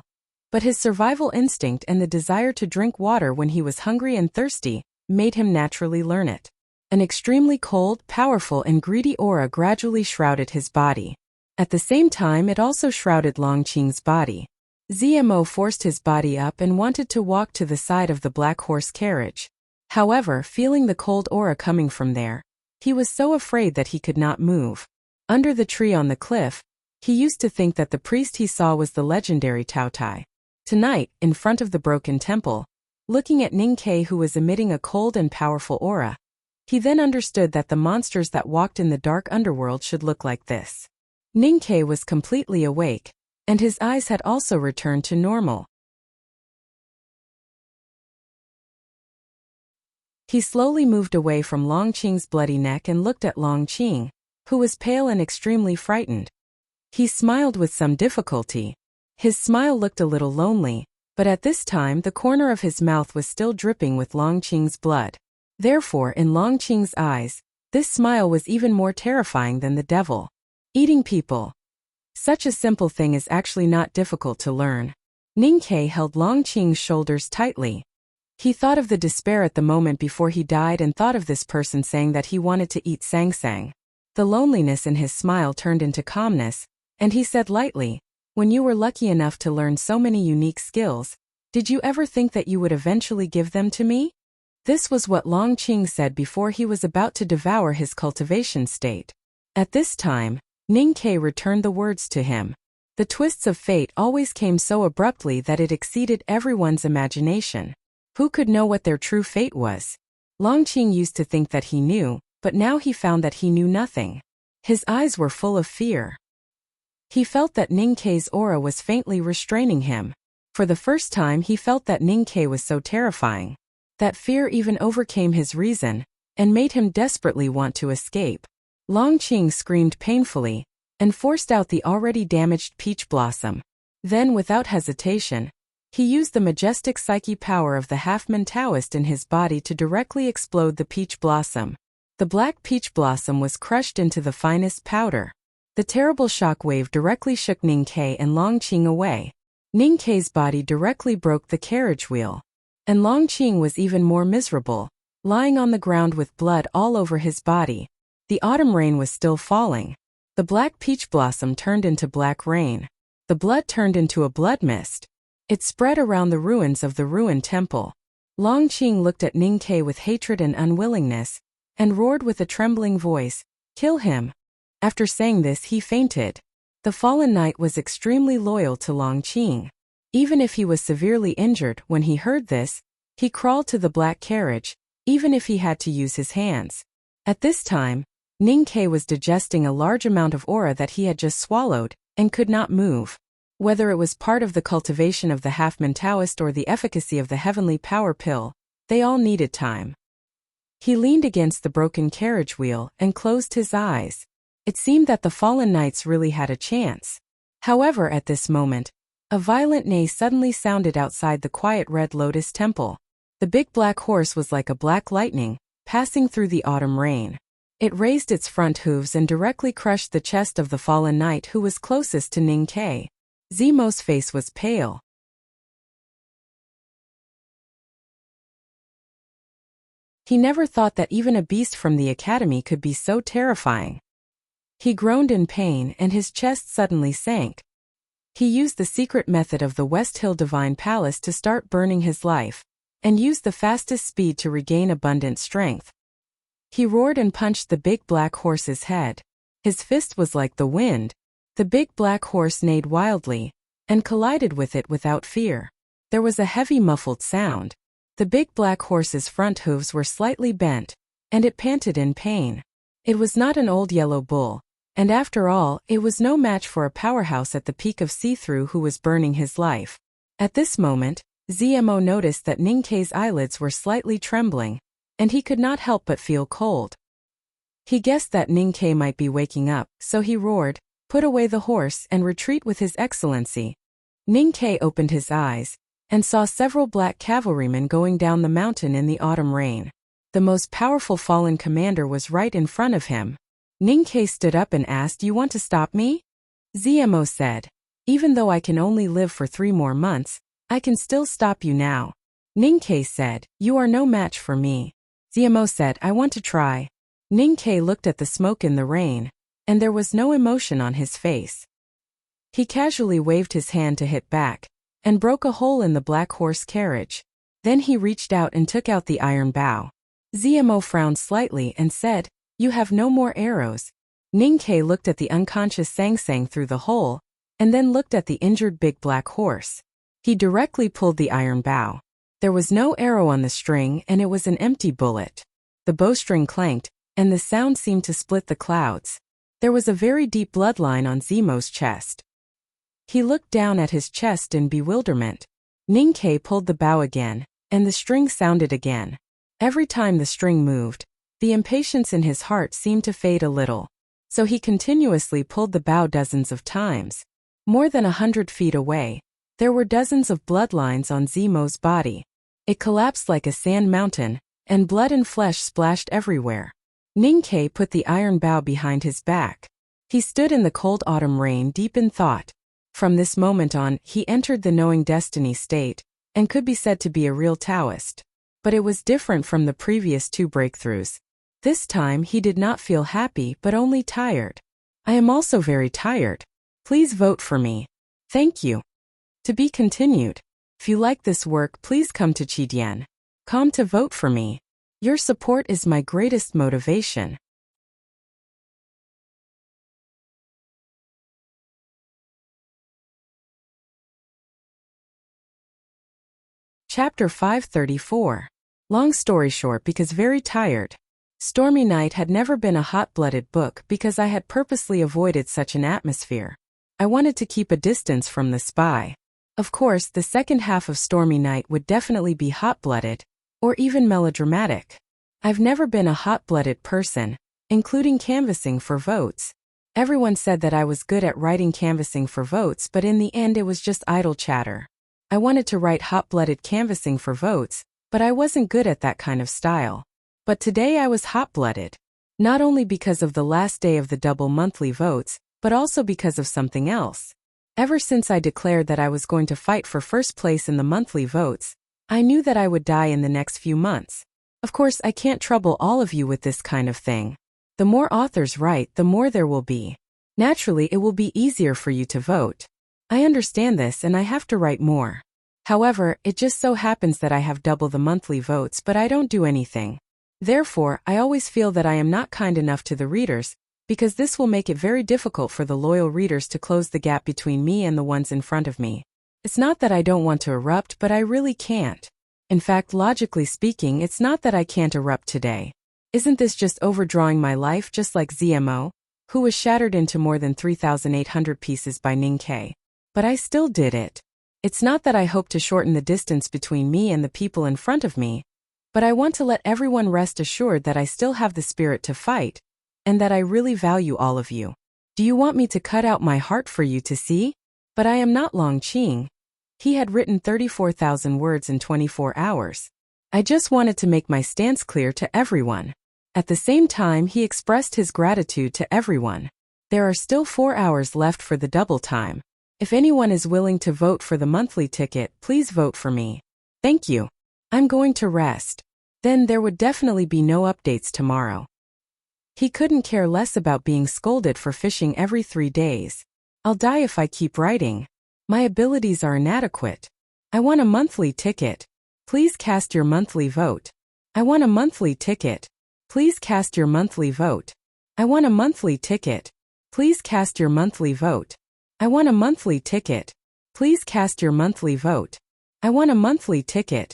but his survival instinct and the desire to drink water when he was hungry and thirsty made him naturally learn it. An extremely cold, powerful and greedy aura gradually shrouded his body. At the same time, it also shrouded Longqing's body. Zmo forced his body up and wanted to walk to the side of the black horse carriage. However, feeling the cold aura coming from there, he was so afraid that he could not move. Under the tree on the cliff, he used to think that the priest he saw was the legendary Tao Tai. Tonight, in front of the broken temple, looking at Ningke who was emitting a cold and powerful aura, he then understood that the monsters that walked in the dark underworld should look like this. Ningke was completely awake, and his eyes had also returned to normal. He slowly moved away from Longqing's bloody neck and looked at Longqing, who was pale and extremely frightened. He smiled with some difficulty. His smile looked a little lonely, but at this time the corner of his mouth was still dripping with Longqing's blood. Therefore, in Longqing's eyes, this smile was even more terrifying than the devil. Eating people. Such a simple thing is actually not difficult to learn. Ningke held Longqing's shoulders tightly. He thought of the despair at the moment before he died and thought of this person saying that he wanted to eat Sang Sang. The loneliness in his smile turned into calmness, and he said lightly, "When you were lucky enough to learn so many unique skills, did you ever think that you would eventually give them to me?" This was what Longqing said before he was about to devour his cultivation state. At this time, Ningke returned the words to him. The twists of fate always came so abruptly that it exceeded everyone's imagination. Who could know what their true fate was? Longqing used to think that he knew, but now he found that he knew nothing. His eyes were full of fear. He felt that Ningke's aura was faintly restraining him. For the first time he felt that Ningke was so terrifying. That fear even overcame his reason, and made him desperately want to escape. Longqing screamed painfully, and forced out the already damaged peach blossom. Then without hesitation, he used the majestic psyche power of the half-man Taoist in his body to directly explode the peach blossom. The black peach blossom was crushed into the finest powder. The terrible shock wave directly shook Ningke and Longqing away. Ningke's body directly broke the carriage wheel. And Longqing was even more miserable, lying on the ground with blood all over his body. The autumn rain was still falling. The black peach blossom turned into black rain. The blood turned into a blood mist. It spread around the ruins of the ruined temple. Longqing looked at Ningke with hatred and unwillingness, and roared with a trembling voice, "Kill him!" After saying this he fainted. The fallen knight was extremely loyal to Longqing. Even if he was severely injured when he heard this, he crawled to the black carriage, even if he had to use his hands. At this time, Ningke was digesting a large amount of aura that he had just swallowed, and could not move. Whether it was part of the cultivation of the half-man Taoist or the efficacy of the heavenly power pill, they all needed time. He leaned against the broken carriage wheel and closed his eyes. It seemed that the fallen knights really had a chance. However, at this moment, a violent neigh suddenly sounded outside the quiet Red Lotus Temple. The big black horse was like a black lightning, passing through the autumn rain. It raised its front hooves and directly crushed the chest of the fallen knight who was closest to Ning Kai. Zemo's face was pale. He never thought that even a beast from the academy could be so terrifying. He groaned in pain and his chest suddenly sank. He used the secret method of the West Hill Divine Palace to start burning his life, and used the fastest speed to regain abundant strength. He roared and punched the big black horse's head. His fist was like the wind. The big black horse neighed wildly, and collided with it without fear. There was a heavy muffled sound. The big black horse's front hooves were slightly bent, and it panted in pain. It was not an old yellow bull, and after all, it was no match for a powerhouse at the peak of see-through who was burning his life. At this moment, Zemo noticed that Ning Kai's eyelids were slightly trembling, and he could not help but feel cold. He guessed that Ning Kai might be waking up, so he roared, "Put away the horse and retreat with his excellency." Ning Kai opened his eyes, and saw several black cavalrymen going down the mountain in the autumn rain. The most powerful fallen commander was right in front of him. Ning Kai stood up and asked, "You want to stop me?" Zemo said, "Even though I can only live for 3 more months, I can still stop you now." Ning Kai said, "You are no match for me." Zemo said, "I want to try." Ning Kai looked at the smoke in the rain, and there was no emotion on his face. He casually waved his hand to hit back, and broke a hole in the black horse carriage. Then he reached out and took out the iron bow. Zemo frowned slightly and said, "You have no more arrows." Ning Kai looked at the unconscious Sang Sang through the hole, and then looked at the injured big black horse. He directly pulled the iron bow. There was no arrow on the string and it was an empty bullet. The bowstring clanked, and the sound seemed to split the clouds. There was a very deep bloodline on Zemo's chest. He looked down at his chest in bewilderment. Ning Kai pulled the bow again, and the string sounded again. Every time the string moved, the impatience in his heart seemed to fade a little. So he continuously pulled the bow dozens of times. More than 100 feet away, there were dozens of bloodlines on Zemo's body. It collapsed like a sand mountain, and blood and flesh splashed everywhere. Ning Kai put the iron bow behind his back. He stood in the cold autumn rain deep in thought. From this moment on, he entered the knowing destiny state, and could be said to be a real Taoist. But it was different from the previous 2 breakthroughs. This time he did not feel happy but only tired. "I am also very tired. Please vote for me. Thank you." To be continued. If you like this work, please come to Chidian.com to vote for me. Your support is my greatest motivation. Chapter 534. Long story short, because very tired. Stormy Night had never been a hot-blooded book because I had purposely avoided such an atmosphere. I wanted to keep a distance from the spy. Of course, the second half of Stormy Night would definitely be hot-blooded, or even melodramatic. I've never been a hot-blooded person, including canvassing for votes. Everyone said that I was good at writing canvassing for votes, but in the end it was just idle chatter. I wanted to write hot-blooded canvassing for votes, but I wasn't good at that kind of style. But today I was hot-blooded. Not only because of the last day of the double monthly votes, but also because of something else. Ever since I declared that I was going to fight for first place in the monthly votes, I knew that I would die in the next few months. Of course, I can't trouble all of you with this kind of thing. The more authors write, the more there will be. Naturally, it will be easier for you to vote. I understand this and I have to write more. However, it just so happens that I have double the monthly votes but I don't do anything. Therefore, I always feel that I am not kind enough to the readers, because this will make it very difficult for the loyal readers to close the gap between me and the ones in front of me. It's not that I don't want to erupt, but I really can't. In fact, logically speaking, it's not that I can't erupt today. Isn't this just overdrawing my life, just like Zemo, who was shattered into more than 3,800 pieces by Ning Kai? But I still did it. It's not that I hope to shorten the distance between me and the people in front of me, but I want to let everyone rest assured that I still have the spirit to fight, and that I really value all of you. Do you want me to cut out my heart for you to see? But I am not Long Qing. He had written 34,000 words in 24 hours. I just wanted to make my stance clear to everyone. At the same time, he expressed his gratitude to everyone. There are still 4 hours left for the double time. If anyone is willing to vote for the monthly ticket, please vote for me. Thank you. I'm going to rest. Then there would definitely be no updates tomorrow. He couldn't care less about being scolded for fishing every 3 days. I'll die if I keep writing. My abilities are inadequate. I want a monthly ticket. Please cast your monthly vote. I want a monthly ticket. Please cast your monthly vote. I want a monthly ticket. Please cast your monthly vote. I want a monthly ticket. Please cast your monthly vote. I want a monthly ticket.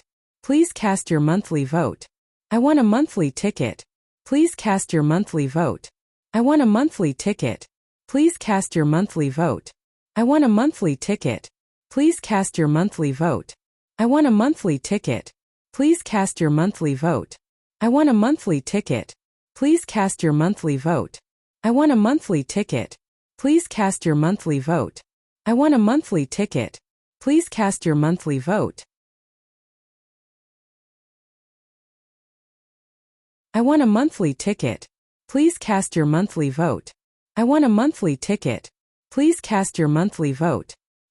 Please cast your monthly vote. I want a monthly ticket. Please cast your monthly vote. I want a monthly ticket. Please cast your monthly vote. I want a monthly ticket. Please cast your monthly vote. I want a monthly ticket. Please cast your monthly vote. I want a monthly ticket. Please cast your monthly vote. I want a monthly ticket. Please cast your monthly vote. I want a monthly ticket. Please cast your monthly vote. I want a monthly ticket. Please cast your monthly vote. I want a monthly ticket. Please cast your monthly vote.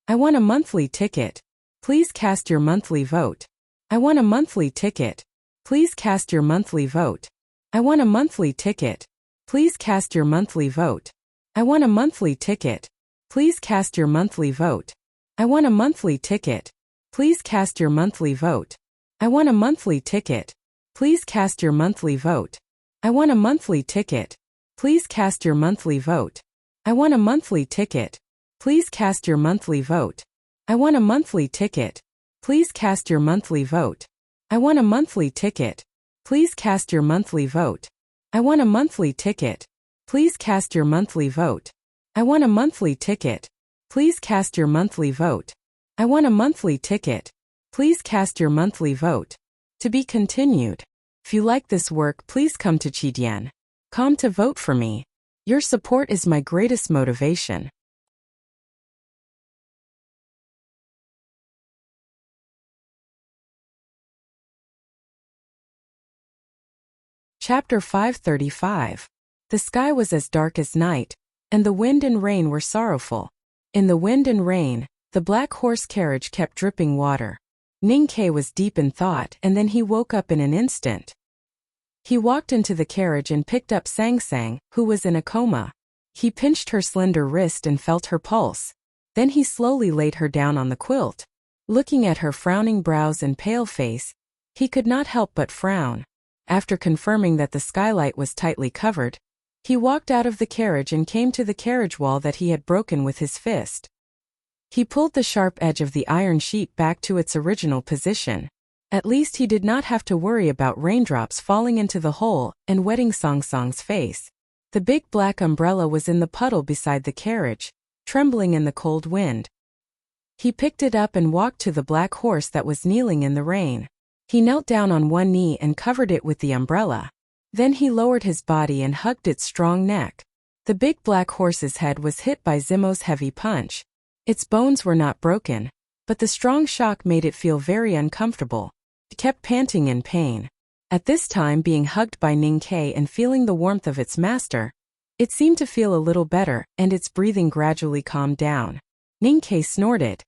I want a monthly ticket. Please cast your monthly vote. I want a monthly ticket. Please cast your monthly vote. I want a monthly ticket. Please cast your monthly vote. I want a monthly ticket. Please cast your monthly vote. I want a monthly ticket. Please cast your monthly vote. I want a monthly ticket. Please cast your monthly vote. I want a monthly ticket. Please cast your monthly vote. I want a monthly ticket. Please cast your monthly vote. I want a monthly ticket. Please cast your monthly vote. I want a monthly ticket. Please cast your monthly vote. I want a monthly ticket. Please cast your monthly vote. I want a monthly ticket. Please cast your monthly vote. I want a monthly ticket. Please cast your monthly vote. To be continued. If you like this work, please come to Chidian.com to vote for me. Your support is my greatest motivation. Chapter 535. The sky was as dark as night, and the wind and rain were sorrowful. In the wind and rain, the black horse carriage kept dripping water. Ning-Ke was deep in thought, and then he woke up in an instant. He walked into the carriage and picked up Sang-Sang, who was in a coma. He pinched her slender wrist and felt her pulse. Then he slowly laid her down on the quilt. Looking at her frowning brows and pale face, he could not help but frown. After confirming that the skylight was tightly covered, he walked out of the carriage and came to the carriage wall that he had broken with his fist. He pulled the sharp edge of the iron sheet back to its original position. At least he did not have to worry about raindrops falling into the hole and wetting Sang-Sang's face. The big black umbrella was in the puddle beside the carriage, trembling in the cold wind. He picked it up and walked to the black horse that was kneeling in the rain. He knelt down on one knee and covered it with the umbrella. Then he lowered his body and hugged its strong neck. The big black horse's head was hit by Zimo's heavy punch. Its bones were not broken, but the strong shock made it feel very uncomfortable. It kept panting in pain. At this time, being hugged by Ning-Ke and feeling the warmth of its master, it seemed to feel a little better, and its breathing gradually calmed down. Ning-Ke snorted.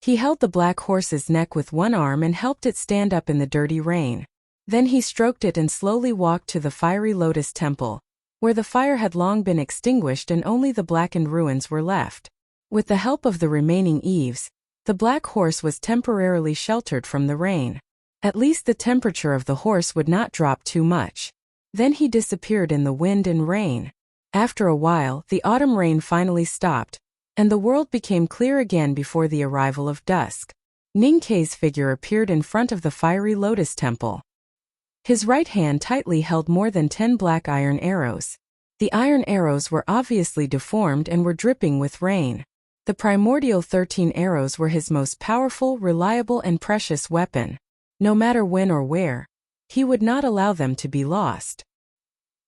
He held the black horse's neck with one arm and helped it stand up in the dirty rain. Then he stroked it and slowly walked to the fiery lotus temple, where the fire had long been extinguished and only the blackened ruins were left. With the help of the remaining eaves, the black horse was temporarily sheltered from the rain. At least the temperature of the horse would not drop too much. Then he disappeared in the wind and rain. After a while, the autumn rain finally stopped, and the world became clear again before the arrival of dusk. Ning-Ke's figure appeared in front of the fiery lotus temple. His right hand tightly held more than 10 black iron arrows. The iron arrows were obviously deformed and were dripping with rain. The primordial 13 arrows were his most powerful, reliable and precious weapon. No matter when or where, he would not allow them to be lost.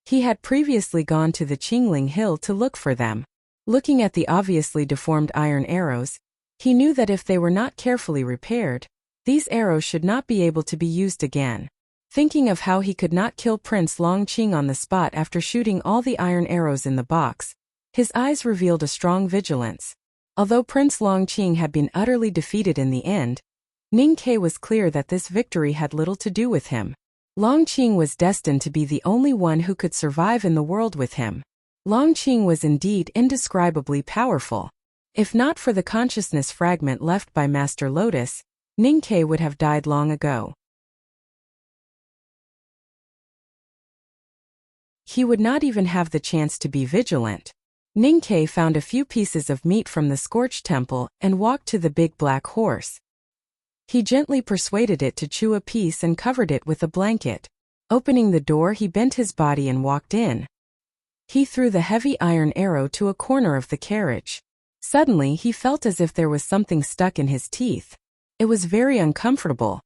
He had previously gone to the Qingling Hill to look for them. Looking at the obviously deformed iron arrows, he knew that if they were not carefully repaired, these arrows should not be able to be used again. Thinking of how he could not kill Prince Longqing on the spot after shooting all the iron arrows in the box, his eyes revealed a strong vigilance. Although Prince Longqing had been utterly defeated in the end, Ning Ke was clear that this victory had little to do with him. Longqing was destined to be the only one who could survive in the world with him. Longqing was indeed indescribably powerful. If not for the consciousness fragment left by Master Lotus, Ning Ke would have died long ago. He would not even have the chance to be vigilant. Ning Ke found a few pieces of meat from the scorched temple and walked to the big black horse. He gently persuaded it to chew a piece and covered it with a blanket. Opening the door, he bent his body and walked in. He threw the heavy iron arrow to a corner of the carriage. Suddenly, he felt as if there was something stuck in his teeth. It was very uncomfortable.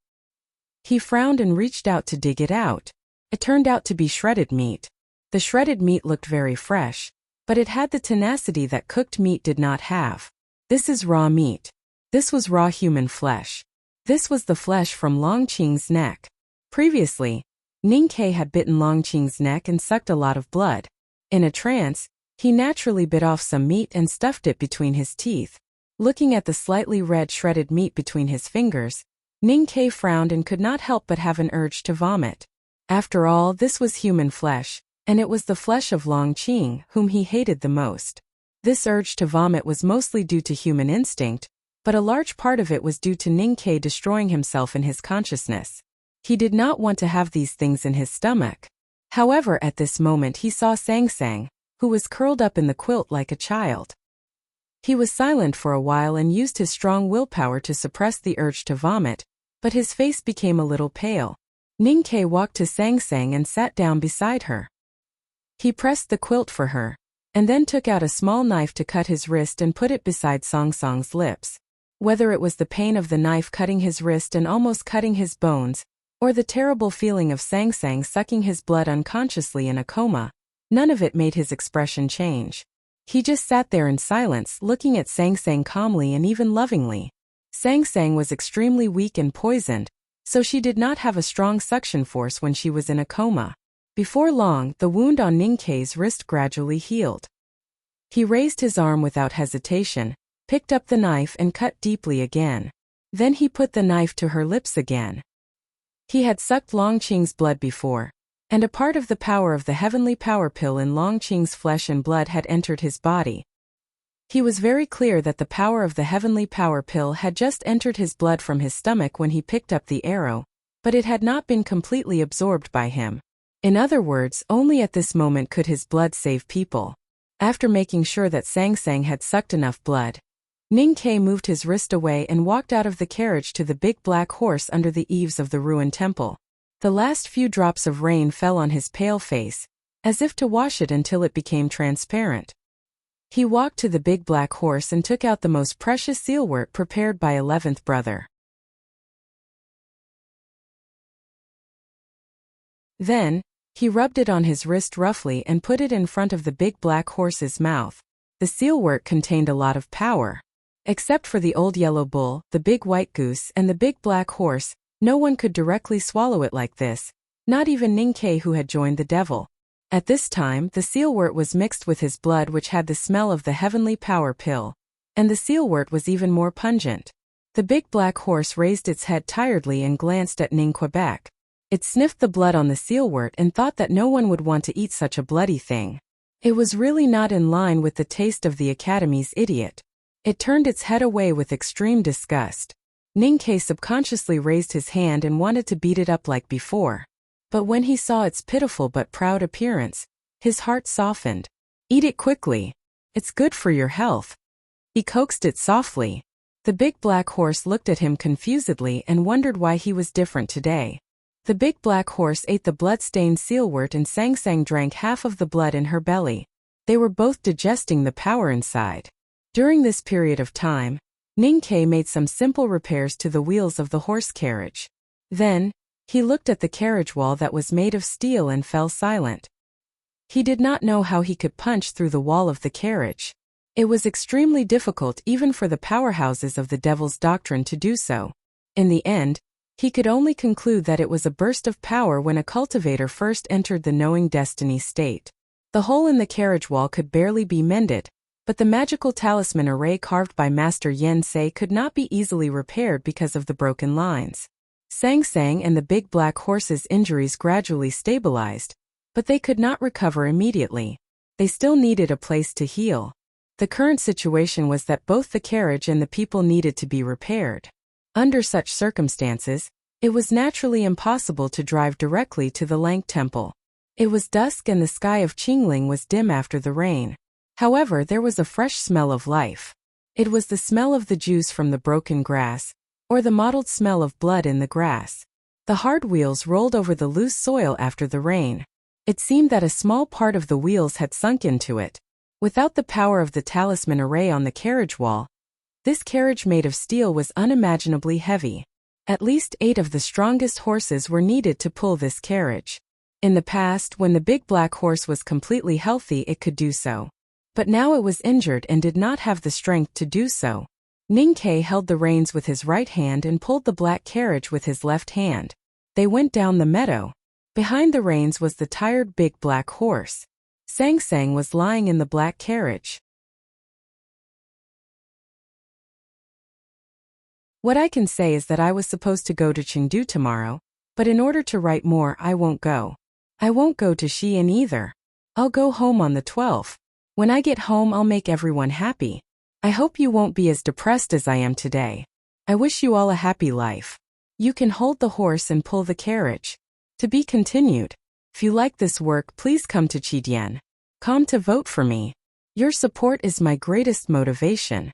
He frowned and reached out to dig it out. It turned out to be shredded meat. The shredded meat looked very fresh, but it had the tenacity that cooked meat did not have. This is raw meat. This was raw human flesh. This was the flesh from Longqing's neck. Previously, Ning Ke had bitten Longqing's neck and sucked a lot of blood. In a trance, he naturally bit off some meat and stuffed it between his teeth. Looking at the slightly red shredded meat between his fingers, Ning Ke frowned and could not help but have an urge to vomit. After all, this was human flesh, and it was the flesh of Longqing, whom he hated the most. This urge to vomit was mostly due to human instinct, but a large part of it was due to Ning Ke destroying himself in his consciousness. He did not want to have these things in his stomach. However, at this moment he saw Sang Sang, who was curled up in the quilt like a child. He was silent for a while and used his strong willpower to suppress the urge to vomit, but his face became a little pale. Ning Ke walked to Sang Sang and sat down beside her. He pressed the quilt for her, and then took out a small knife to cut his wrist and put it beside Sang Sang's lips. Whether it was the pain of the knife cutting his wrist and almost cutting his bones, or the terrible feeling of Sang Sang sucking his blood unconsciously in a coma, none of it made his expression change. He just sat there in silence, looking at Sang Sang calmly and even lovingly. Sang Sang was extremely weak and poisoned, so she did not have a strong suction force when she was in a coma. Before long, the wound on Ning Ke's wrist gradually healed. He raised his arm without hesitation, picked up the knife and cut deeply again. Then he put the knife to her lips again. He had sucked Longqing's blood before, and a part of the power of the heavenly power pill in Longqing's flesh and blood had entered his body. He was very clear that the power of the heavenly power pill had just entered his blood from his stomach when he picked up the arrow, but it had not been completely absorbed by him. In other words, only at this moment could his blood save people. After making sure that Sang Sang had sucked enough blood, Ning Ke moved his wrist away and walked out of the carriage to the big black horse under the eaves of the ruined temple. The last few drops of rain fell on his pale face, as if to wash it until it became transparent. He walked to the big black horse and took out the most precious sealwort prepared by 11th brother. Then, he rubbed it on his wrist roughly and put it in front of the big black horse's mouth. The sealwort contained a lot of power. Except for the old yellow bull, the big white goose, and the big black horse, no one could directly swallow it like this, not even Ning Ke, who had joined the devil. At this time, the sealwort was mixed with his blood, which had the smell of the heavenly power pill, and the sealwort was even more pungent. The big black horse raised its head tiredly and glanced at Ning Quebec. It sniffed the blood on the sealwort and thought that no one would want to eat such a bloody thing. It was really not in line with the taste of the Academy's idiot. It turned its head away with extreme disgust. Ning Ke subconsciously raised his hand and wanted to beat it up like before. But when he saw its pitiful but proud appearance, his heart softened. Eat it quickly. It's good for your health. He coaxed it softly. The big black horse looked at him confusedly and wondered why he was different today. The big black horse ate the blood-stained sealwort and Sang Sang drank half of the blood in her belly. They were both digesting the power inside. During this period of time, Ningke made some simple repairs to the wheels of the horse carriage. Then, he looked at the carriage wall that was made of steel and fell silent. He did not know how he could punch through the wall of the carriage. It was extremely difficult even for the powerhouses of the devil's doctrine to do so. In the end, he could only conclude that it was a burst of power when a cultivator first entered the knowing destiny state. The hole in the carriage wall could barely be mended, but the magical talisman array carved by Master Yen Sei could not be easily repaired because of the broken lines. Sang Sang and the big black horse's injuries gradually stabilized, but they could not recover immediately. They still needed a place to heal. The current situation was that both the carriage and the people needed to be repaired. Under such circumstances, it was naturally impossible to drive directly to the Lang Temple. It was dusk and the sky of Qingling was dim after the rain. However, there was a fresh smell of life. It was the smell of the juice from the broken grass, or the mottled smell of blood in the grass. The hard wheels rolled over the loose soil after the rain. It seemed that a small part of the wheels had sunk into it. Without the power of the talisman array on the carriage wall, this carriage made of steel was unimaginably heavy. At least 8 of the strongest horses were needed to pull this carriage. In the past, when the big black horse was completely healthy, it could do so. But now it was injured and did not have the strength to do so. Ningke held the reins with his right hand and pulled the black carriage with his left hand. They went down the meadow. Behind the reins was the tired big black horse. Sang Sang was lying in the black carriage. What I can say is that I was supposed to go to Chengdu tomorrow, but in order to write more I won't go. I won't go to Xi'an either. I'll go home on the 12th. When I get home I'll make everyone happy. I hope you won't be as depressed as I am today. I wish you all a happy life. You can hold the horse and pull the carriage. To be continued. If you like this work, please come to Chidian.com to vote for me. Your support is my greatest motivation.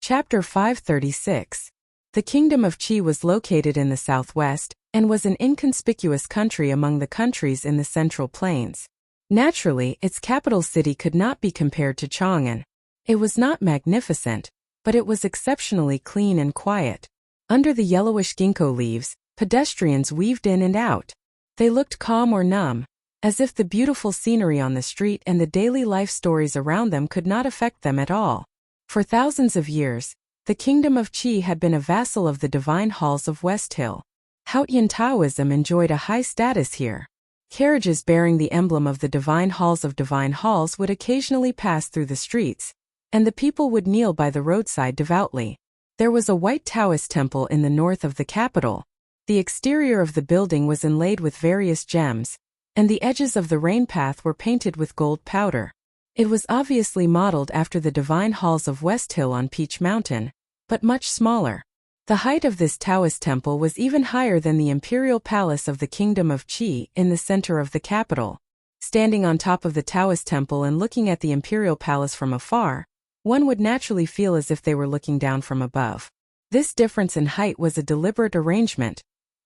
Chapter 536. The Kingdom of Qi was located in the southwest, and was an inconspicuous country among the countries in the Central Plains. Naturally, its capital city could not be compared to Chang'an. It was not magnificent, but it was exceptionally clean and quiet. Under the yellowish ginkgo leaves, pedestrians weaved in and out. They looked calm or numb, as if the beautiful scenery on the street and the daily life stories around them could not affect them at all. For thousands of years, the Kingdom of Qi had been a vassal of the divine halls of West Hill. Haotian Taoism enjoyed a high status here. Carriages bearing the emblem of the divine halls would occasionally pass through the streets, and the people would kneel by the roadside devoutly. There was a white Taoist temple in the north of the capital. The exterior of the building was inlaid with various gems, and the edges of the rain path were painted with gold powder. It was obviously modeled after the divine halls of West Hill on Peach Mountain, but much smaller. The height of this Taoist temple was even higher than the imperial palace of the Kingdom of Qi in the center of the capital. Standing on top of the Taoist temple and looking at the imperial palace from afar, one would naturally feel as if they were looking down from above. This difference in height was a deliberate arrangement,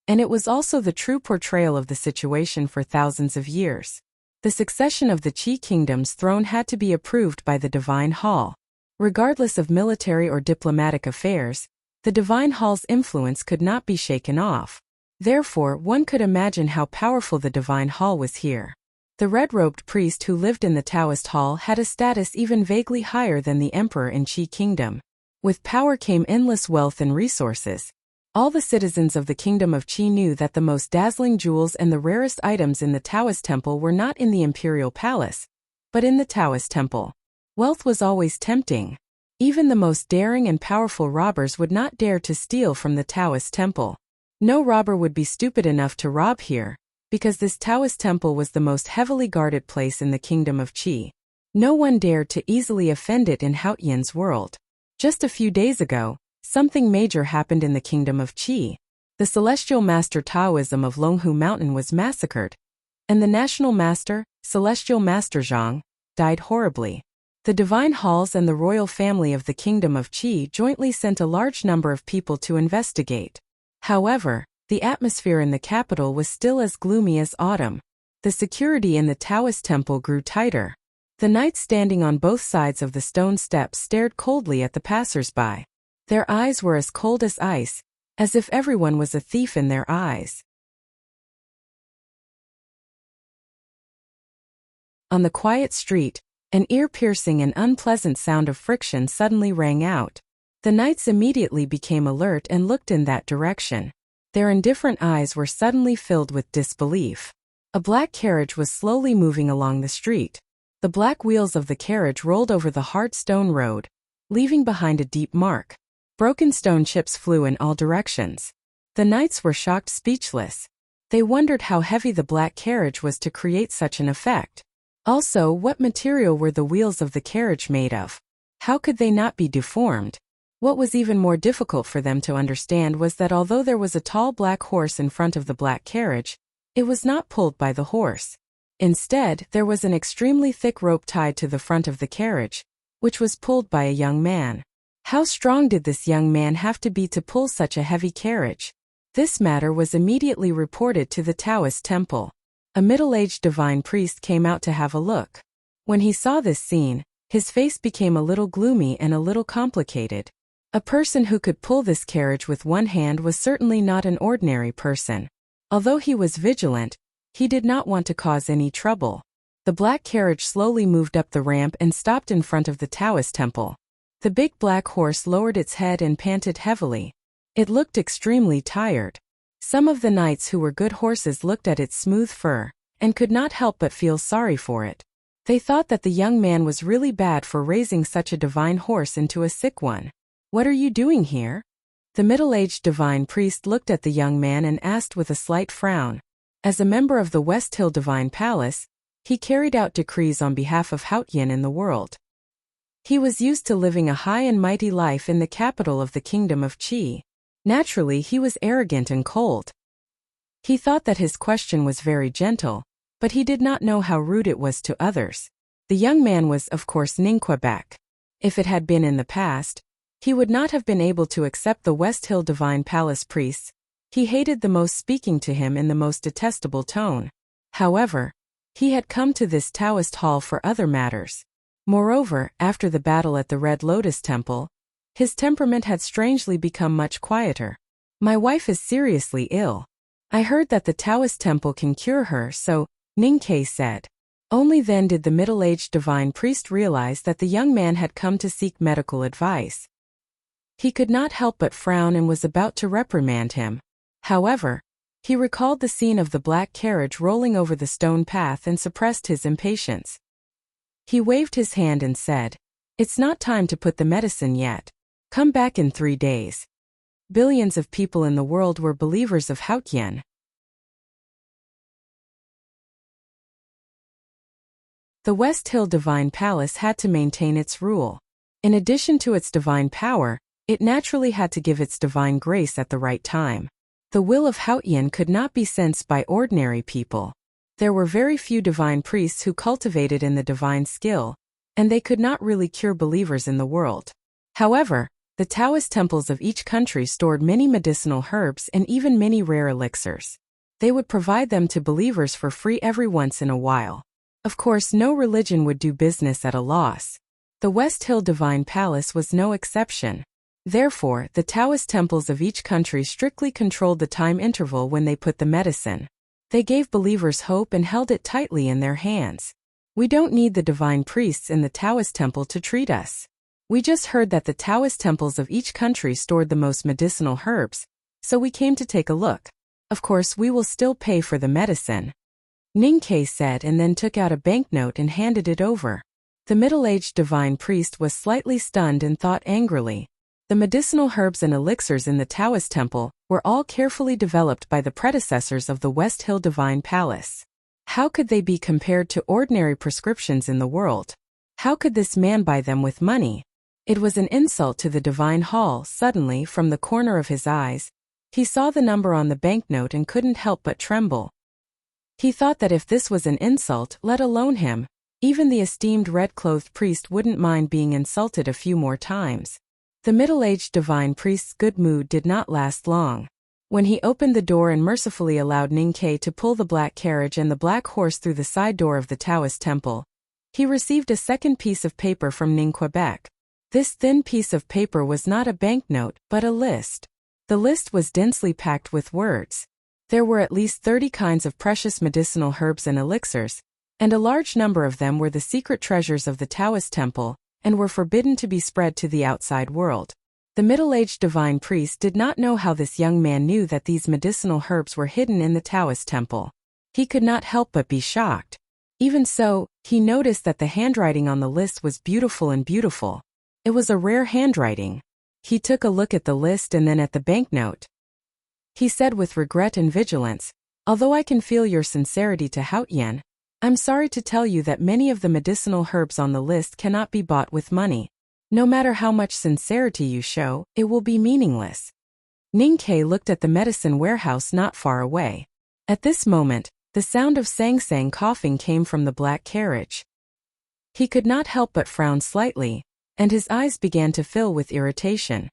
and it was also the true portrayal of the situation for thousands of years. The succession of the Qi kingdom's throne had to be approved by the Divine Hall. Regardless of military or diplomatic affairs, the Divine Hall's influence could not be shaken off. Therefore, one could imagine how powerful the Divine Hall was here. The red-robed priest who lived in the Taoist Hall had a status even vaguely higher than the emperor in Qi Kingdom. With power came endless wealth and resources. All the citizens of the Kingdom of Qi knew that the most dazzling jewels and the rarest items in the Taoist temple were not in the imperial palace, but in the Taoist temple. Wealth was always tempting. Even the most daring and powerful robbers would not dare to steal from the Taoist temple. No robber would be stupid enough to rob here, because this Taoist temple was the most heavily guarded place in the Kingdom of Qi. No one dared to easily offend it in Haotian's world. Just a few days ago, something major happened in the Kingdom of Qi. The celestial master Taoism of Longhu Mountain was massacred, and the national master, celestial master Zhang, died horribly. The divine halls and the royal family of the Kingdom of Qi jointly sent a large number of people to investigate. However, The atmosphere in the capital was still as gloomy as autumn. The security in the Taoist temple grew tighter. The knights standing on both sides of the stone steps stared coldly at the passers-by. Their eyes were as cold as ice, as if everyone was a thief in their eyes. On the quiet street, an ear-piercing and unpleasant sound of friction suddenly rang out. The knights immediately became alert and looked in that direction. Their indifferent eyes were suddenly filled with disbelief. A black carriage was slowly moving along the street. The black wheels of the carriage rolled over the hard stone road, leaving behind a deep mark. Broken stone chips flew in all directions. The knights were shocked speechless. They wondered how heavy the black carriage was to create such an effect. Also, what material were the wheels of the carriage made of? How could they not be deformed? What was even more difficult for them to understand was that although there was a tall black horse in front of the black carriage, it was not pulled by the horse. Instead, there was an extremely thick rope tied to the front of the carriage, which was pulled by a young man. How strong did this young man have to be to pull such a heavy carriage? This matter was immediately reported to the Taoist temple. A middle-aged divine priest came out to have a look. When he saw this scene, his face became a little gloomy and a little complicated. A person who could pull this carriage with one hand was certainly not an ordinary person. Although he was vigilant, he did not want to cause any trouble. The black carriage slowly moved up the ramp and stopped in front of the Taoist temple. The big black horse lowered its head and panted heavily. It looked extremely tired. Some of the knights who were good horses looked at its smooth fur, and could not help but feel sorry for it. They thought that the young man was really bad for raising such a divine horse into a sick one. "What are you doing here?" The middle-aged divine priest looked at the young man and asked with a slight frown. As a member of the West Hill Divine Palace, he carried out decrees on behalf of Haotian in the world. He was used to living a high and mighty life in the capital of the kingdom of Qi. Naturally, he was arrogant and cold. He thought that his question was very gentle, but he did not know how rude it was to others. The young man was, of course, Ningquebec. If it had been in the past, he would not have been able to accept the West Hill Divine Palace priests. He hated the most speaking to him in the most detestable tone. However, he had come to this Taoist hall for other matters. Moreover, after the battle at the Red Lotus Temple, his temperament had strangely become much quieter. "My wife is seriously ill. I heard that the Taoist temple can cure her, so," Ningke said. Only then did the middle-aged divine priest realize that the young man had come to seek medical advice. He could not help but frown and was about to reprimand him. However, he recalled the scene of the black carriage rolling over the stone path and suppressed his impatience. He waved his hand and said, "It's not time to put the medicine yet. Come back in 3 days." Billions of people in the world were believers of Haotian. The West Hill Divine Palace had to maintain its rule. In addition to its divine power, it naturally had to give its divine grace at the right time. The will of Haotian could not be sensed by ordinary people. There were very few divine priests who cultivated in the divine skill, and they could not really cure believers in the world. However, the Taoist temples of each country stored many medicinal herbs and even many rare elixirs. They would provide them to believers for free every once in a while. Of course, no religion would do business at a loss. The West Hill Divine Palace was no exception. Therefore, the Taoist temples of each country strictly controlled the time interval when they put the medicine. They gave believers hope and held it tightly in their hands. "We don't need the divine priests in the Taoist temple to treat us. We just heard that the Taoist temples of each country stored the most medicinal herbs, so we came to take a look. Of course, we will still pay for the medicine," Ningke said, and then took out a banknote and handed it over. The middle-aged divine priest was slightly stunned and thought angrily. The medicinal herbs and elixirs in the Taoist temple were all carefully developed by the predecessors of the West Hill Divine Palace. How could they be compared to ordinary prescriptions in the world? How could this man buy them with money? It was an insult to the divine hall. Suddenly, from the corner of his eyes, he saw the number on the banknote and couldn't help but tremble. He thought that if this was an insult, let alone him, even the esteemed red-clothed priest wouldn't mind being insulted a few more times. The middle-aged divine priest's good mood did not last long. When he opened the door and mercifully allowed Ning-Ke to pull the black carriage and the black horse through the side door of the Taoist temple, he received a second piece of paper from Ning Quebec. This thin piece of paper was not a banknote, but a list. The list was densely packed with words. There were at least 30 kinds of precious medicinal herbs and elixirs, and a large number of them were the secret treasures of the Taoist temple, and were forbidden to be spread to the outside world. The middle-aged divine priest did not know how this young man knew that these medicinal herbs were hidden in the Taoist temple. He could not help but be shocked. Even so, he noticed that the handwriting on the list was beautiful and beautiful. It was a rare handwriting. He took a look at the list and then at the banknote. He said with regret and vigilance, "Although I can feel your sincerity to Haotian, I'm sorry to tell you that many of the medicinal herbs on the list cannot be bought with money. No matter how much sincerity you show, it will be meaningless." Ning-Ke looked at the medicine warehouse not far away. At this moment, the sound of sang-sang coughing came from the black carriage. He could not help but frown slightly, and his eyes began to fill with irritation.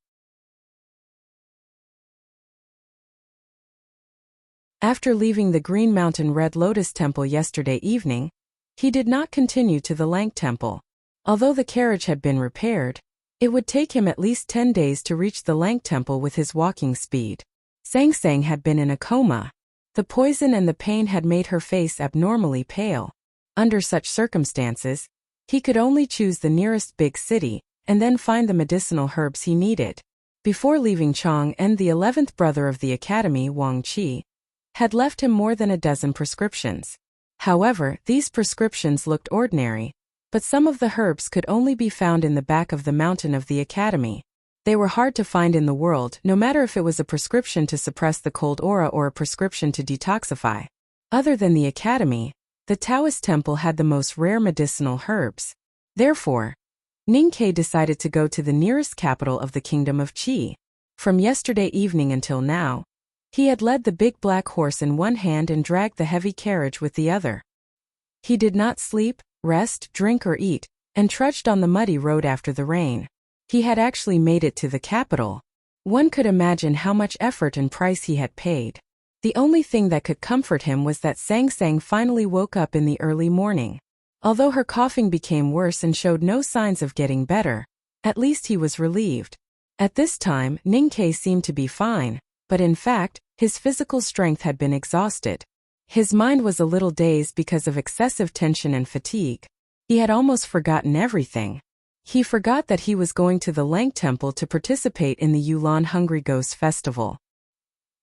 After leaving the Green Mountain Red Lotus Temple yesterday evening, he did not continue to the Lank Temple. Although the carriage had been repaired, it would take him at least 10 days to reach the Lank Temple with his walking speed. Sang-Sang had been in a coma. The poison and the pain had made her face abnormally pale. Under such circumstances, he could only choose the nearest big city, and then find the medicinal herbs he needed. Before leaving Chang'an, the 11th brother of the academy, Wang Qi, had left him more than a dozen prescriptions. However, these prescriptions looked ordinary, but some of the herbs could only be found in the back of the mountain of the academy. They were hard to find in the world, no matter if it was a prescription to suppress the cold aura or a prescription to detoxify. Other than the academy, the Taoist temple had the most rare medicinal herbs. Therefore, Ning-Ke decided to go to the nearest capital of the kingdom of Qi. From yesterday evening until now, he had led the big black horse in one hand and dragged the heavy carriage with the other. He did not sleep, rest, drink or eat, and trudged on the muddy road after the rain. He had actually made it to the capital. One could imagine how much effort and price he had paid. The only thing that could comfort him was that Sang-Sang finally woke up in the early morning. Although her coughing became worse and showed no signs of getting better, at least he was relieved. At this time, Ning-Ke seemed to be fine, but in fact, his physical strength had been exhausted. His mind was a little dazed because of excessive tension and fatigue. He had almost forgotten everything. He forgot that he was going to the Lank Temple to participate in the Yulan Hungry Ghost Festival.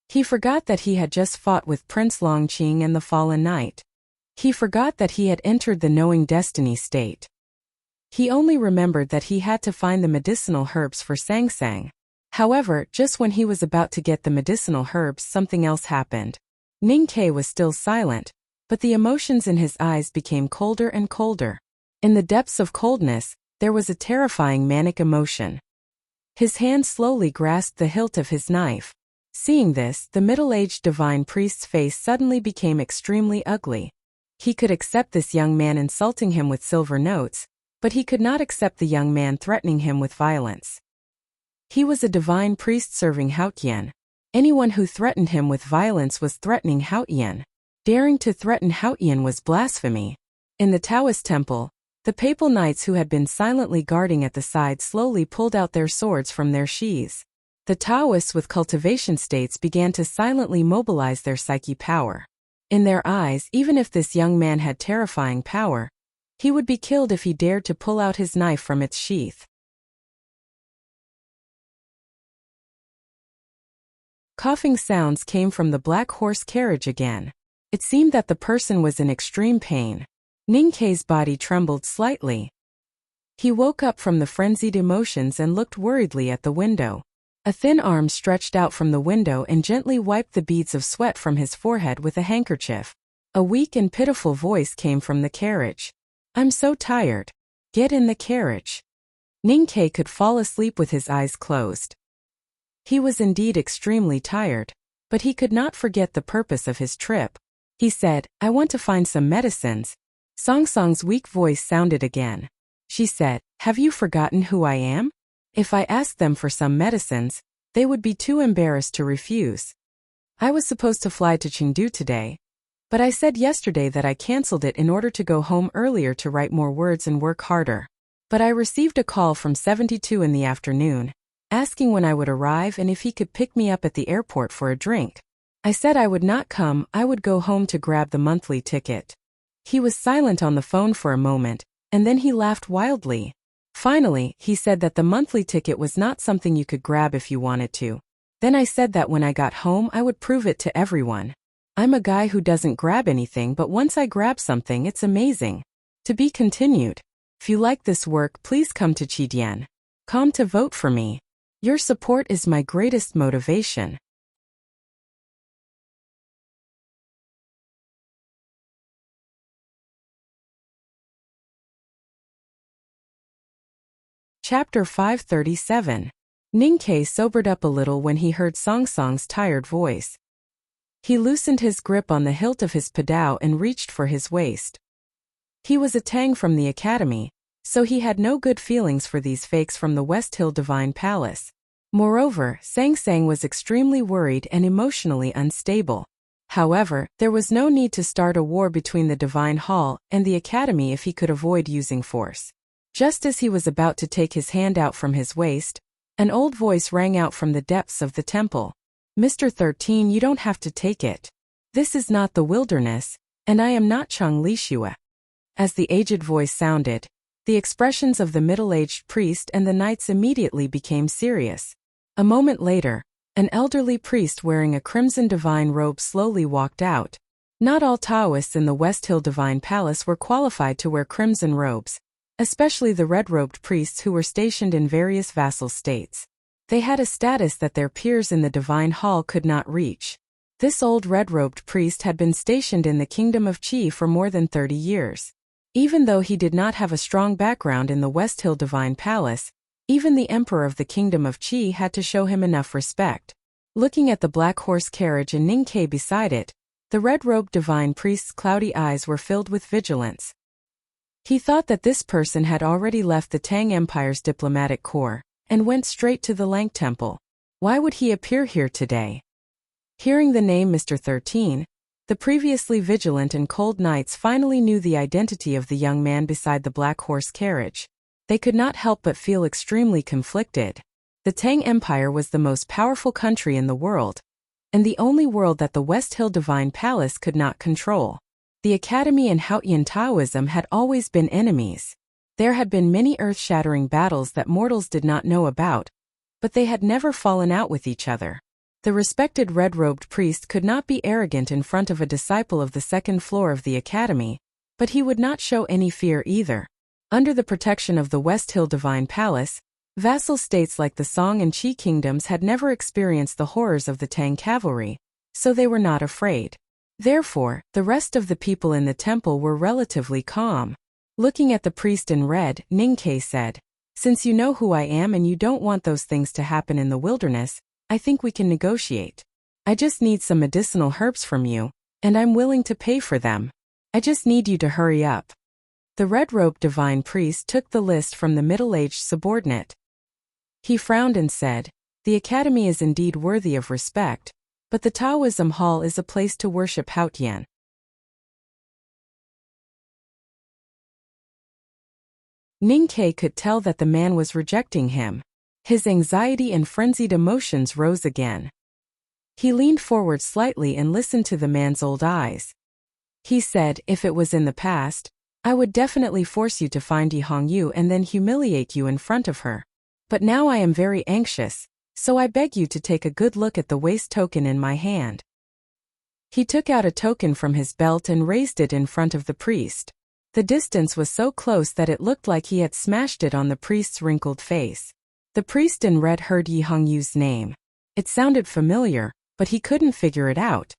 He forgot that he had just fought with Prince Longqing and the Fallen Knight. He forgot that he had entered the Knowing Destiny state. He only remembered that he had to find the medicinal herbs for Sang-Sang. However, just when he was about to get the medicinal herbs, something else happened. Ning-Ke was still silent, but the emotions in his eyes became colder and colder. In the depths of coldness, there was a terrifying manic emotion. His hand slowly grasped the hilt of his knife. Seeing this, the middle-aged divine priest's face suddenly became extremely ugly. He could accept this young man insulting him with silver notes, but he could not accept the young man threatening him with violence. He was a divine priest serving Haotian. Anyone who threatened him with violence was threatening Haotian. Daring to threaten Haotian was blasphemy. In the Taoist temple, the papal knights who had been silently guarding at the side slowly pulled out their swords from their sheaths. The Taoists with cultivation states began to silently mobilize their psyche power. In their eyes, even if this young man had terrifying power, he would be killed if he dared to pull out his knife from its sheath. Coughing sounds came from the black horse carriage again. It seemed that the person was in extreme pain. Ning-Ke's body trembled slightly. He woke up from the frenzied emotions and looked worriedly at the window. A thin arm stretched out from the window and gently wiped the beads of sweat from his forehead with a handkerchief. A weak and pitiful voice came from the carriage. "I'm so tired. Get in the carriage." Ning-Ke could fall asleep with his eyes closed. He was indeed extremely tired, but he could not forget the purpose of his trip. He said, "I want to find some medicines." Song Song's weak voice sounded again. She said, "Have you forgotten who I am? If I asked them for some medicines, they would be too embarrassed to refuse. I was supposed to fly to Chengdu today, but I said yesterday that I cancelled it in order to go home earlier to write more words and work harder. But I received a call from 72 in the afternoon, asking when I would arrive and if he could pick me up at the airport for a drink. I said I would not come, I would go home to grab the monthly ticket. He was silent on the phone for a moment, and then he laughed wildly. Finally, he said that the monthly ticket was not something you could grab if you wanted to. Then I said that when I got home I would prove it to everyone. I'm a guy who doesn't grab anything, but once I grab something it's amazing. To be continued. If you like this work, please come to Chidian.com to vote for me. Your support is my greatest motivation. Chapter 537. Ningke sobered up a little when he heard Song Song's tired voice. He loosened his grip on the hilt of his padao and reached for his waist. He was a Tang from the academy, so he had no good feelings for these fakes from the West Hill Divine Palace. Moreover, Sang Sang was extremely worried and emotionally unstable. However, there was no need to start a war between the Divine Hall and the academy if he could avoid using force. Just as he was about to take his hand out from his waist, an old voice rang out from the depths of the temple. Mr. 13, you don't have to take it. This is not the wilderness, and I am not Chang Lishua. As the aged voice sounded, the expressions of the middle-aged priest and the knights immediately became serious. A moment later, an elderly priest wearing a crimson divine robe slowly walked out. Not all Taoists in the West Hill Divine Palace were qualified to wear crimson robes, especially the red-robed priests who were stationed in various vassal states. They had a status that their peers in the Divine Hall could not reach. This old red-robed priest had been stationed in the Kingdom of Qi for more than 30 years. Even though he did not have a strong background in the West Hill Divine Palace, even the Emperor of the Kingdom of Qi had to show him enough respect. Looking at the black horse carriage and Ningke beside it, the red-robed divine priest's cloudy eyes were filled with vigilance. He thought that this person had already left the Tang Empire's diplomatic corps and went straight to the Lang Temple. Why would he appear here today? Hearing the name Mr. 13, the previously vigilant and cold knights finally knew the identity of the young man beside the black horse carriage. They could not help but feel extremely conflicted. The Tang Empire was the most powerful country in the world, and the only world that the West Hill Divine Palace could not control. The Academy and Haotian Taoism had always been enemies. There had been many earth-shattering battles that mortals did not know about, but they had never fallen out with each other. The respected red-robed priest could not be arrogant in front of a disciple of the second floor of the Academy, but he would not show any fear either. Under the protection of the West Hill Divine Palace, vassal states like the Song and Qi kingdoms had never experienced the horrors of the Tang cavalry, so they were not afraid. Therefore, the rest of the people in the temple were relatively calm. Looking at the priest in red, Ningke said, "Since you know who I am and you don't want those things to happen in the wilderness, I think we can negotiate. I just need some medicinal herbs from you, and I'm willing to pay for them. I just need you to hurry up." The red-robed divine priest took the list from the middle-aged subordinate. He frowned and said, "The academy is indeed worthy of respect, but the Taoism Hall is a place to worship Haotian." Ningke could tell that the man was rejecting him. His anxiety and frenzied emotions rose again. He leaned forward slightly and listened to the man's old eyes. He said, "If it was in the past, I would definitely force you to find Yi Hongyu and then humiliate you in front of her. But now I am very anxious, so I beg you to take a good look at the waist token in my hand." He took out a token from his belt and raised it in front of the priest. The distance was so close that it looked like he had smashed it on the priest's wrinkled face. The priest in red heard Yi Hongyu's name. It sounded familiar, but he couldn't figure it out.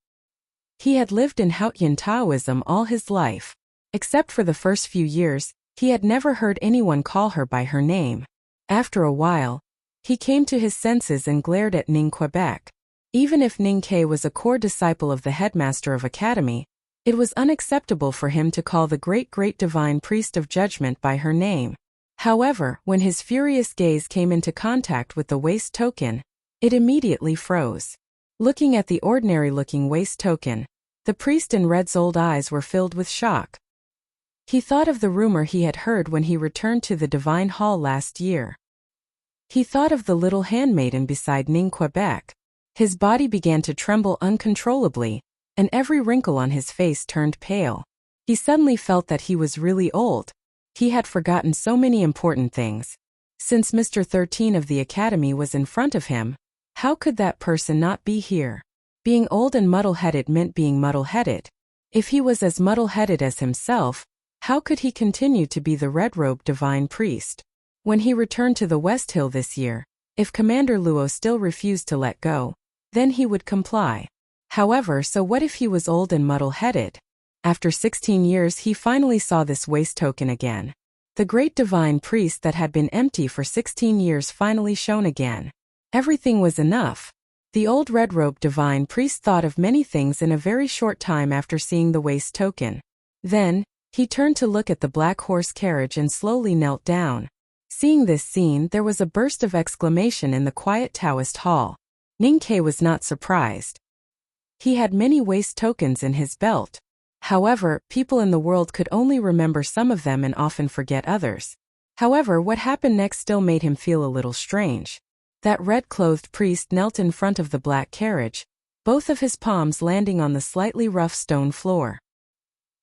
He had lived in Haotian Taoism all his life. Except for the first few years, he had never heard anyone call her by her name. After a while, he came to his senses and glared at Ning Quebec. Even if Ningke was a core disciple of the headmaster of academy, it was unacceptable for him to call the great divine priest of judgment by her name. However, when his furious gaze came into contact with the waist token, it immediately froze. Looking at the ordinary-looking waist token, the priest in red's old eyes were filled with shock. He thought of the rumor he had heard when he returned to the divine hall last year. He thought of the little handmaiden beside Ning Quebec. His body began to tremble uncontrollably, and every wrinkle on his face turned pale. He suddenly felt that he was really old. He had forgotten so many important things. Since Mr. 13 of the Academy was in front of him, how could that person not be here? Being old and muddle-headed meant being muddle-headed. If he was as muddle-headed as himself, how could he continue to be the red-robed divine priest? When he returned to the West Hill this year, if Commander Luo still refused to let go, then he would comply. However, so what if he was old and muddle-headed? After 16 years he finally saw this waist token again. The great divine priest that had been empty for 16 years finally shone again. Everything was enough. The old red-robed divine priest thought of many things in a very short time after seeing the waist token. Then, he turned to look at the black horse carriage and slowly knelt down. Seeing this scene, there was a burst of exclamation in the quiet Taoist hall. Ning Ke was not surprised. He had many waist tokens in his belt. However, people in the world could only remember some of them and often forget others. However, what happened next still made him feel a little strange. That red-clothed priest knelt in front of the black carriage, both of his palms landing on the slightly rough stone floor.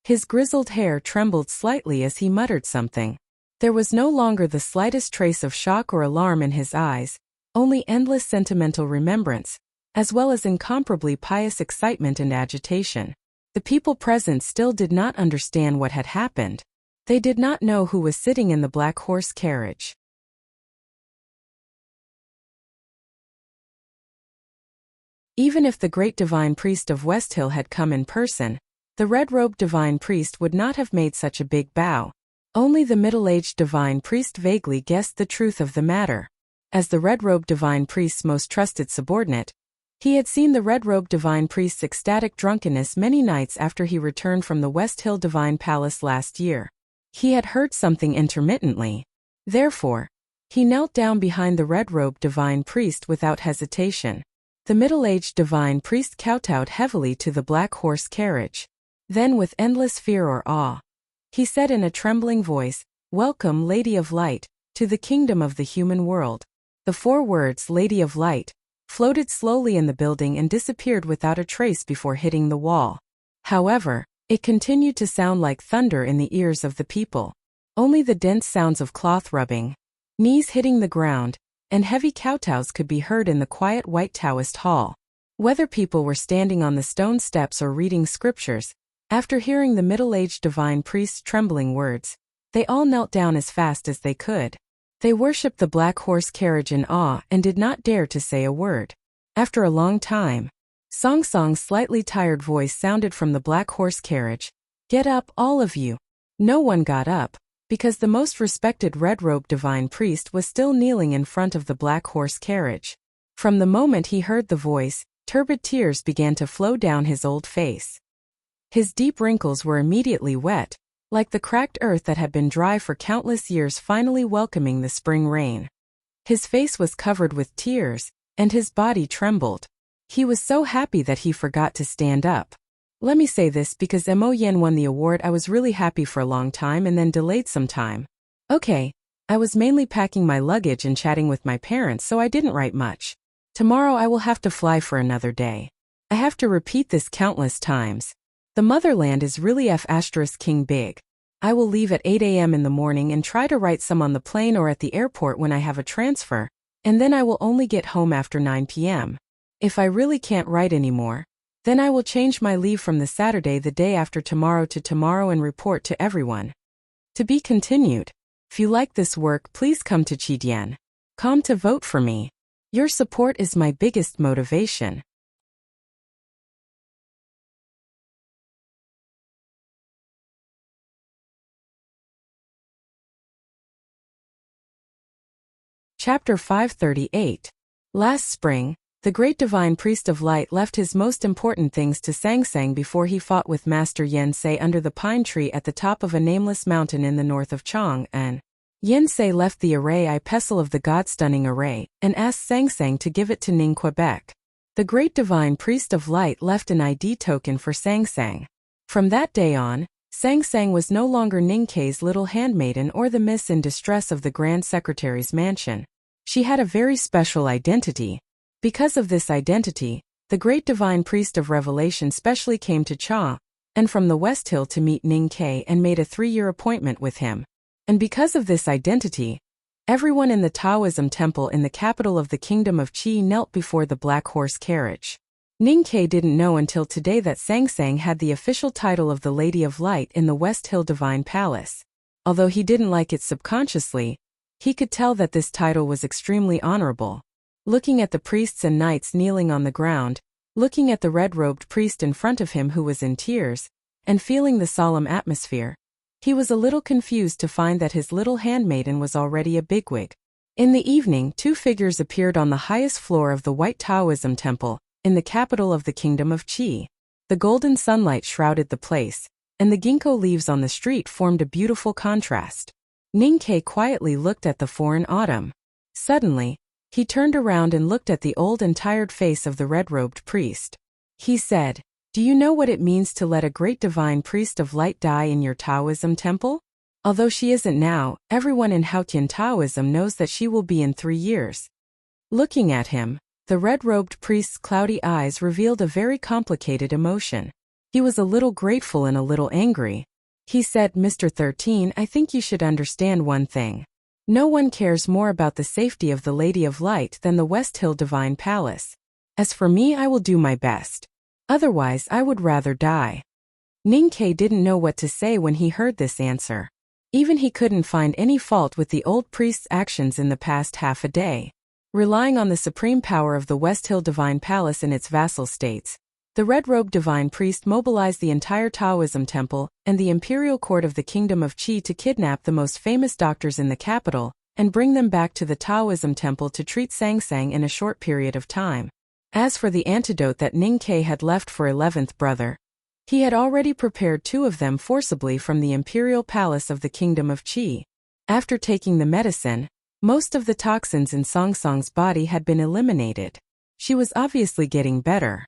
His grizzled hair trembled slightly as he muttered something. There was no longer the slightest trace of shock or alarm in his eyes, only endless sentimental remembrance, as well as incomparably pious excitement and agitation. The people present still did not understand what had happened. They did not know who was sitting in the black horse carriage. Even if the great divine priest of West Hill had come in person, the red-robed divine priest would not have made such a big bow. Only the middle-aged divine priest vaguely guessed the truth of the matter. As the red-robed divine priest's most trusted subordinate, he had seen the red-robed divine priest's ecstatic drunkenness many nights after he returned from the West Hill Divine Palace last year. He had heard something intermittently. Therefore, he knelt down behind the red-robed divine priest without hesitation. The middle-aged divine priest kowtowed heavily to the black horse carriage. Then with endless fear or awe, he said in a trembling voice, "Welcome, Lady of Light, to the kingdom of the human world." The 4 words, Lady of Light, floated slowly in the building and disappeared without a trace before hitting the wall. However, it continued to sound like thunder in the ears of the people. Only the dense sounds of cloth rubbing, knees hitting the ground, and heavy kowtows could be heard in the quiet white Taoist hall. Whether people were standing on the stone steps or reading scriptures, after hearing the middle-aged divine priest's trembling words, they all knelt down as fast as they could. They worshipped the black horse carriage in awe and did not dare to say a word. After a long time, Song Song's slightly tired voice sounded from the black horse carriage, "Get up, all of you." No one got up, because the most respected red-robed divine priest was still kneeling in front of the black horse carriage. From the moment he heard the voice, turbid tears began to flow down his old face. His deep wrinkles were immediately wet, like the cracked earth that had been dry for countless years finally welcoming the spring rain. His face was covered with tears, and his body trembled. He was so happy that he forgot to stand up. Let me say this because Mo Yen won the award. I was really happy for a long time and then delayed some time. Okay, I was mainly packing my luggage and chatting with my parents, so I didn't write much. Tomorrow I will have to fly for another day. I have to repeat this countless times. The motherland is really King big. I will leave at 8 a.m. in the morning and try to write some on the plane or at the airport when I have a transfer, and then I will only get home after 9 p.m. If I really can't write anymore, then I will change my leave from the Saturday the day after tomorrow to tomorrow and report to everyone. To be continued. If you like this work, please come to Chidian.com to vote for me. Your support is my biggest motivation. Chapter 538. Last spring, the great divine priest of light left his most important things to Sang Sang before he fought with Master Yen Sei under the pine tree at the top of a nameless mountain in the north of Chang'an. Yen Sei left the array I pestle of the god-stunning array and asked Sang Sang to give it to Ning Quebec. The great divine priest of light left an ID token for Sang Sang. From that day on, Sang Sang was no longer Ninkei's little handmaiden or the miss in distress of the Grand Secretary's mansion. She had a very special identity. Because of this identity, the great divine priest of revelation specially came to Cha, and from the West Hill to meet Ninkei and made a 3-year appointment with him. And because of this identity, everyone in the Taoism temple in the capital of the Kingdom of Qi knelt before the black horse carriage. Ninkei didn't know until today that Sang Sang had the official title of the Lady of Light in the West Hill Divine Palace. Although he didn't like it subconsciously, he could tell that this title was extremely honorable. Looking at the priests and knights kneeling on the ground, looking at the red-robed priest in front of him who was in tears, and feeling the solemn atmosphere, he was a little confused to find that his little handmaiden was already a bigwig. In the evening, 2 figures appeared on the highest floor of the White Taoism Temple, in the capital of the Kingdom of Qi. The golden sunlight shrouded the place, and the ginkgo leaves on the street formed a beautiful contrast. Ninkei quietly looked at the foreign autumn. Suddenly, he turned around and looked at the old and tired face of the red-robed priest. He said, "Do you know what it means to let a great divine priest of light die in your Taoism temple? Although she isn't now, everyone in Haotian Taoism knows that she will be in 3 years." Looking at him, the red-robed priest's cloudy eyes revealed a very complicated emotion. He was a little grateful and a little angry. He said, "Mr. 13, I think you should understand one thing. No one cares more about the safety of the Lady of Light than the West Hill Divine Palace. As for me, I will do my best. Otherwise, I would rather die." Ninkei didn't know what to say when he heard this answer. Even he couldn't find any fault with the old priest's actions in the past half a day. Relying on the supreme power of the West Hill Divine Palace and its vassal states, the red-robed divine priest mobilized the entire Taoism temple and the imperial court of the Kingdom of Qi to kidnap the most famous doctors in the capital and bring them back to the Taoism temple to treat Sang Sang in a short period of time. As for the antidote that Ninkei had left for 11th brother, he had already prepared 2 of them forcibly from the imperial palace of the Kingdom of Qi. After taking the medicine, most of the toxins in Sang Sang's body had been eliminated. She was obviously getting better.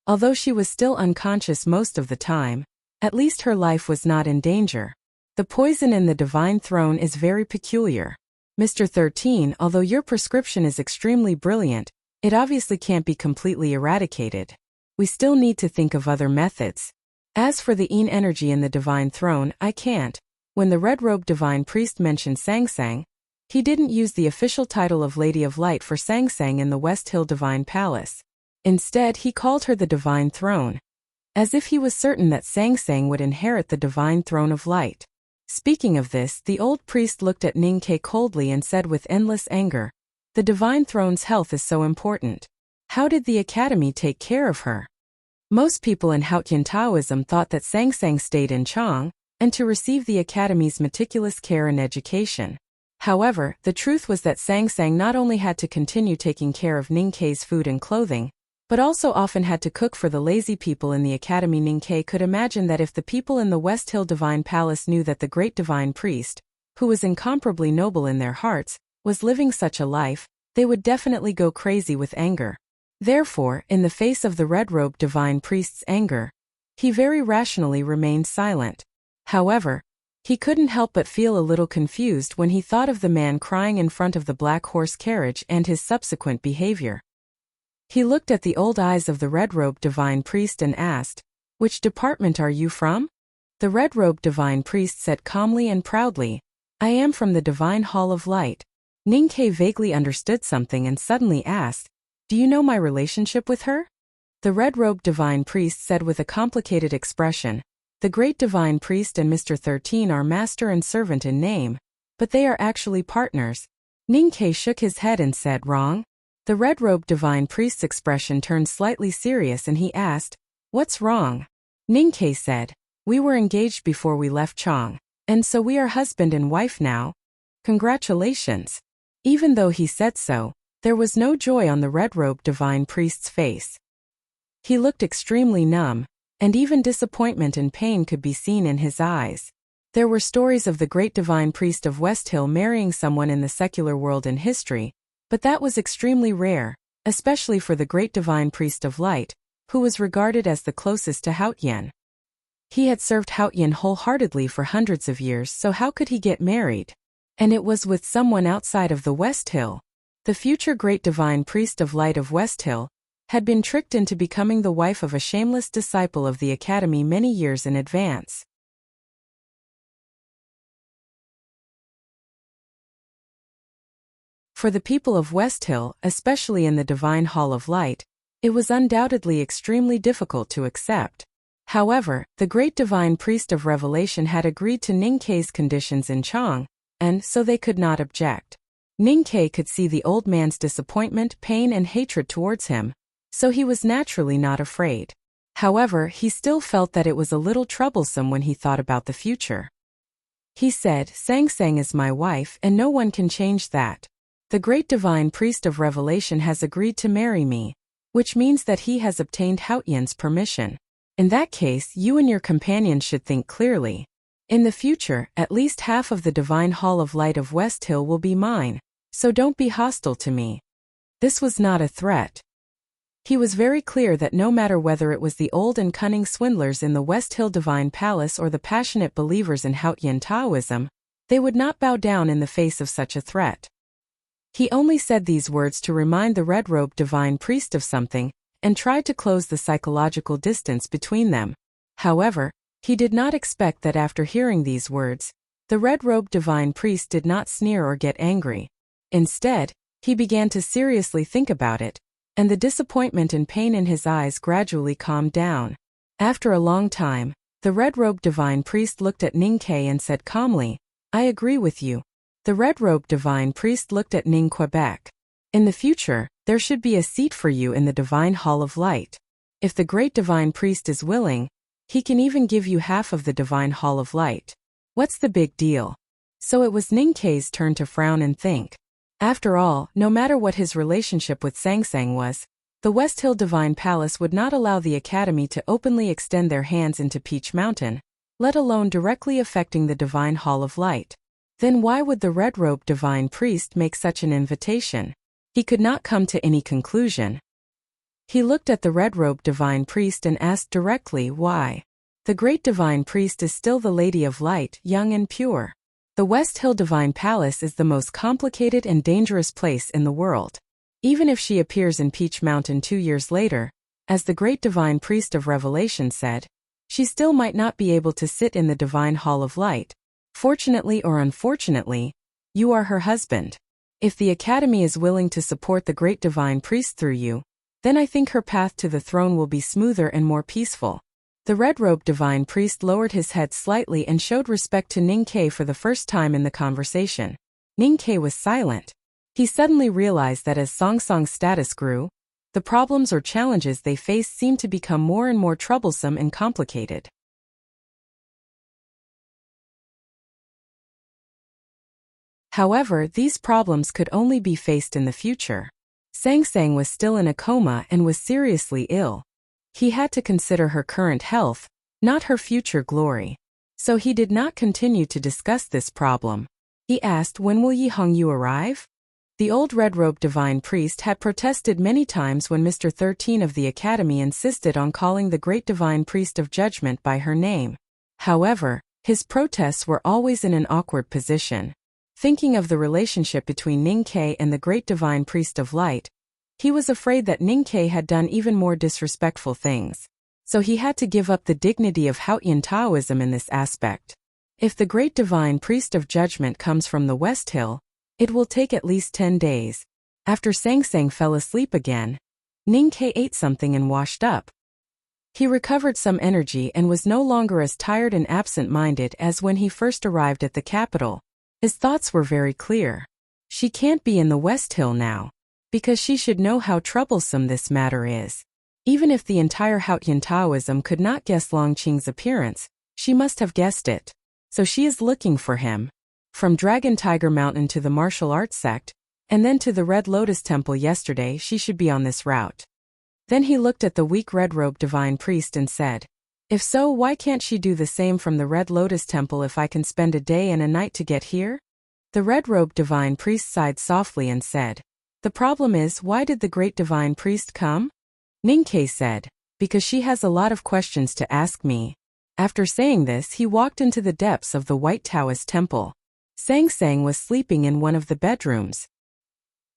Although she was still unconscious most of the time, at least her life was not in danger. The poison in the Divine Throne is very peculiar. Mr. 13, although your prescription is extremely brilliant, it obviously can't be completely eradicated. We still need to think of other methods. As for the Yin energy in the Divine Throne, I can't. When the red-robed divine priest mentioned Sang Sang, he didn't use the official title of Lady of Light for Sang Sang in the West Hill Divine Palace. Instead, he called her the Divine Throne, as if he was certain that Sang Sang would inherit the Divine Throne of Light. Speaking of this, the old priest looked at Ninkei coldly and said with endless anger, "The Divine Throne's health is so important. How did the Academy take care of her?" Most people in Haotian Taoism thought that Sang Sang stayed in Chang, and to receive the Academy's meticulous care and education. However, the truth was that Sang Sang not only had to continue taking care of Ninkei's food and clothing, but also often had to cook for the lazy people in the Academy. Ninkei could imagine that if the people in the West Hill Divine Palace knew that the great divine priest, who was incomparably noble in their hearts, was living such a life, they would definitely go crazy with anger. Therefore, in the face of the red-robed divine priest's anger, he very rationally remained silent. However, he couldn't help but feel a little confused when he thought of the man crying in front of the black horse carriage and his subsequent behavior. He looked at the old eyes of the red-robed divine priest and asked, "Which department are you from?" The red-robed divine priest said calmly and proudly, "I am from the Divine Hall of Light." Ninkei vaguely understood something and suddenly asked, "Do you know my relationship with her?" The red-robed divine priest said with a complicated expression, "The great divine priest and Mr. 13 are master and servant in name, but they are actually partners." Ninkei shook his head and said, "Wrong." The red-robed divine priest's expression turned slightly serious and he asked, "What's wrong?" Ninkei said, "We were engaged before we left Chang, and so we are husband and wife now. Congratulations." Even though he said so, there was no joy on the red-robed divine priest's face. He looked extremely numb, and even disappointment and pain could be seen in his eyes. There were stories of the great divine priest of West Hill marrying someone in the secular world in history, but that was extremely rare, especially for the great divine priest of light, who was regarded as the closest to Haotian. He had served Haotian wholeheartedly for hundreds of years, so how could he get married? And it was with someone outside of the West Hill. The future great divine priest of light of West Hill had been tricked into becoming the wife of a shameless disciple of the academy many years in advance. For the people of West Hill, especially in the Divine Hall of Light, it was undoubtedly extremely difficult to accept. However, the great divine priest of revelation had agreed to Ningke's conditions in Chang, and so they could not object. Ningke could see the old man's disappointment, pain and hatred towards him, so he was naturally not afraid. However, he still felt that it was a little troublesome when he thought about the future. He said, "Sang Sang is my wife and no one can change that. The great divine priest of revelation has agreed to marry me, which means that he has obtained Haotian's permission. In that case, you and your companion should think clearly. In the future, at least half of the Divine Hall of Light of West Hill will be mine, so don't be hostile to me." This was not a threat. He was very clear that no matter whether it was the old and cunning swindlers in the West Hill Divine Palace or the passionate believers in Haotian Taoism, they would not bow down in the face of such a threat. He only said these words to remind the red-robed divine priest of something, and tried to close the psychological distance between them. However, he did not expect that after hearing these words, the red-robed divine priest did not sneer or get angry. Instead, he began to seriously think about it, and the disappointment and pain in his eyes gradually calmed down. After a long time, the red-robed divine priest looked at Ningke and said calmly, "I agree with you." The red-robed divine priest looked at Ning Quebec. "In the future, there should be a seat for you in the Divine Hall of Light. If the great divine priest is willing, he can even give you half of the Divine Hall of Light. What's the big deal?" So it was Ningke's turn to frown and think. After all, no matter what his relationship with Sang Sang was, the West Hill Divine Palace would not allow the Academy to openly extend their hands into Peach Mountain, let alone directly affecting the Divine Hall of Light. Then why would the red-robed divine priest make such an invitation? He could not come to any conclusion. He looked at the red-robed divine priest and asked directly why. The great divine priest is still the Lady of Light, young and pure. The West Hill Divine Palace is the most complicated and dangerous place in the world. Even if she appears in Peach Mountain 2 years later, as the great divine priest of revelation said, she still might not be able to sit in the Divine Hall of Light. Fortunately or unfortunately, you are her husband. If the Academy is willing to support the great divine priest through you, then I think her path to the throne will be smoother and more peaceful. The red-robed divine priest lowered his head slightly and showed respect to Ningke for the first time in the conversation. Ningke was silent. He suddenly realized that as Song Song's status grew, the problems or challenges they faced seemed to become more and more troublesome and complicated. However, these problems could only be faced in the future. Sang Sang was still in a coma and was seriously ill. He had to consider her current health, not her future glory. So he did not continue to discuss this problem. He asked, "When will Yi Hongyu arrive?" The old red-robed divine priest had protested many times when Mr. 13 of the Academy insisted on calling the great divine priest of judgment by her name. However, his protests were always in an awkward position. Thinking of the relationship between Ningke and the great divine priest of light, he was afraid that Ningke had done even more disrespectful things. So he had to give up the dignity of Haotian Taoism in this aspect. If the great divine priest of judgment comes from the West Hill, it will take at least 10 days. After Sang Sang fell asleep again, Ningke ate something and washed up. He recovered some energy and was no longer as tired and absent-minded as when he first arrived at the capital. His thoughts were very clear. She can't be in the West Hill now, because she should know how troublesome this matter is. Even if the entire Haotian Taoism could not guess Long Qing's appearance, she must have guessed it. So she is looking for him. From Dragon Tiger Mountain to the martial arts sect, and then to the Red Lotus Temple yesterday, she should be on this route. Then he looked at the weak red-robed divine priest and said, If so, why can't she do the same from the Red Lotus Temple if I can spend a day and a night to get here? The red-robed divine priest sighed softly and said, The problem is, why did the great divine priest come? Ninkei said, Because she has a lot of questions to ask me. After saying this, he walked into the depths of the White Taoist Temple. Sang Sang was sleeping in one of the bedrooms.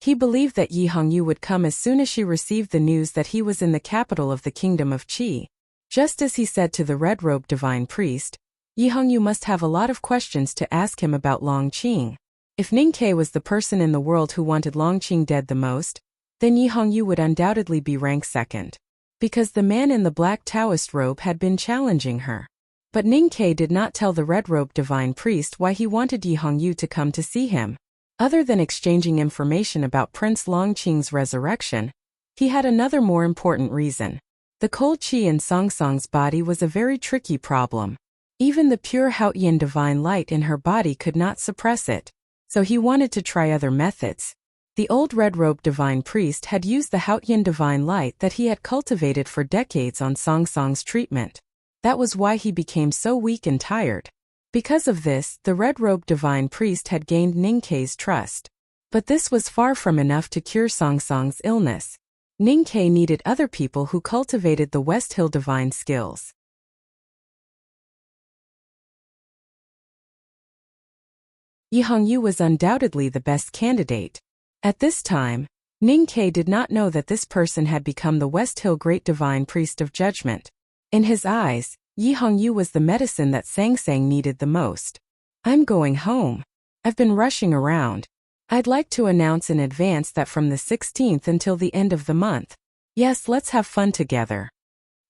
He believed that Yi Hongyu would come as soon as she received the news that he was in the capital of the kingdom of Qi. Just as he said to the red-robed divine priest, Yi Hongyu must have a lot of questions to ask him about Longqing. If Ninkei was the person in the world who wanted Longqing dead the most, then Yi Hongyu would undoubtedly be ranked second. Because the man in the black Taoist robe had been challenging her. But Ninkei did not tell the red-robed divine priest why he wanted Yi Hongyu to come to see him. Other than exchanging information about Prince Longqing's resurrection, he had another more important reason. The cold qi in Song Song's body was a very tricky problem. Even the pure Haotian divine light in her body could not suppress it. So he wanted to try other methods. The old red-robed divine priest had used the Haotian divine light that he had cultivated for decades on Song Song's treatment. That was why he became so weak and tired. Because of this, the red-robed divine priest had gained Ninkei's trust. But this was far from enough to cure Song Song's illness. Ninkei needed other people who cultivated the West Hill divine skills. Yi Hongyu was undoubtedly the best candidate. At this time, Ninkei did not know that this person had become the West Hill Great Divine Priest of Judgment. In his eyes, Yi Hongyu was the medicine that Sang Sang needed the most. I'm going home. I've been rushing around. I'd like to announce in advance that from the 16th until the end of the month. Yes, let's have fun together.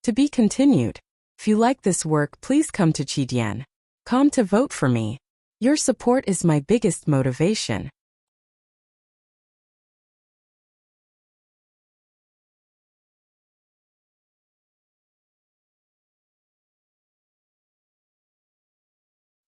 To be continued. If you like this work, please come to Qidian.com to vote for me. Your support is my biggest motivation.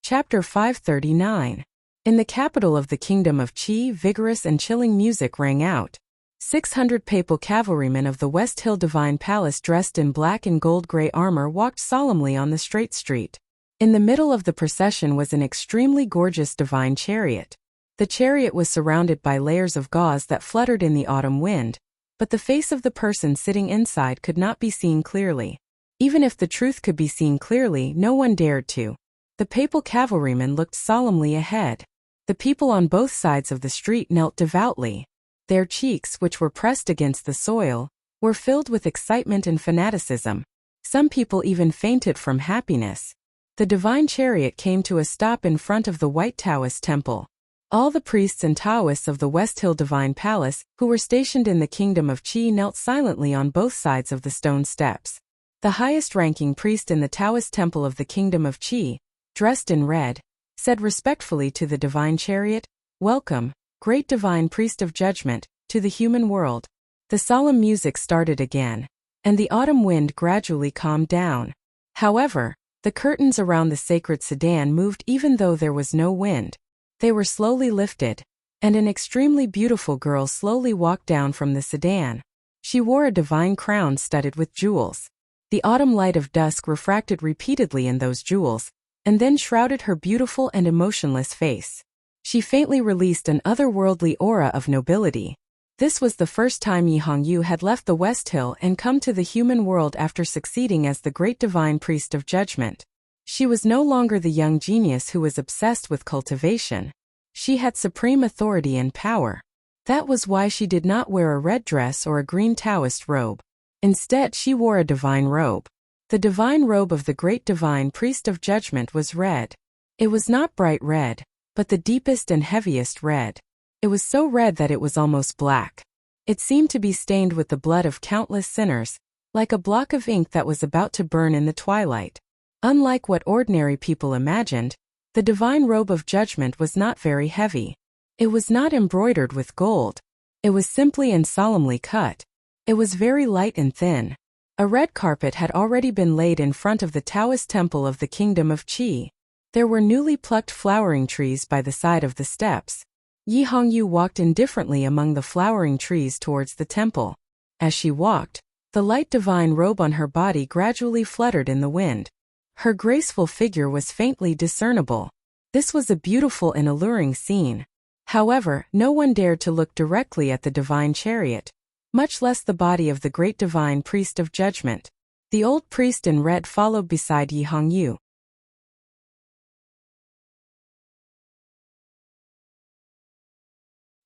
Chapter 539. In the capital of the kingdom of Qi, vigorous and chilling music rang out. 600 papal cavalrymen of the West Hill Divine Palace dressed in black and gold-gray armor walked solemnly on the straight street. In the middle of the procession was an extremely gorgeous divine chariot. The chariot was surrounded by layers of gauze that fluttered in the autumn wind, but the face of the person sitting inside could not be seen clearly. Even if the truth could be seen clearly, no one dared to. The papal cavalrymen looked solemnly ahead. The people on both sides of the street knelt devoutly. Their cheeks, which were pressed against the soil, were filled with excitement and fanaticism. Some people even fainted from happiness. The divine chariot came to a stop in front of the White Taoist Temple. All the priests and Taoists of the West Hill Divine Palace, who were stationed in the kingdom of Qi, knelt silently on both sides of the stone steps. The highest-ranking priest in the Taoist temple of the kingdom of Qi, dressed in red, said respectfully to the divine chariot, "Welcome, great divine priest of judgment, to the human world." The solemn music started again, and the autumn wind gradually calmed down. However, the curtains around the sacred sedan moved even though there was no wind. They were slowly lifted, and an extremely beautiful girl slowly walked down from the sedan. She wore a divine crown studded with jewels. The autumn light of dusk refracted repeatedly in those jewels, and then shrouded her beautiful and emotionless face. She faintly released an otherworldly aura of nobility. This was the first time Yi Hongyu had left the West Hill and come to the human world after succeeding as the great divine priest of judgment. She was no longer the young genius who was obsessed with cultivation. She had supreme authority and power. That was why she did not wear a red dress or a green Taoist robe. Instead, she wore a divine robe. The divine robe of the great divine priest of judgment was red. It was not bright red, but the deepest and heaviest red. It was so red that it was almost black. It seemed to be stained with the blood of countless sinners, like a block of ink that was about to burn in the twilight. Unlike what ordinary people imagined, the divine robe of judgment was not very heavy. It was not embroidered with gold. It was simply and solemnly cut. It was very light and thin. A red carpet had already been laid in front of the Taoist temple of the kingdom of Qi. There were newly plucked flowering trees by the side of the steps. Yi Hongyu walked indifferently among the flowering trees towards the temple. As she walked, The light divine robe on her body gradually fluttered in the wind. Her graceful figure was faintly discernible. This was a beautiful and alluring scene. However, no one dared to look directly at the divine chariot, much less the body of the great divine priest of judgment. The old priest in red followed beside Yi Hongyu.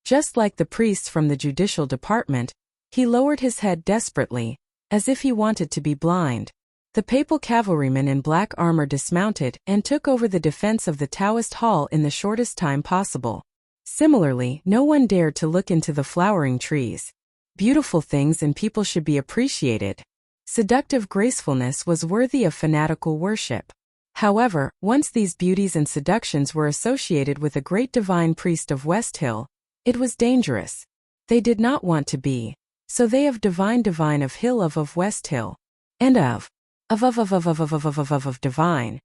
Just like the priests from the judicial department, he lowered his head desperately, as if he wanted to be blind. The papal cavalryman in black armor dismounted and took over the defense of the Taoist hall in the shortest time possible. Similarly, no one dared to look into the flowering trees. Beautiful things and people should be appreciated. Seductive gracefulness was worthy of fanatical worship. However, once these beauties and seductions were associated with a great divine priest of West Hill, it was dangerous. They did not want to be. So they of divine of hill of West Hill. And of divine.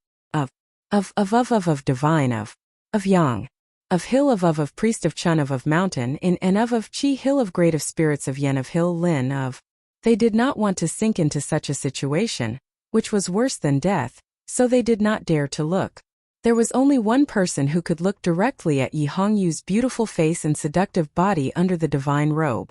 Of divine of yang. Of hill of priest of Chun of mountain in and of chi hill of great of spirits of yen of hill lin of. They did not want to sink into such a situation, which was worse than death, so they did not dare to look. There was only one person who could look directly at Yi Hongyu's beautiful face and seductive body under the divine robe.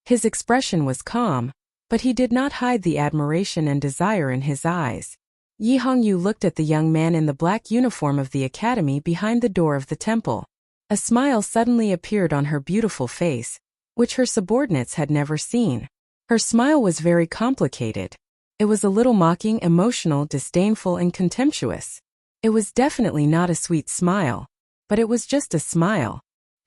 His expression was calm, but he did not hide the admiration and desire in his eyes. Yi Hongyu looked at the young man in the black uniform of the academy behind the door of the temple. A smile suddenly appeared on her beautiful face, which her subordinates had never seen. Her smile was very complicated. It was a little mocking, emotional, disdainful, and contemptuous. It was definitely not a sweet smile, but it was just a smile.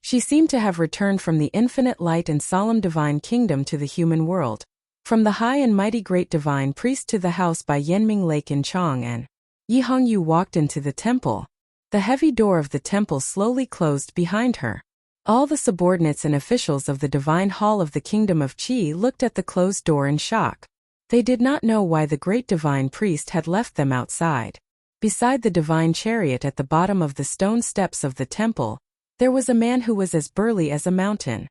She seemed to have returned from the infinite light and solemn divine kingdom to the human world, from the high and mighty great divine priest to the house by Yanming Lake in Chang'an. Yi Hongyu walked into the temple. The heavy door of the temple slowly closed behind her. All the subordinates and officials of the divine hall of the kingdom of Qi looked at the closed door in shock. They did not know why the great divine priest had left them outside. Beside the divine chariot at the bottom of the stone steps of the temple, there was a man who was as burly as a mountain.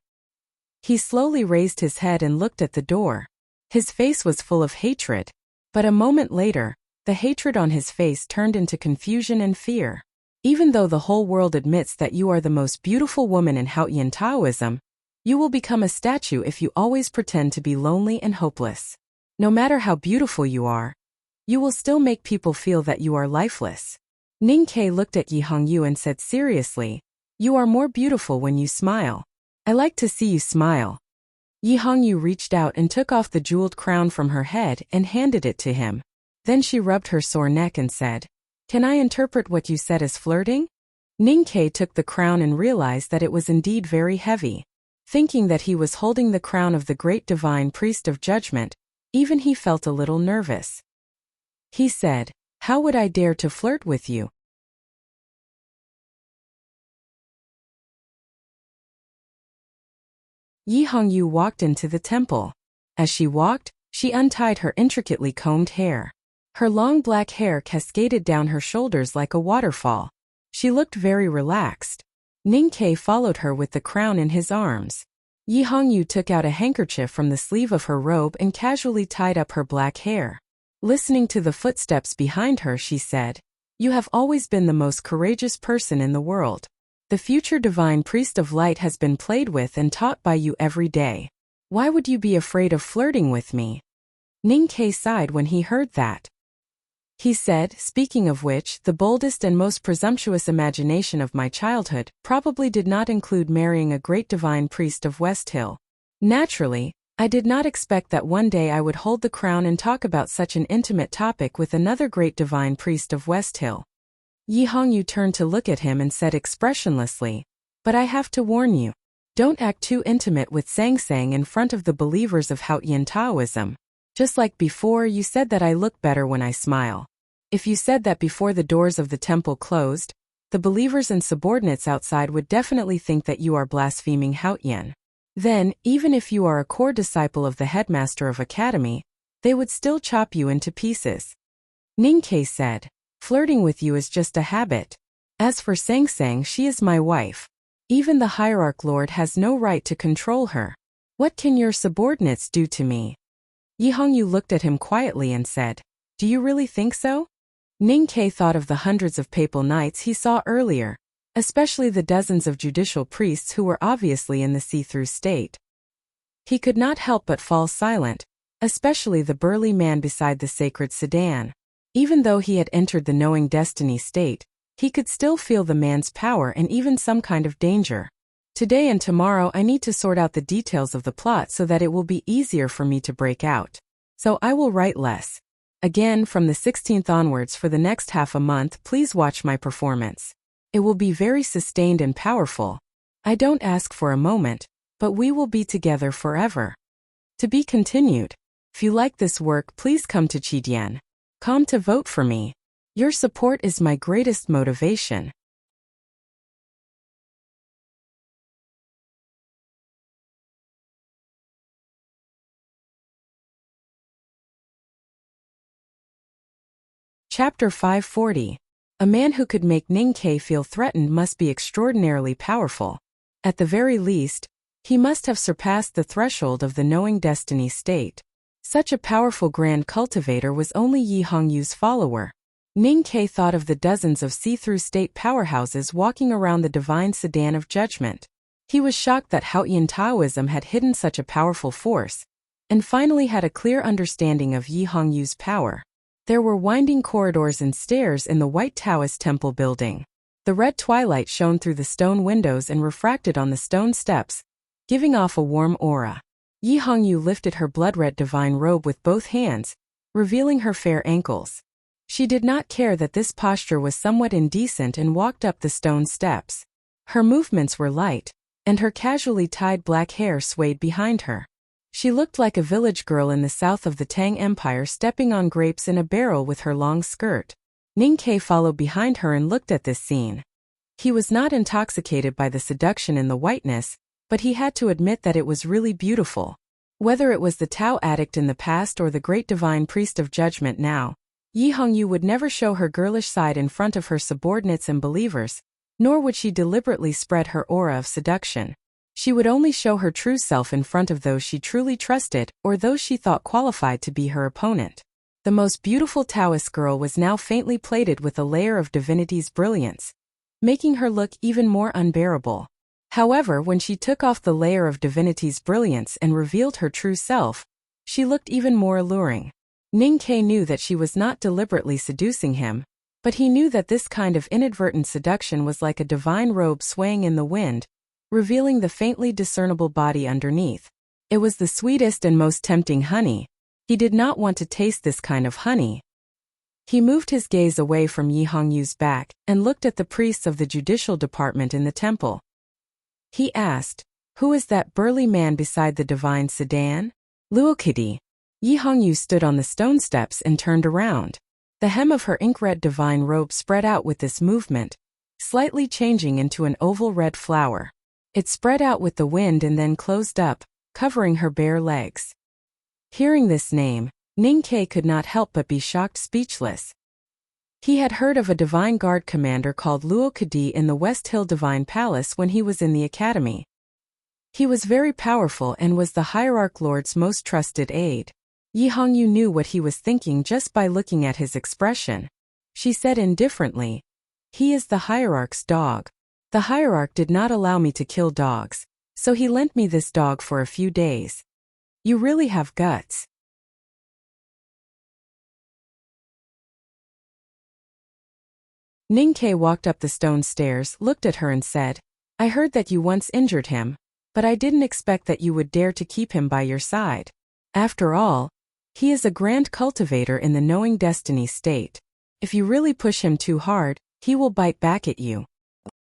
He slowly raised his head and looked at the door. His face was full of hatred, but a moment later, the hatred on his face turned into confusion and fear. Even though the whole world admits that you are the most beautiful woman in Haotian Taoism, you will become a statue if you always pretend to be lonely and hopeless. No matter how beautiful you are, you will still make people feel that you are lifeless. Ning Ke looked at Yi Hongyu and said seriously, "You are more beautiful when you smile. I like to see you smile." Yi Hongyu reached out and took off the jeweled crown from her head and handed it to him. Then she rubbed her sore neck and said, "Can I interpret what you said as flirting?" Ning Ke took the crown and realized that it was indeed very heavy. Thinking that he was holding the crown of the great divine priest of judgment, even he felt a little nervous. He said, "How would I dare to flirt with you?" Yi Hongyu walked into the temple. As she walked, she untied her intricately combed hair. Her long black hair cascaded down her shoulders like a waterfall. She looked very relaxed. Ning Ke followed her with the crown in his arms. Yi Hongyu took out a handkerchief from the sleeve of her robe and casually tied up her black hair. Listening to the footsteps behind her, she said, "You have always been the most courageous person in the world. The future divine priest of light has been played with and taught by you every day. Why would you be afraid of flirting with me?" Ning Ke sighed when he heard that. He said, "Speaking of which, the boldest and most presumptuous imagination of my childhood probably did not include marrying a great divine priest of West Hill. Naturally, I did not expect that one day I would hold the crown and talk about such an intimate topic with another great divine priest of West Hill." Yi Hongyu turned to look at him and said expressionlessly, "But I have to warn you. Don't act too intimate with Sang Sang in front of the believers of Haotian Taoism. Just like before, you said that I look better when I smile. If you said that before the doors of the temple closed, the believers and subordinates outside would definitely think that you are blaspheming Haotian. Then, even if you are a core disciple of the headmaster of academy, they would still chop you into pieces." Ning Ke said, "Flirting with you is just a habit. As for Sang Sang, she is my wife. Even the hierarch lord has no right to control her. What can your subordinates do to me?" Yi Hongyu looked at him quietly and said, "Do you really think so?" Ning Ke thought of the hundreds of papal knights he saw earlier, especially the dozens of judicial priests who were obviously in the see-through state. He could not help but fall silent, especially the burly man beside the sacred sedan. Even though he had entered the knowing destiny state, he could still feel the man's power and even some kind of danger. Today and tomorrow I need to sort out the details of the plot so that it will be easier for me to break out. So I will write less. Again, from the 16th onwards for the next half a month, please watch my performance. It will be very sustained and powerful. I don't ask for a moment, but we will be together forever. To be continued. If you like this work, please come to Chidian.com to vote for me. Your support is my greatest motivation. Chapter 540. A man who could make Ning Ke feel threatened must be extraordinarily powerful. At the very least, he must have surpassed the threshold of the knowing destiny state. Such a powerful grand cultivator was only Yi Hongyu's follower. Ning Ke thought of the dozens of see-through state powerhouses walking around the divine sedan of judgment. He was shocked that Haotian Taoism had hidden such a powerful force, and finally had a clear understanding of Yi Hongyu's power. There were winding corridors and stairs in the white Taoist temple building. The red twilight shone through the stone windows and refracted on the stone steps, giving off a warm aura. Yi Hongyu lifted her blood-red divine robe with both hands, revealing her fair ankles. She did not care that this posture was somewhat indecent and walked up the stone steps. Her movements were light, and her casually tied black hair swayed behind her. She looked like a village girl in the south of the Tang Empire stepping on grapes in a barrel with her long skirt. Ning Ke followed behind her and looked at this scene. He was not intoxicated by the seduction in the whiteness, but he had to admit that it was really beautiful. Whether it was the Tao addict in the past or the great divine priest of judgment now, Yi Hongyu would never show her girlish side in front of her subordinates and believers, nor would she deliberately spread her aura of seduction. She would only show her true self in front of those she truly trusted or those she thought qualified to be her opponent. The most beautiful Taoist girl was now faintly plated with a layer of divinity's brilliance, making her look even more unbearable. However, when she took off the layer of divinity's brilliance and revealed her true self, she looked even more alluring. Ning Ke knew that she was not deliberately seducing him, but he knew that this kind of inadvertent seduction was like a divine robe swaying in the wind, revealing the faintly discernible body underneath. It was the sweetest and most tempting honey. He did not want to taste this kind of honey. He moved his gaze away from Yi Hongyu's back and looked at the priests of the judicial department in the temple. He asked, "Who is that burly man beside the divine sedan?" "Luokidi." Yi Hongyu stood on the stone steps and turned around. The hem of her ink-red divine robe spread out with this movement, slightly changing into an oval red flower. It spread out with the wind and then closed up, covering her bare legs. Hearing this name, Ning Ke could not help but be shocked speechless. He had heard of a divine guard commander called Luo Kadi in the West Hill Divine Palace when he was in the academy. He was very powerful and was the Hierarch Lord's most trusted aide. Yi Hongyu knew what he was thinking just by looking at his expression. She said indifferently, "He is the Hierarch's dog. The Hierarch did not allow me to kill dogs, so he lent me this dog for a few days. You really have guts." Ning Ke walked up the stone stairs, looked at her and said, "I heard that you once injured him, but I didn't expect that you would dare to keep him by your side. After all, he is a grand cultivator in the knowing destiny state. If you really push him too hard, he will bite back at you.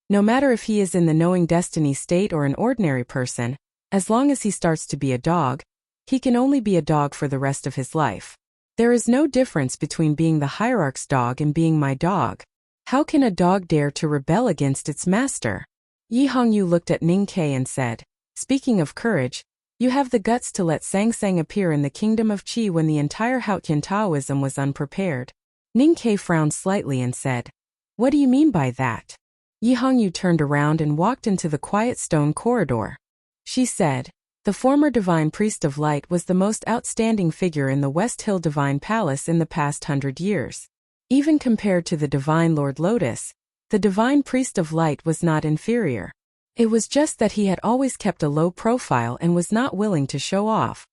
No matter if he is in the knowing destiny state or an ordinary person, as long as he starts to be a dog, he can only be a dog for the rest of his life. There is no difference between being the Hierarch's dog and being my dog. How can a dog dare to rebel against its master?" Yi Hongyu looked at Ning Ke and said, "Speaking of courage, you have the guts to let Sang Sang appear in the kingdom of Qi when the entire Haotian Taoism was unprepared." Ning Ke frowned slightly and said, "What do you mean by that?" Yi Hongyu turned around and walked into the quiet stone corridor. She said, The former divine priest of light was the most outstanding figure in the West Hill Divine Palace in the past 100 years. Even compared to the divine Lord Lotus, the divine priest of light was not inferior. It was just that he had always kept a low profile and was not willing to show off.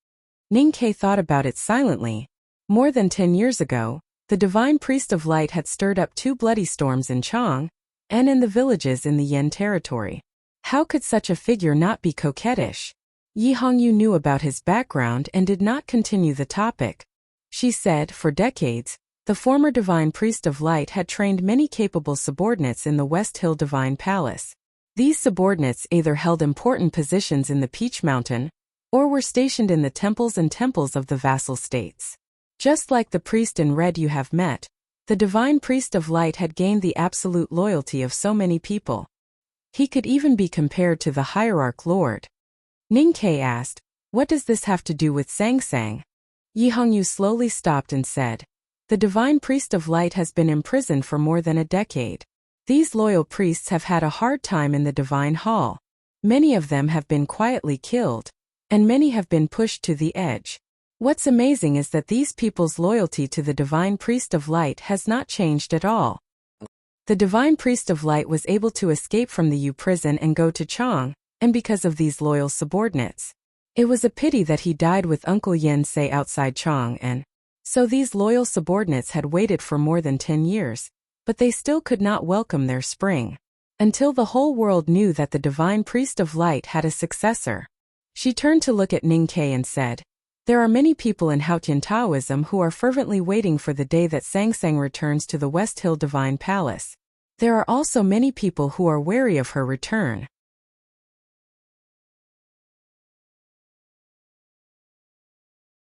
Ning-Ke thought about it silently. More than 10 years ago, the divine priest of light had stirred up 2 bloody storms in Chang and in the villages in the Yen territory. How could such a figure not be coquettish? Yi Hongyu knew about his background and did not continue the topic. She said, for decades, the former divine priest of light had trained many capable subordinates in the West Hill Divine Palace. These subordinates either held important positions in the Peach Mountain or were stationed in the temples of the vassal states. Just like the priest in red you have met, the divine priest of light had gained the absolute loyalty of so many people. He could even be compared to the hierarch lord. Ning-Ke asked, what does this have to do with Sang-Sang? Yi Hongyu slowly stopped and said, the divine priest of light has been imprisoned for more than a decade. These loyal priests have had a hard time in the divine hall. Many of them have been quietly killed, and many have been pushed to the edge. What's amazing is that these people's loyalty to the divine priest of light has not changed at all. The divine priest of light was able to escape from the Yu prison and go to Chang, and because of these loyal subordinates. It was a pity that he died with Uncle Yen Sei outside Chang, and so these loyal subordinates had waited for more than 10 years, but they still could not welcome their spring. Until the whole world knew that the divine priest of light had a successor. She turned to look at Ning-Ke and said, there are many people in Haotian Taoism who are fervently waiting for the day that Sang-Sang returns to the West Hill Divine Palace. There are also many people who are wary of her return.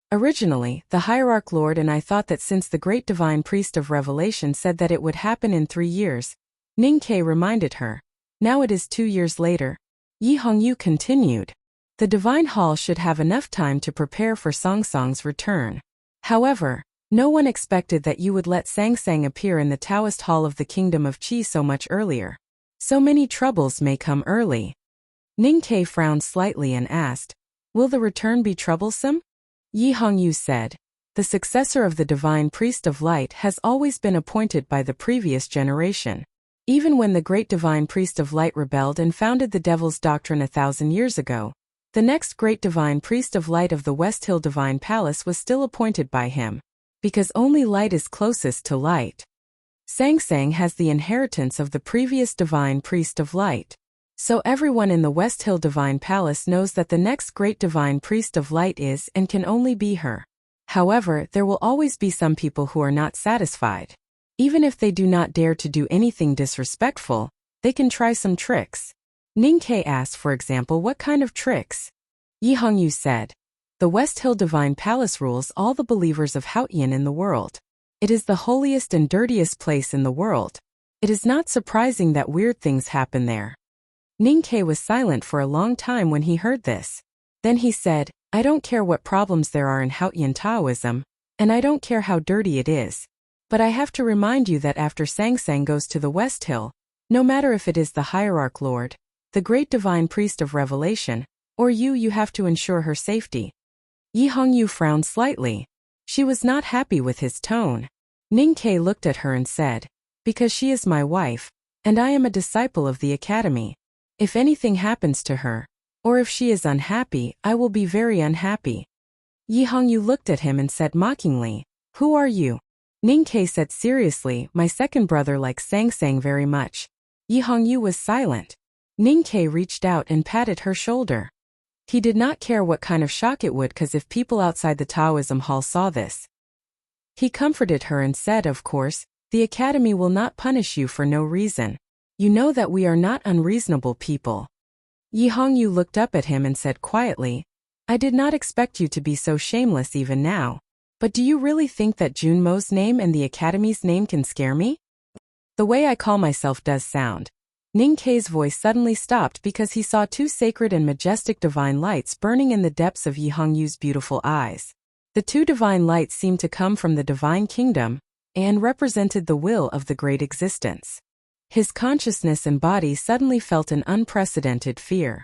Originally, the hierarch lord and I thought that since the great divine priest of revelation said that it would happen in 3 years, Ning-Ke reminded her. Now it is 2 years later. Yi Hongyu continued. The divine hall should have enough time to prepare for Sang-Sang's return. However, no one expected that you would let Sang-Sang appear in the Taoist hall of the kingdom of Qi so much earlier. So many troubles may come early. Ning-Ke frowned slightly and asked, will the return be troublesome? Yi Hongyu said, the successor of the divine priest of light has always been appointed by the previous generation. Even when the great divine priest of light rebelled and founded the devil's doctrine 1,000 years ago, the next great divine priest of light of the West Hill Divine Palace was still appointed by him, because only light is closest to light. Sang-Sang has the inheritance of the previous divine priest of light. So everyone in the West Hill Divine Palace knows that the next great divine priest of light is and can only be her. However, there will always be some people who are not satisfied. Even if they do not dare to do anything disrespectful, they can try some tricks. Ning-Ke asked, for example, what kind of tricks? Yi Hongyu said, the West Hill Divine Palace rules all the believers of Haotian in the world. It is the holiest and dirtiest place in the world. It is not surprising that weird things happen there. Ning-Ke was silent for a long time when he heard this. Then he said, I don't care what problems there are in Haotian Taoism, and I don't care how dirty it is. But I have to remind you that after Sang-Sang goes to the West Hill, no matter if it is the hierarch lord, the great divine priest of revelation, or you have to ensure her safety. Yi Hongyu frowned slightly. She was not happy with his tone. Ning-Ke looked at her and said, because she is my wife, and I am a disciple of the academy. If anything happens to her, or if she is unhappy, I will be very unhappy. Yi Hongyu looked at him and said mockingly, who are you? Ning-Ke said seriously, my second brother likes Sang-Sang very much. Yi Hongyu was silent. Ning-Ke reached out and patted her shoulder. He did not care what kind of shock it would cause if people outside the Taoism hall saw this. He comforted her and said, of course, the academy will not punish you for no reason. You know that we are not unreasonable people. Yi Hongyu looked up at him and said quietly, I did not expect you to be so shameless even now. But do you really think that Junmo's name and the academy's name can scare me? The way I call myself does sound. Ning-Ke's voice suddenly stopped because he saw 2 sacred and majestic divine lights burning in the depths of Yi Hongyu's beautiful eyes. The 2 divine lights seemed to come from the divine kingdom and represented the will of the great existence. His consciousness and body suddenly felt an unprecedented fear.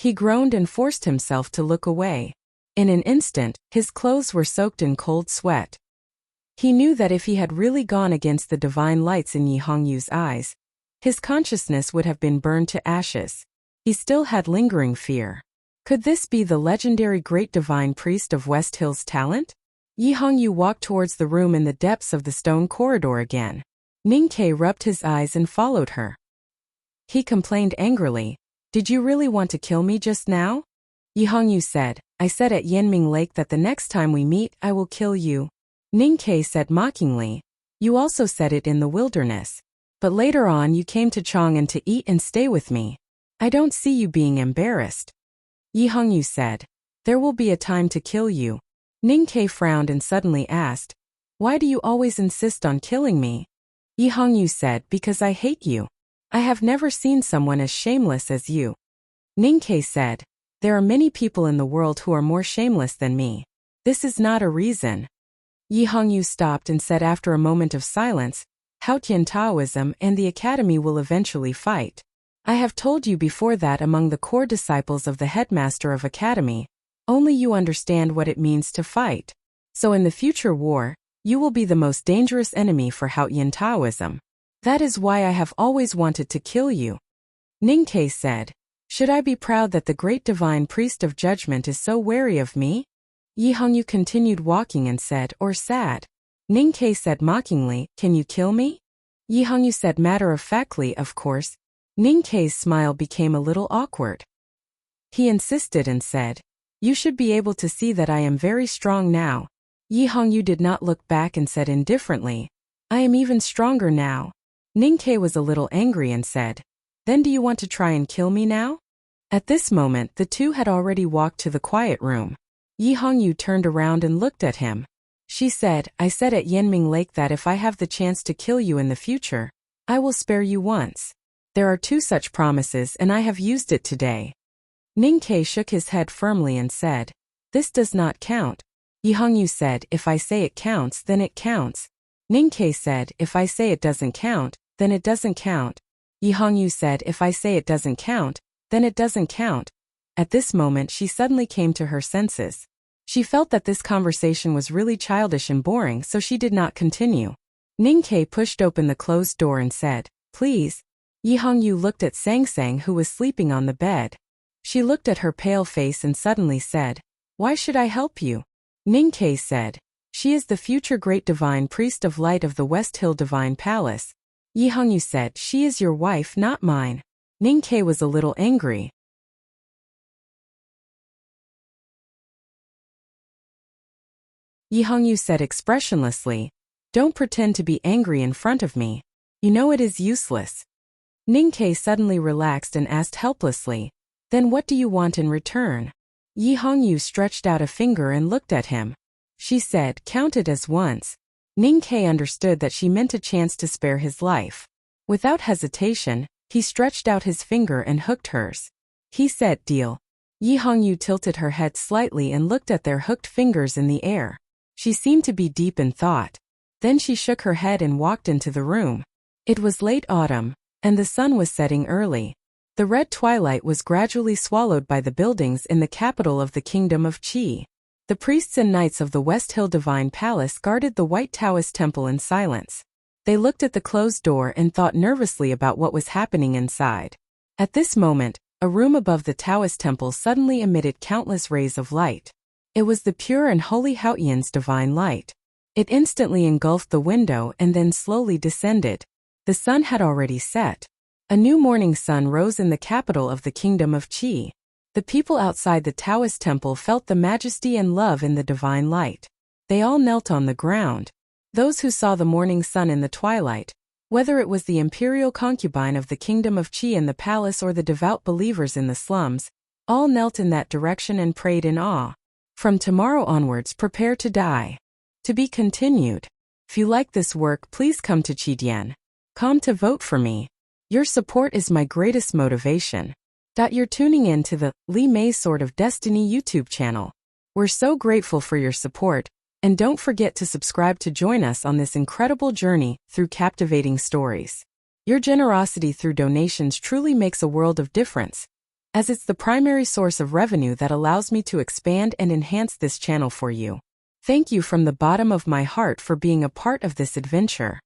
He groaned and forced himself to look away. In an instant, his clothes were soaked in cold sweat. He knew that if he had really gone against the divine lights in Yi Hongyu's eyes, his consciousness would have been burned to ashes. He still had lingering fear. Could this be the legendary great divine priest of West Hill's talent? Yi Hongyu walked towards the room in the depths of the stone corridor again. Ning Ke rubbed his eyes and followed her. He complained angrily, "Did you really want to kill me just now?" Yi Hongyu said, "I said at Yanming Lake that the next time we meet I will kill you." Ning Ke said mockingly, "You also said it in the wilderness. But later on you came to Chang'an to eat and stay with me. I don't see you being embarrassed." Yi Hongyu said, "There will be a time to kill you." Ning Ke frowned and suddenly asked, "Why do you always insist on killing me?" Yi Hongyu said, "Because I hate you. I have never seen someone as shameless as you." Ning Ke said, "There are many people in the world who are more shameless than me. This is not a reason." Yi Hongyu stopped and said after a moment of silence, "Haotian Taoism and the academy will eventually fight. I have told you before that among the core disciples of the headmaster of academy, only you understand what it means to fight. So in the future war, you will be the most dangerous enemy for Haotian Taoism. That is why I have always wanted to kill you." Ning Ke said, "Should I be proud that the great divine priest of judgment is so wary of me?" Yi Hongyu continued walking and said, "Or sad." Ning Ke said mockingly, "Can you kill me?" Yi Hongyu said matter-of-factly, "Of course." Ning Ke's smile became a little awkward. He insisted and said, "You should be able to see that I am very strong now." Yi Hongyu did not look back and said indifferently, "I am even stronger now." Ning Ke was a little angry and said, "Then do you want to try and kill me now?" At this moment the two had already walked to the quiet room. Yi Hongyu turned around and looked at him. She said, "I said at Yanming Lake that if I have the chance to kill you in the future, I will spare you once. There are 2 such promises and I have used it today." Ning Ke shook his head firmly and said, "This does not count." Yi Hongyu said, "If I say it counts, then it counts." Ning Ke said, "If I say it doesn't count, then it doesn't count." Yi Hongyu said, "If I say it doesn't count, then it doesn't count." At this moment she suddenly came to her senses. She felt that this conversation was really childish and boring, so she did not continue. Ning Ke pushed open the closed door and said, "Please." Yi Hongyu looked at Sang Sang, who was sleeping on the bed. She looked at her pale face and suddenly said, "Why should I help you?" Ning Ke said, "She is the future great divine priest of light of the West Hill Divine Palace." Yi Hongyu said, "She is your wife, not mine." Ning Ke was a little angry. Yi Hongyu said expressionlessly, "Don't pretend to be angry in front of me. You know it is useless." Ning Ke suddenly relaxed and asked helplessly, "Then what do you want in return?" Yi Hongyu stretched out a finger and looked at him. She said, "Count it as once." Ning Ke understood that she meant a chance to spare his life. Without hesitation, he stretched out his finger and hooked hers. He said, "Deal." Yi Hongyu tilted her head slightly and looked at their hooked fingers in the air. She seemed to be deep in thought. Then she shook her head and walked into the room. It was late autumn, and the sun was setting early. The red twilight was gradually swallowed by the buildings in the capital of the kingdom of Qi. The priests and knights of the West Hill Divine Palace guarded the White Taoist temple in silence. They looked at the closed door and thought nervously about what was happening inside. At this moment, a room above the Taoist temple suddenly emitted countless rays of light. It was the pure and holy Haotian's divine light. It instantly engulfed the window and then slowly descended. The sun had already set. A new morning sun rose in the capital of the kingdom of Qi. The people outside the Taoist temple felt the majesty and love in the divine light. They all knelt on the ground. Those who saw the morning sun in the twilight, whether it was the imperial concubine of the kingdom of Qi in the palace or the devout believers in the slums, all knelt in that direction and prayed in awe. From tomorrow onwards, prepare to die. To be continued. If you like this work, please come to Qidian.com to vote for me. Your support is my greatest motivation. You're tuning in to the Li Mei Sword of Destiny YouTube channel. We're so grateful for your support, and don't forget to subscribe to join us on this incredible journey through captivating stories. Your generosity through donations truly makes a world of difference. as it's the primary source of revenue that allows me to expand and enhance this channel for you. Thank you from the bottom of my heart for being a part of this adventure.